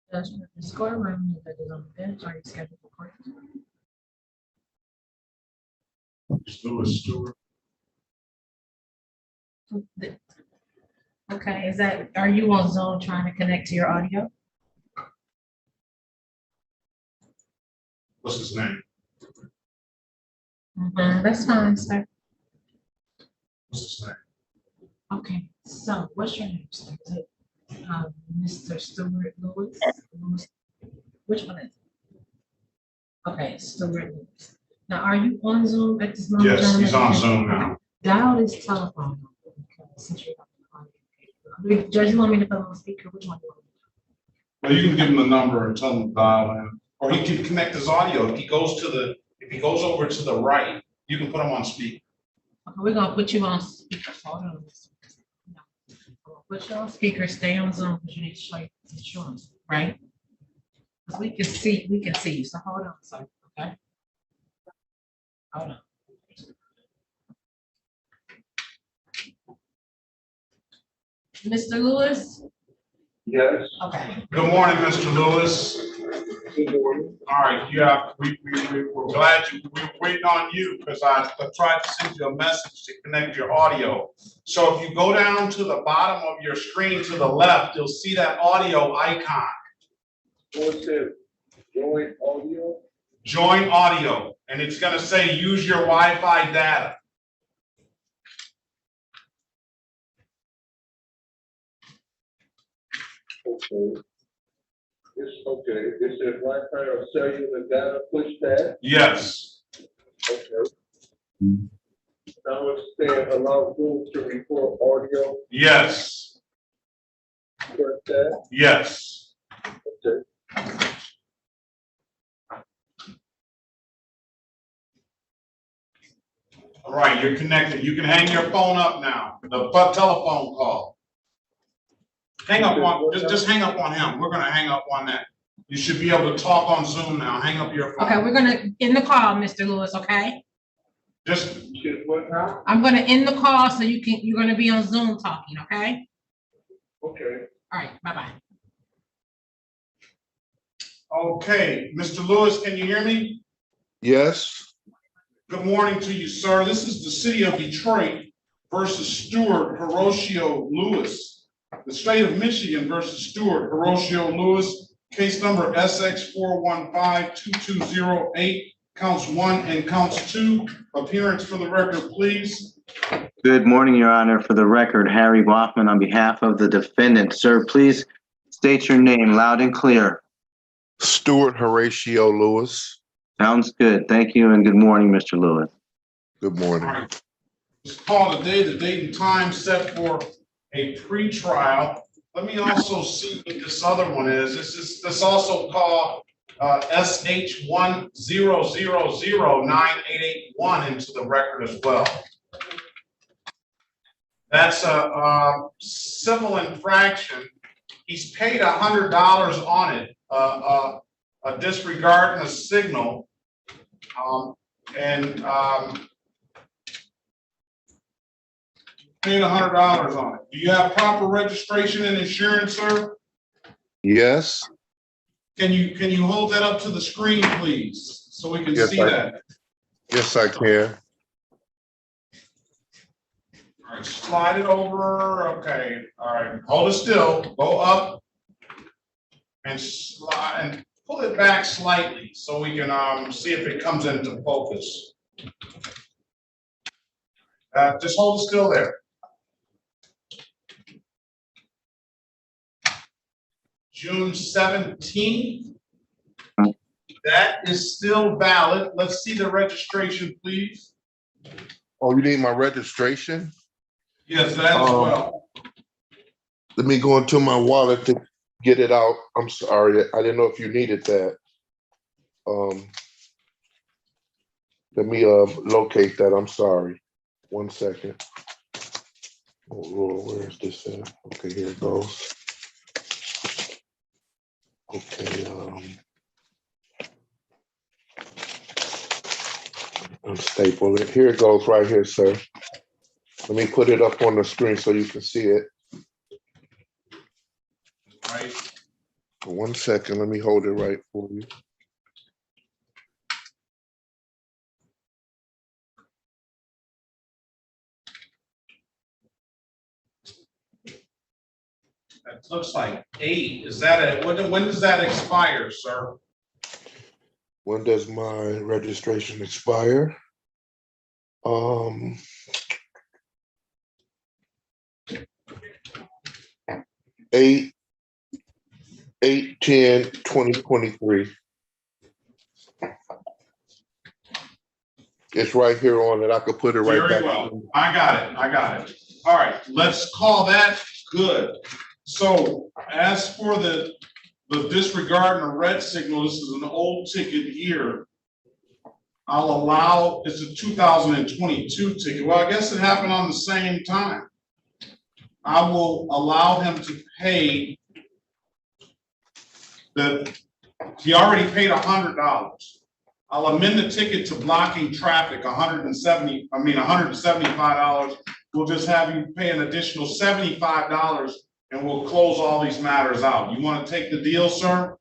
Does the score room that is on the bench already scheduled for court? Stewart. Okay, is that, are you on Zoom trying to connect to your audio? What's his name? That's fine, sir. What's his name? Okay, so what's your name, sir? Is it Mr. Stewart Lewis? Which one is it? Okay, Stewart Lewis. Now, are you on Zoom at this moment? Yes, he's on Zoom now. Dial this telephone number. Since you're on the audio. Judge, you want me to put on speaker? Which one do you want? Well, you can give him the number and tell him to dial in, or he can connect his audio. If he goes over to the right, you can put him on speaker. Okay, we're gonna put you on speaker. Hold on. No. Put you on speaker. Stay on Zoom because you need to show your insurance, right? Because we can see you. So hold on, sir. Okay. Hold on. Mr. Lewis? Yes. Okay. Good morning, Mr. Lewis. Good morning. All right, yeah, we're glad we were waiting on you because I tried to send you a message to connect your audio. So if you go down to the bottom of your screen to the left, you'll see that audio icon. What's it? Join audio? Join audio, and it's gonna say use your Wi-Fi data. Okay. It says Wi-Fi or cellular data push that? Yes. Okay. Now it's saying allow Google to record audio? Yes. Push that? Yes. All right, you're connected. You can hang your phone up now. The telephone call. Hang up on, just hang up on him. We're gonna hang up on that. You should be able to talk on Zoom now. Hang up your phone. Okay, we're gonna end the call, Mr. Lewis, okay? Just, what now? I'm gonna end the call so you're gonna be on Zoom talking, okay? Okay. All right, bye-bye. Okay, Mr. Lewis, can you hear me? Yes. Good morning to you, sir. This is the city of Detroit versus Stewart Horatio Lewis. The state of Michigan versus Stewart Horatio Lewis, case number SX 415-2208, counts 1 and counts 2. Appearance for the record, please. Good morning, Your Honor. For the record, Harry Woffman on behalf of the defendant. Sir, please state your name loud and clear. Stewart Horatio Lewis. Sounds good. Thank you and good morning, Mr. Lewis. Good morning. All right. Let's call today the date and time set for a pre-trial. Let me also see what this other one is. This also called SH 100098881 into the record as well. That's a civil infraction. He's paid $100 on it, a disregarding a signal, paid $100 on it. Do you have proper registration and insurance, sir? Yes. Can you hold that up to the screen, please, so we can see that? Yes, I can. All right, slide it over. Okay. All right. Hold it still. Go up and slide and pull it back slightly so we can see if it comes into focus. Just hold it still there. June 17th. That is still valid. Let's see the registration, please. Oh, you need my registration? Yes, that as well. Let me go into my wallet to get it out. I'm sorry. I didn't know if you needed that. Let me locate that. I'm sorry. 1 second. Oh Lord, where is this at? Okay, here it goes. Okay, unstaple it. Here it goes right here, sir. Let me put it up on the screen so you can see it. Right. 1 second, let me hold it right for you. That looks like 8. Is that when does that expire, sir? When does my registration expire? 8/10/2023. It's right here on it. I could put it right Very back. well. I got it. All right, let's call that good. So as for the disregarding a red signal, this is an old ticket here. I'll allow, it's a 2022 ticket. Well, I guess it happened on the same time. I will allow him to pay he already paid $100. I'll amend the ticket to blocking traffic, $175. We'll just have you pay an additional $75 and we'll close all these matters out. You want to take the deal, sir?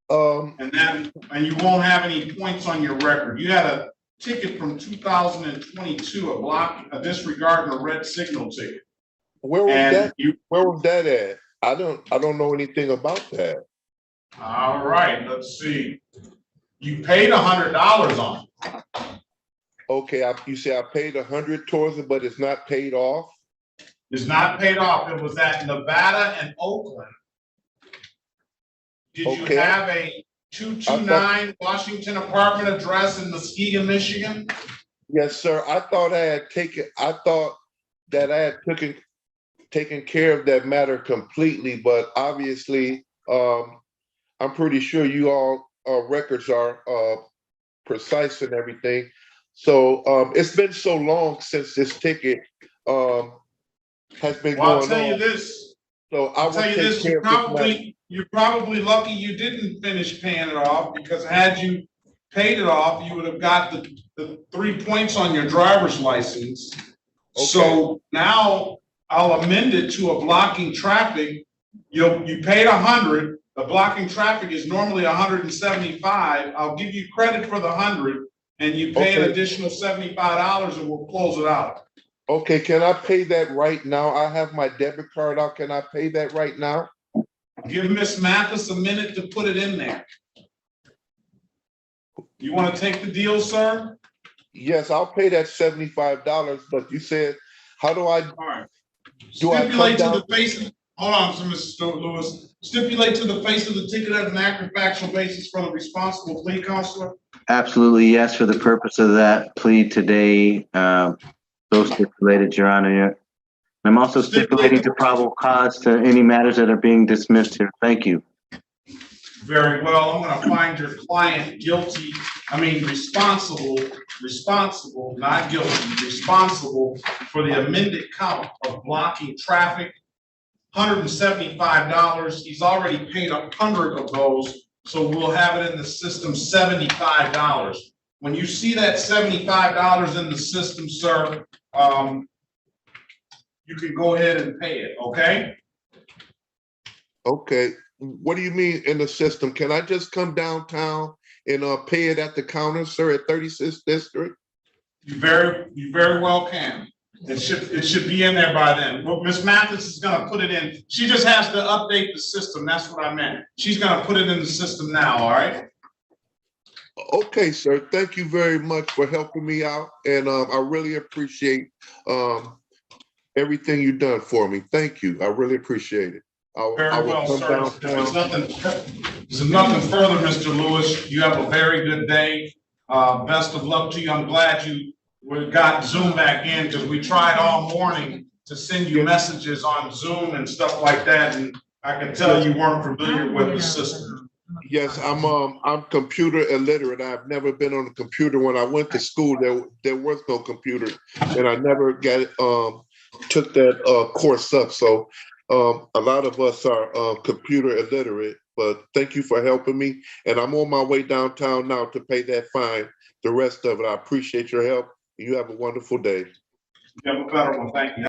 And you won't have any points on your record. You had a ticket from 2022, a disregarding a red signal ticket. Where was that at? I don't know anything about that. All right, let's see. You paid $100 on it. Okay, you say I paid $100 towards it, but it's not paid off? It's not paid off. It was at Nevada and Oakland. Did you have a 229 Washington apartment address in Muskegon, Michigan? Yes, sir. I thought that I had taken taken care of that matter completely, but obviously, I'm pretty sure you all records are precise and everything. So it's been so long since this ticket has been Well, I'll going tell you on. this, So I I'll will tell you take this, care of this matter. you're probably lucky you didn't finish paying it off, because had you paid it off, you would have got the 3 points on your driver's license. So now I'll amend it to a blocking traffic. You paid 100, the blocking traffic is normally 175. I'll give you credit for the 100, and you pay an additional $75 and we'll close it out. Okay, can I pay that right now? I have my debit card out. Can I pay that right now? Give Miss Mathis a minute to put it in there. You want to take the deal, sir? Yes, I'll pay that $75, but you said, how do I? All right. Do I come Stipulate to down? the face of, hold on, Mr. Lewis. Stipulate to the face of the ticket as an accurate factual basis for the responsible plea, counselor? Absolutely, yes, for the purpose of that plea today, so stipulated, Your Honor. I'm also stipulating to probable cause to any matters that are being dismissed here. Thank you. Very well. I'm going to find your client responsible, not guilty, responsible for the amended count of blocking traffic. $175. He's already paid 100 of those, so we'll have it in the system, $75. When you see that $75 in the system, sir, you can go ahead and pay it, okay? Okay, what do you mean in the system? Can I just come downtown and pay it at the counter, sir, at 36th District? You very well can. It should be in there by then. Well, Ms. Mathis is gonna put it in. She just has to update the system. That's what I meant. She's gonna put it in the system now, all right? Okay, sir, thank you very much for helping me out, and I really appreciate everything you've done for me. Thank you, I really appreciate it. Very well, sir. If there's nothing further, Mr. Lewis, you have a very good day. Best of luck to you. I'm glad we got Zoom back in, because we tried all morning to send you messages on Zoom and stuff like that, and I can tell you weren't familiar with the system. Yes, I'm computer illiterate. I've never been on a computer. When I went to school, there was no computer, and I never took that course up. So a lot of us are computer illiterate, but thank you for helping me. And I'm on my way downtown now to pay that fine. The rest of it, I appreciate your help. You have a wonderful day. You have a better one. Thank you.